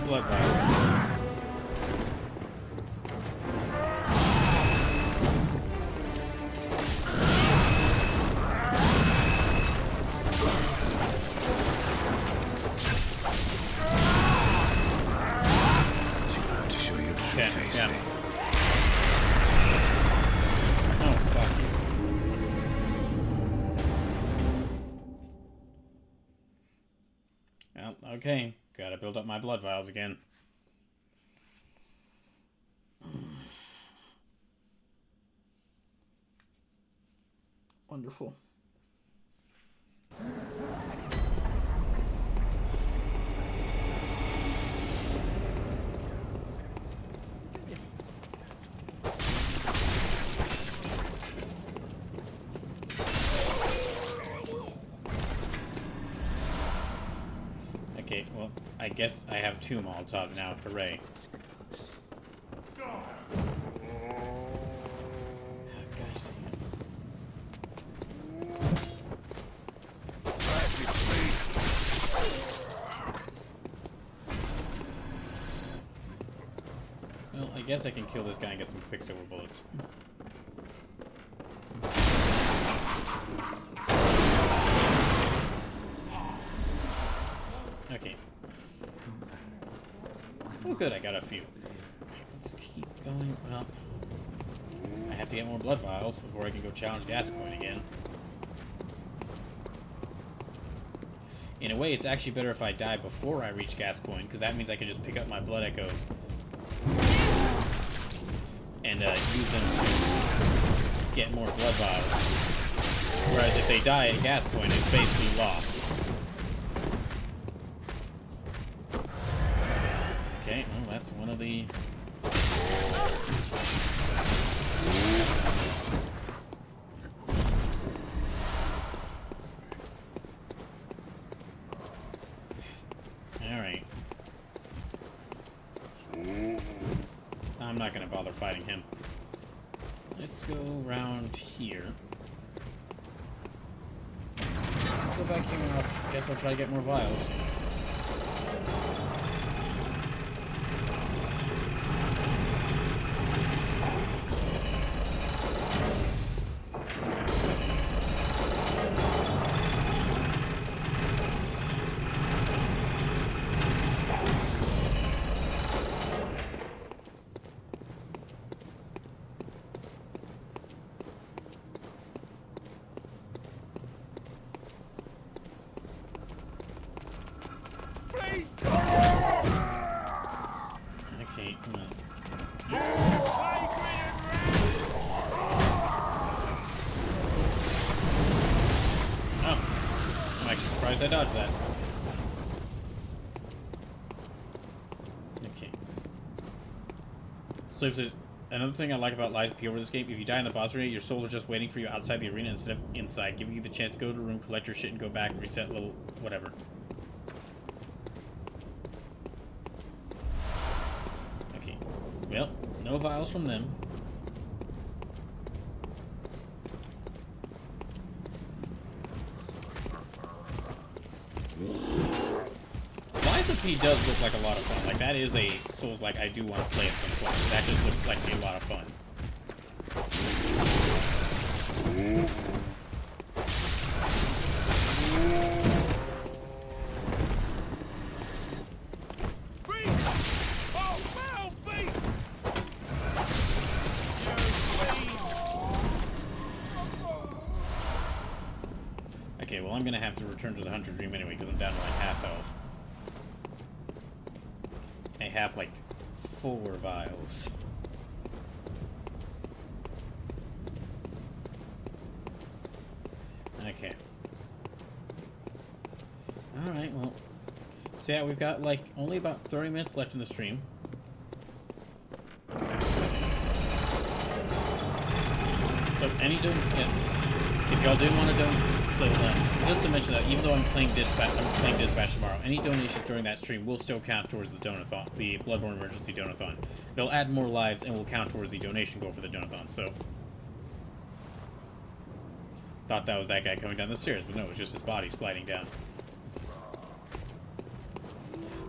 blood vial. Too proud to show your true Okay, face, yeah. eh? Oh, fuck you. Well, okay. Gotta build up my blood vials again. Wonderful. Okay, well, I guess I have 2 Molotovs now. Hooray. Gosh dang it. Well, I guess I can kill this guy and get some Quicksilver bullets. Okay. Oh, good, I got a few. Let's keep going. Well, I have to get more blood vials before I can go challenge Gascoigne again. In a way, it's actually better if I die before I reach Gascoigne, because that means I can just pick up my blood echoes and use them to get more blood vials. Whereas if they die at Gascoigne, it's basically lost. Okay, well, that's one of the... Alright. I'm not gonna bother fighting him. Let's go around here. Let's go back here and I guess I'll try to get more vials. Please! Okay, come on. Oh. I'm actually surprised I dodged that. Okay. So if there's another thing I like about Lies P over this game, if you die in the boss arena, your souls are just waiting for you outside the arena instead of inside, giving you the chance to go to the room, collect your shit, and go back, reset level, whatever. Okay. Well, no vials from them. Lies P does look like a lot of fun. Like, that is a Souls like I do want to play at some point. That just looks like a lot of fun. Please! Oh, foul feet! Okay, well, I'm gonna have to return to the Hunter Dream anyway, because I'm down to like half health. I have like 4 vials. Okay. Alright, well. So yeah, we've got like only about 30 minutes left in the stream. So any if y'all did want to donate, so just to mention that even though I'm playing Dispatch tomorrow, any donations during that stream will still count towards the Donathon, the Bloodborne Emergency Donathon. They'll add more lives and will count towards the donation goal for the Donathon. So thought that was that guy coming down the stairs, but no, it was just his body sliding down.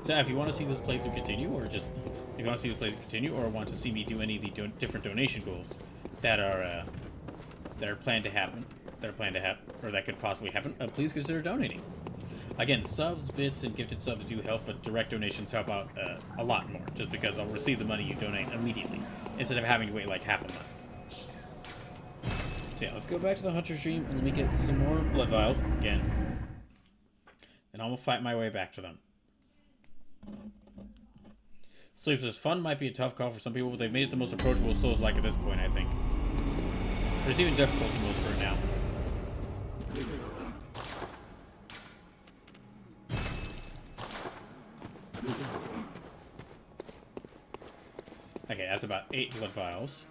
So if you want to see this playthrough continue, or just if you want to see the playthrough continue, or want to see me do any of the different donation goals that are planned to happen, or that could possibly happen, please consider donating. Again, subs, bits, and gifted subs do help, but direct donations help out a lot more, just because I'll receive the money you donate immediately, instead of having to wait like half a month. So yeah, let's go back to the Hunter stream, and let me get some more blood vials, again. And I will fight my way back to them. Sleepless Fun might be a tough call for some people, but they've made it the most approachable Souls-like at this point, I think. There's even difficulty modes for it now. Okay, that's about 8 blood vials.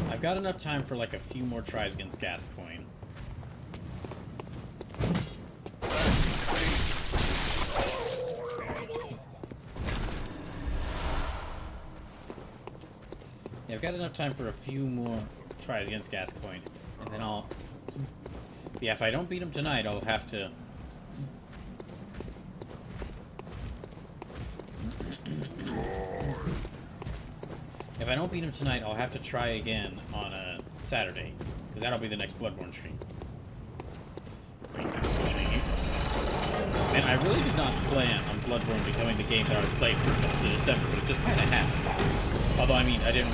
I've got enough time for like a few more tries against Gascoigne. Yeah, I've got enough time for a few more tries against Gascoigne, and then I'll... Yeah, if I don't beat him tonight, I'll have to... If I don't beat him tonight, I'll have to try again on a Saturday, because that'll be the next Bloodborne stream. And I really did not plan on Bloodborne becoming the game that I would play for most of December, but it just kind of happened. Although, I mean, I didn't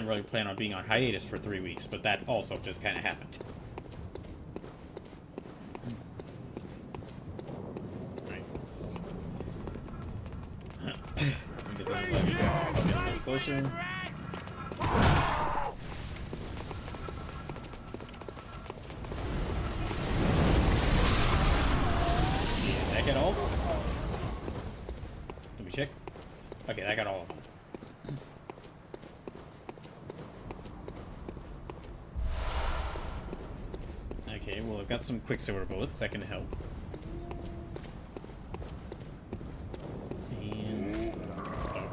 really plan on being on hiatus for 3 weeks, but that also just kind of happened. Right. Let me get those a little closer. Did that get all? Let me check. Okay, that got all of them. Okay, well, I've got some Quicksilver bullets that can help. And... oh.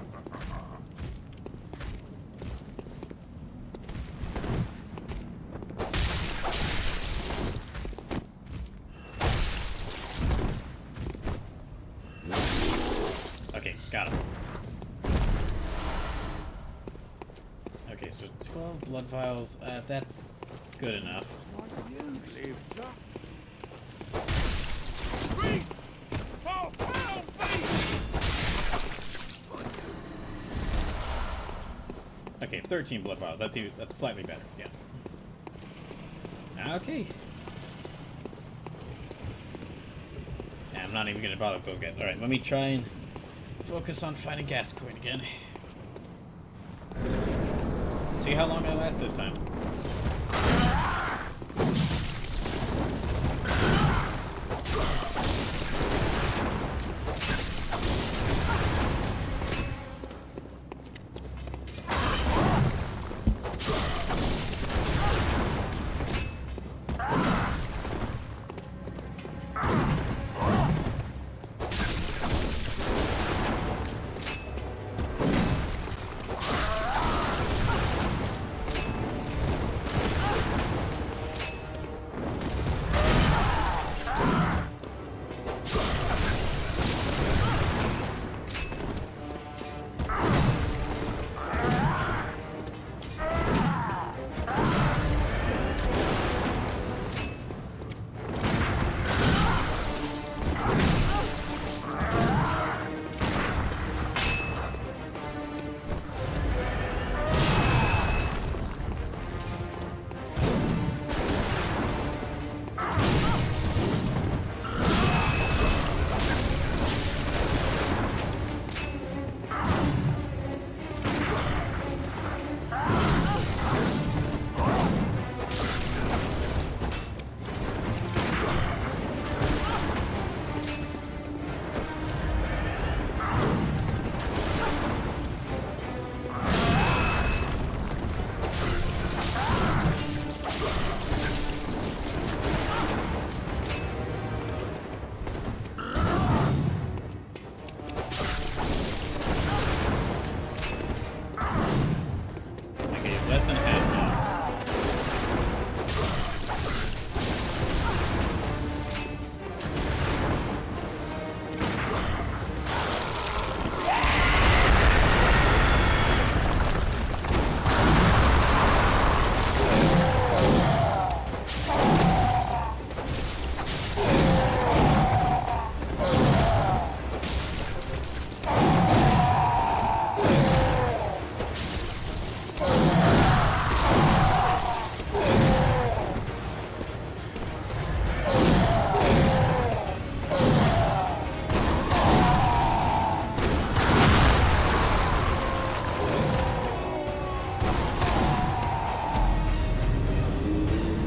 Okay, got him. Okay, so 12 blood vials, that's good enough. Okay, 13 blood vials. That's slightly better. Yeah. Okay. Yeah, I'm not even gonna bother with those guys. All right, let me try and focus on fighting Gascoigne again. See how long I last this time.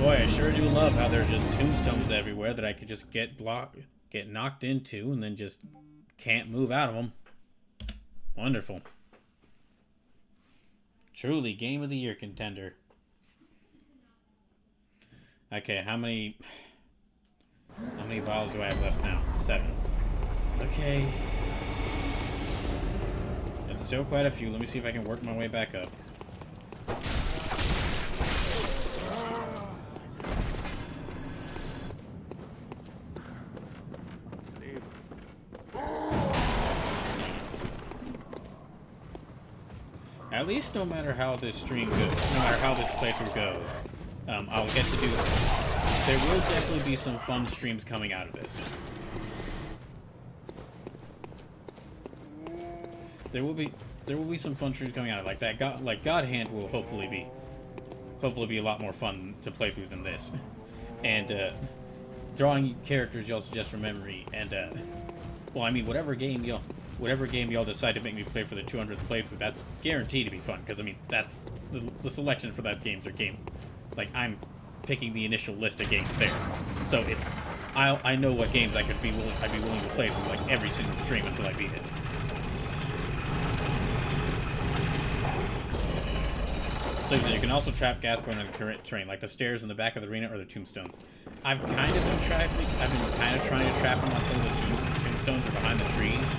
boy, I sure do love how there's just tombstones everywhere that I could just get knocked into, and then just can't move out of them. Wonderful. Truly, Game of the Year contender. Okay, how many vials do I have left now? 7. Okay. There's still quite a few. Let me see if I can work my way back up. At least no matter how this stream goes, no matter how this playthrough goes, I'll get to do... There will definitely be some fun streams coming out of this. There will be some fun streams coming out of it. Like that God Hand will hopefully be a lot more fun to play through than this. And drawing characters y'all suggest from memory, and well, I mean, whatever game y'all decide to make me play for the 200th playthrough, that's guaranteed to be fun, because I mean, that's the selection for that games are game, like, I'm picking the initial list of games there, so it's I know what games I'd be willing to play through like every single stream until I beat it. So you can also trap gas going on the current terrain, like the stairs in the back of the arena or the tombstones. I've been kind of trying to trap them on some of those tombstones or behind the trees,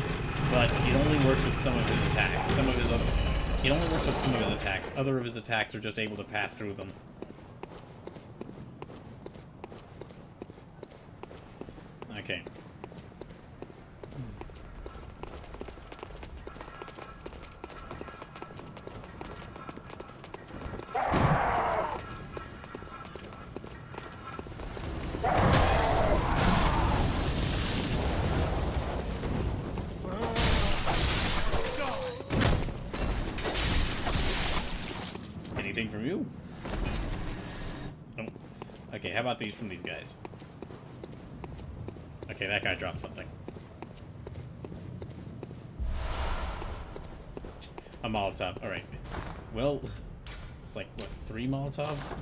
but it only works with some of his attacks. It only works with some of his attacks. Other of his attacks are just able to pass through them. Okay. Anything from you? Nope. Okay, how about these from these guys? Okay, that guy dropped something. A Molotov. Alright. Well, it's like, what, 3 Molotovs?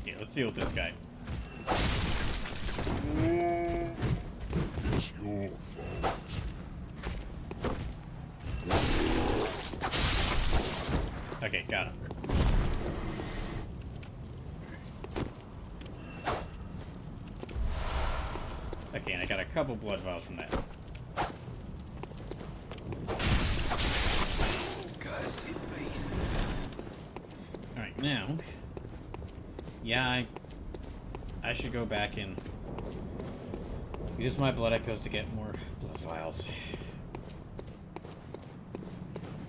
Yeah, let's deal with this guy. It's your fault. Okay, got him. Okay, and I got a couple blood vials from that. Alright, now... Yeah, I should go back and use my blood echoes to get more blood vials.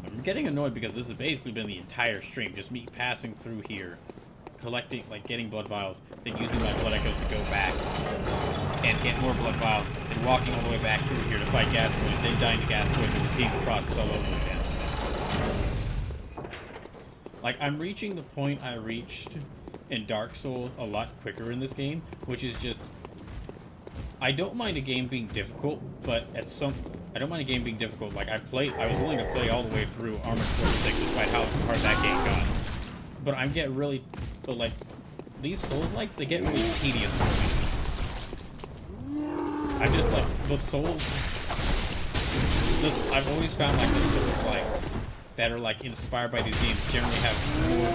I'm getting annoyed because this has basically been the entire stream, just me passing through here, collecting, like, getting blood vials, then using my blood echoes to go back and get more blood vials, and walking all the way back through here to fight Gascoigne, then dying to Gascoigne, and repeating the process all over again. Like, I'm reaching the point I reached in Dark Souls a lot quicker in this game, which is just... I don't mind a game being difficult, but I don't mind a game being difficult. Like, I was willing to play all the way through Armored Core 6 despite how hard that game got. But like, these Souls-likes, they get really tedious for me. I just, like, the Souls... I've always found, like, the Souls-likes that are, like, inspired by these games generally have more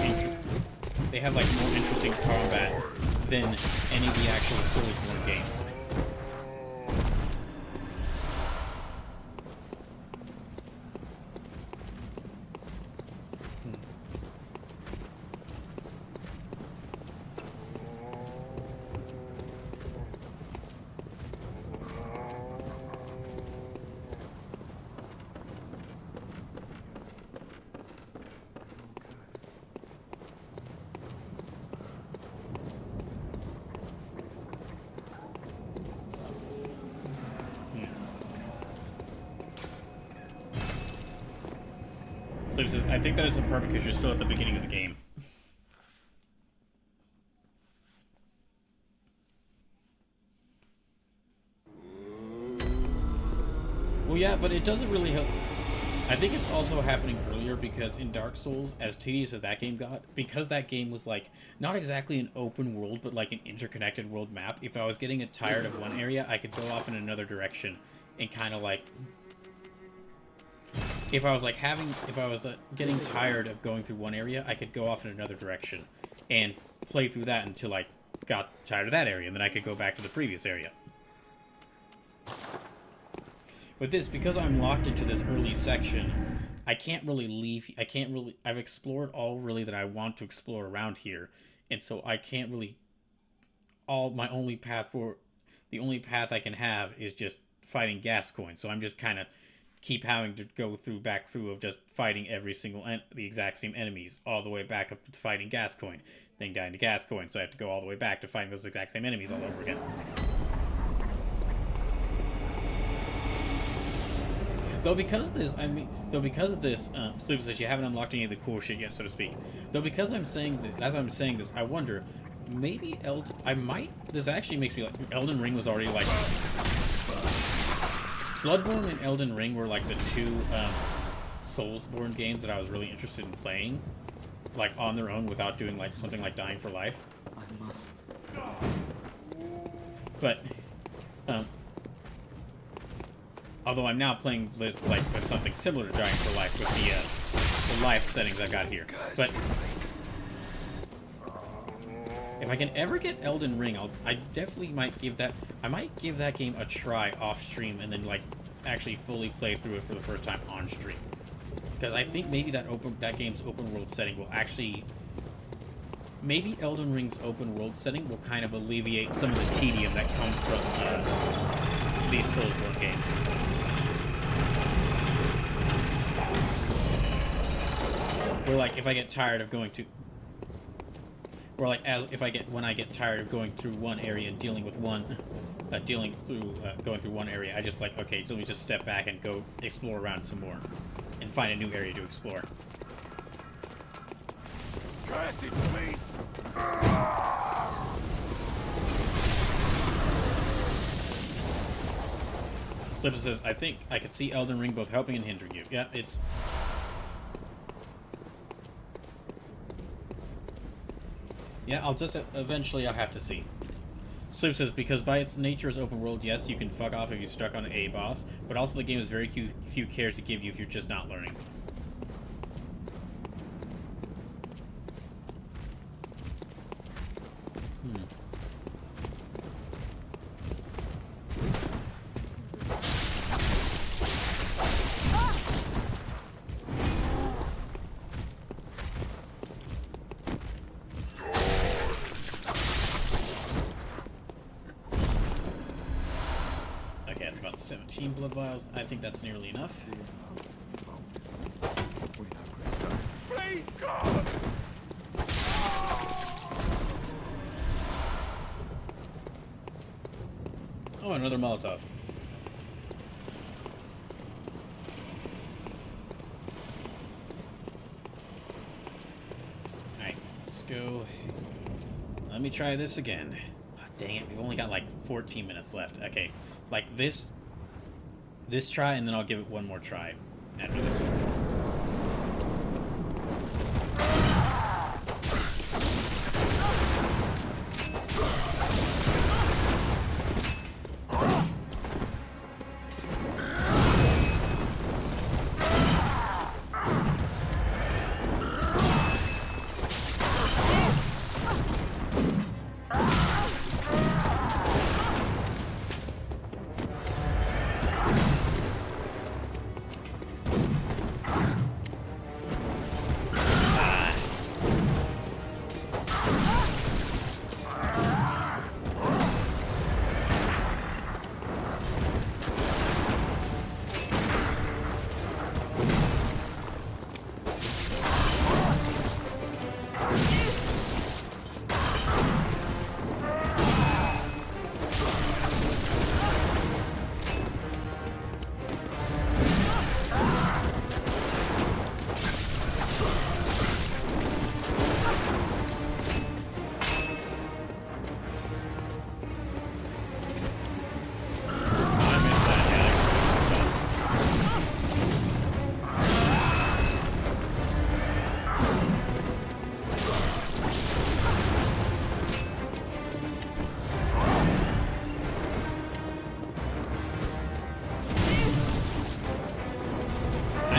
they have, like, more interesting combat than any of the actual Soulsborne games. So it says, I think that is important because you're still at the beginning of the game. Well, yeah, but it doesn't really help. I think it's also happening earlier because in Dark Souls, as tedious as that game got, because that game was like not exactly an open world, but like an interconnected world map. If I was getting tired of one area, I could go off in another direction and kind of like, if I was getting tired of going through one area, I could go off in another direction and play through that until I got tired of that area, and then I could go back to the previous area. With this, because I'm locked into this early section, I can't really leave. I've explored all really that I want to explore around here, and so I can't really. The only path I can have is just fighting Gascoigne. So I'm just kind of keep having to go back through of just fighting the exact same enemies all the way back up to fighting Gascoigne, then dying to Gascoigne. So I have to go all the way back to fighting those exact same enemies all over again. Though because of this, Sleep says you haven't unlocked any of the cool shit yet, so to speak. Though because I'm saying that, as I'm saying this, I wonder, maybe this actually makes me like, Elden Ring was already like, Bloodborne and Elden Ring were like the two Soulsborne games that I was really interested in playing, like on their own without doing like something like Dying for Life. I must. But, although I'm now playing with something similar to Dying for Life with the life settings I got here. But if I can ever get Elden Ring, I definitely might give that game a try off stream and then like actually fully play through it for the first time on stream. Because I think maybe that game's open world setting will actually, maybe Elden Ring's open world setting will kind of alleviate some of the tedium that comes from these Soulsborne games. Or like if I get tired of going to, or like when I get tired of going through one area and dealing with one, going through one area, I just like, okay, so let me just step back and go explore around some more, and find a new area to explore. Cursed me! Slipper says, I think I could see Elden Ring both helping and hindering you. Yeah, it's... Yeah, eventually I'll have to see. Slip says, because by its nature as open world, yes, you can fuck off if you're stuck on a boss, but also the game has very few cares to give you if you're just not learning. Okay, that's about 17 blood vials. I think that's nearly enough. Please, God! Oh, another Molotov. Alright, let's go. Let me try this again. Oh, dang it, we've only got like 14 minutes left. Okay, like this try, and then I'll give it one more try after this.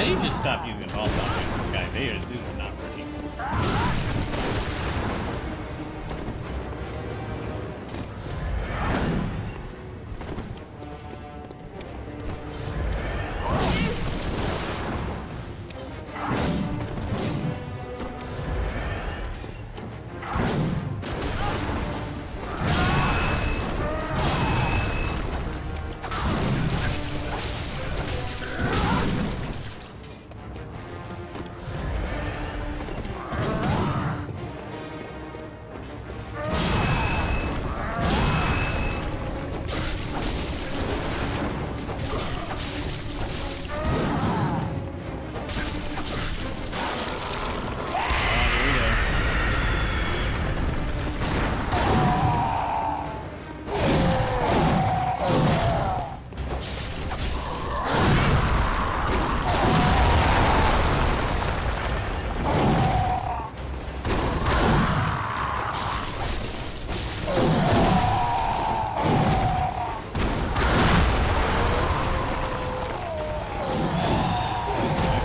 I need to just stop using Donothon against this guy. This is not working.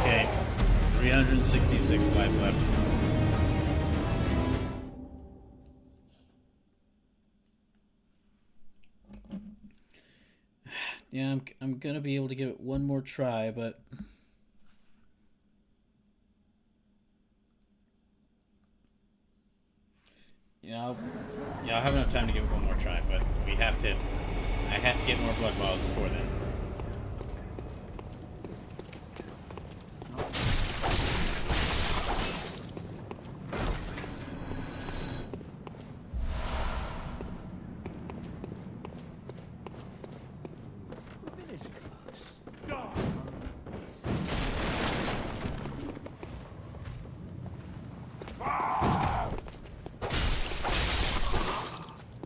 Okay, 366 lives left. Yeah, I'm gonna be able to give it one more try, but yeah, I'll have enough time to give it one more try, but I have to get more blood vials before then.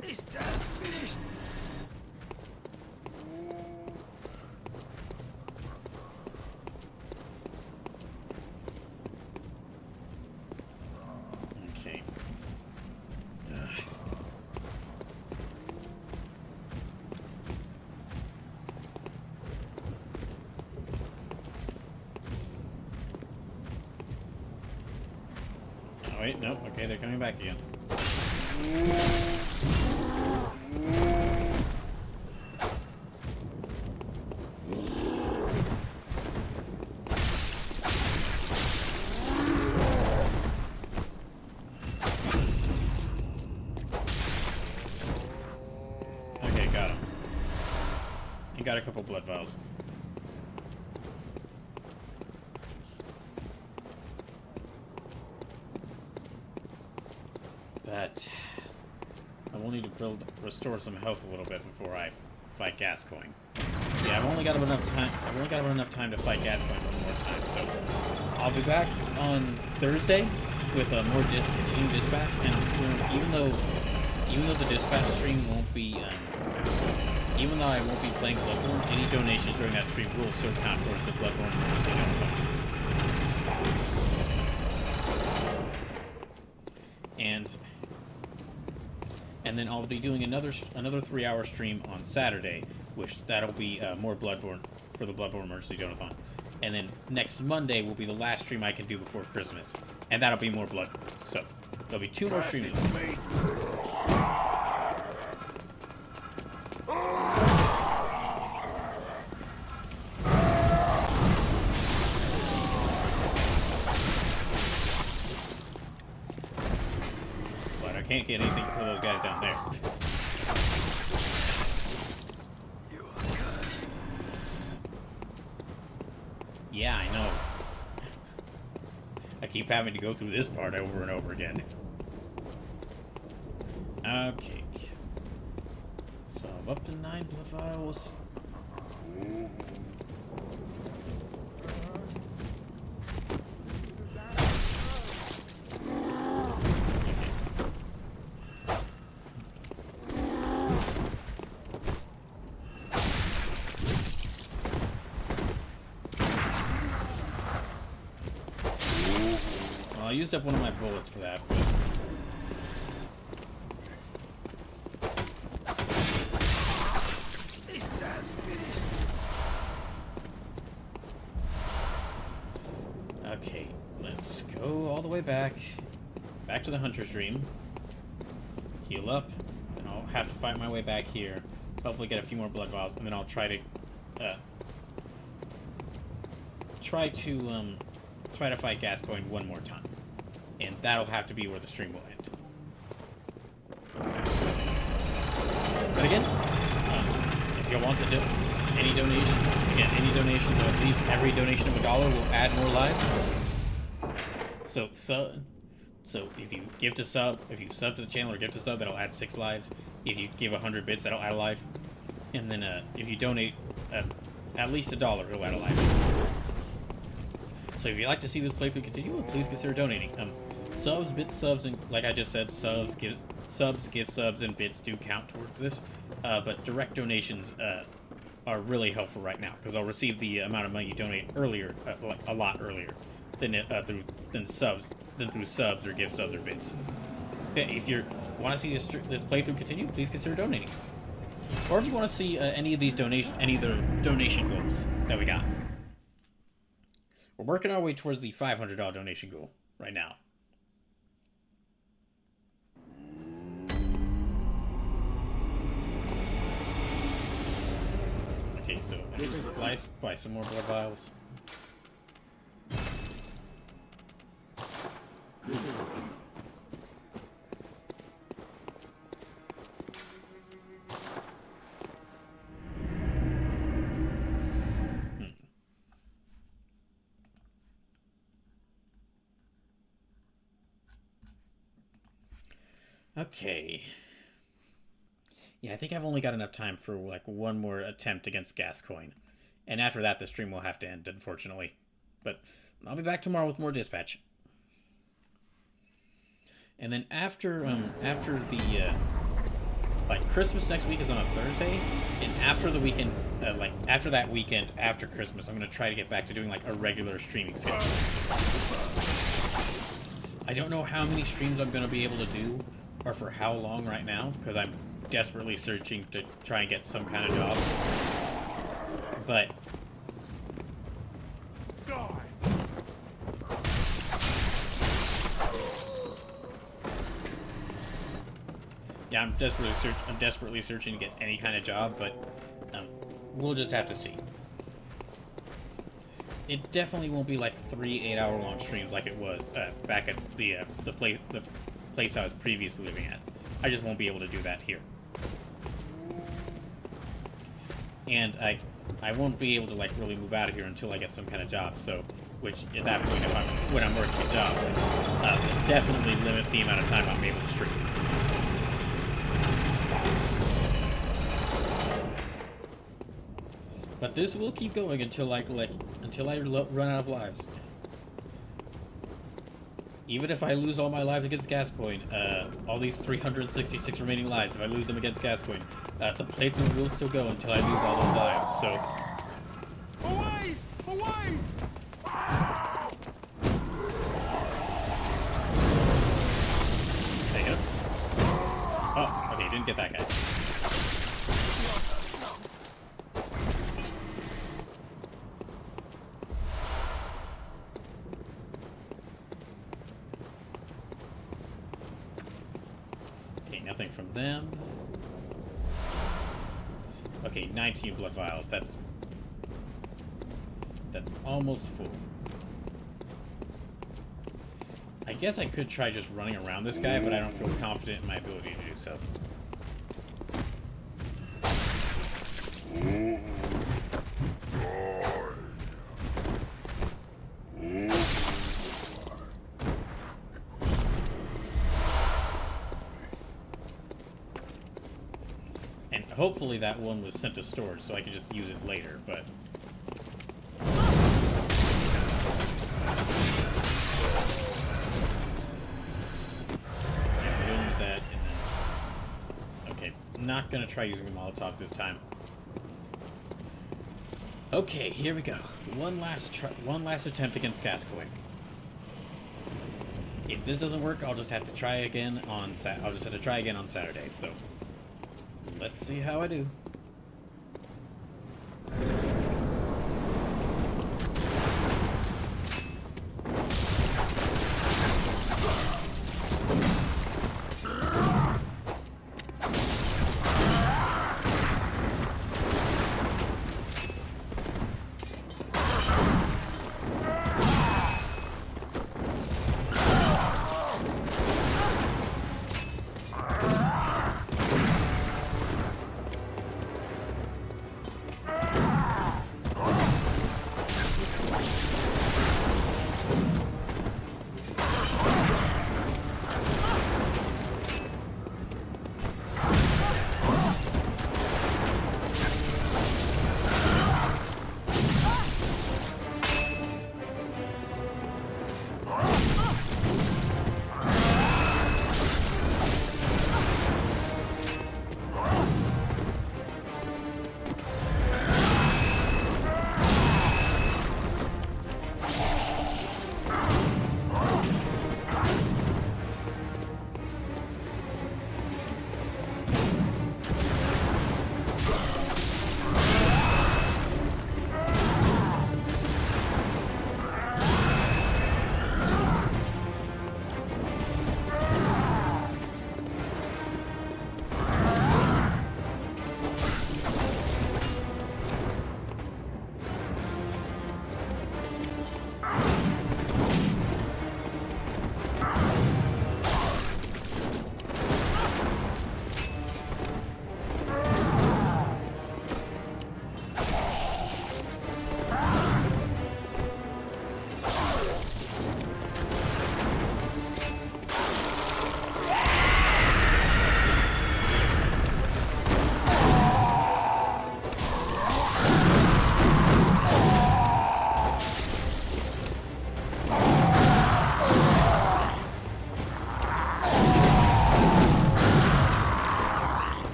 This time's finished. Okay. Oh, wait, nope. Okay, they're coming back again. Okay, got him. And got a couple blood vials. But I will need to restore some health a little bit before I fight Gascoigne. Yeah, I've only got enough time to fight Gascoigne one more time. So I'll be back on Thursday with a more continued dispatch. And even though the dispatch stream won't be, even though I won't be playing Bloodborne, any donations during that stream will still count towards the Bloodborne emergency fund. And then I'll be doing another 3-hour stream on Saturday, which that'll be more Bloodborne for the Bloodborne Emergency Donathon. And then next Monday will be the last stream I can do before Christmas, and that'll be more Bloodborne. So there'll be 2 more streams of this. Can't get anything for those guys down there. You are cursed. Yeah, I know. I keep having to go through this part over and over again. Okay. So I'm up to 9 blood vials. I used up one of my bullets for that, but... This time's finished. Okay, let's go all the way back. Back to the Hunter's Dream. Heal up. And I'll have to fight my way back here. Hopefully get a few more blood vials, and then I'll try to fight Gascoigne one more time. And that'll have to be where the stream will end. But again, if you want to do any donations, again, any donations, I believe every donation of $1 will add more lives. So if you give to sub, if you sub to the channel or give to sub, that'll add 6 lives. If you give 100 bits, that'll add a life. And then if you donate at least $1, it'll add a life. So if you'd like to see this playthrough continue, please consider donating. Subs, bits, subs, and like I just said, gift subs, and bits do count towards this. But direct donations are really helpful right now because I'll receive the amount of money you donate earlier, like a lot earlier than through subs or gift subs or bits. Okay, if you want to see this playthrough continue, please consider donating. Or if you want to see any of the donation goals that we got. We're working our way towards the $500 donation goal right now. Okay, so let's buy some more blood vials. Okay. Yeah, I think I've only got enough time for like one more attempt against Gascoigne. And after that, the stream will have to end, unfortunately. But I'll be back tomorrow with more dispatch. And then after the like Christmas next week is on a Thursday, and after the weekend, like after that weekend after Christmas, I'm gonna try to get back to doing like a regular streaming schedule. I don't know how many streams I'm gonna be able to do, or for how long right now, because I'm desperately searching to try and get some kind of job. But yeah, I'm desperately searching to get any kind of job, but we'll just have to see. It definitely won't be like 3 8-hour-long streams like it was back at the place I was previously living at. I just won't be able to do that here. And I won't be able to like really move out of here until I get some kind of job. So, which at that point, when I'm working a job, will definitely limit the amount of time I'm able to stream. But this will keep going until until I run out of lives. Even if I lose all my lives against Gascoigne, all these 366 remaining lives, if I lose them against Gascoigne, the playthrough will still go until I lose all those lives, so... Away! Away! Take it up. Oh, okay, didn't get that guy. Nothing from them. Okay, 19 blood vials. That's almost full. I guess I could try just running around this guy, but I don't feel confident in my ability to do so. Hopefully that one was sent to storage so I could just use it later, but... yeah, we'll use that, and then... okay, not gonna try using the Molotovs this time. Okay, here we go. One last attempt against Gascoigne. If this doesn't work, I'll just have to try again on Saturday, so... let's see how I do.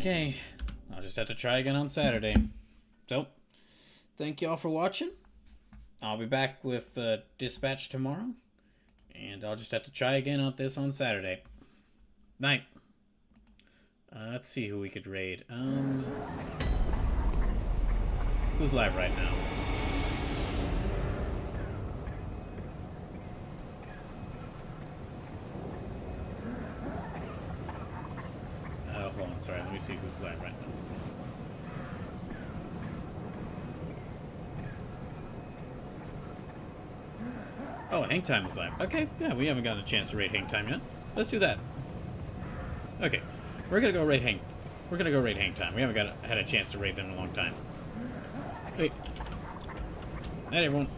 Okay. I'll just have to try again on Saturday. So, thank y'all for watching. I'll be back with Dispatch tomorrow. And I'll just have to try again on this on Saturday. Night. Let's see who we could raid. Who's live right now? Hold on, sorry, let me see who's live right now. Oh, Hang Time is live. Okay, yeah, we haven't gotten a chance to raid Hang Time yet. Let's do that. Okay, we're gonna go raid Hang Time. We haven't had a chance to raid them in a long time. Wait. Night, everyone.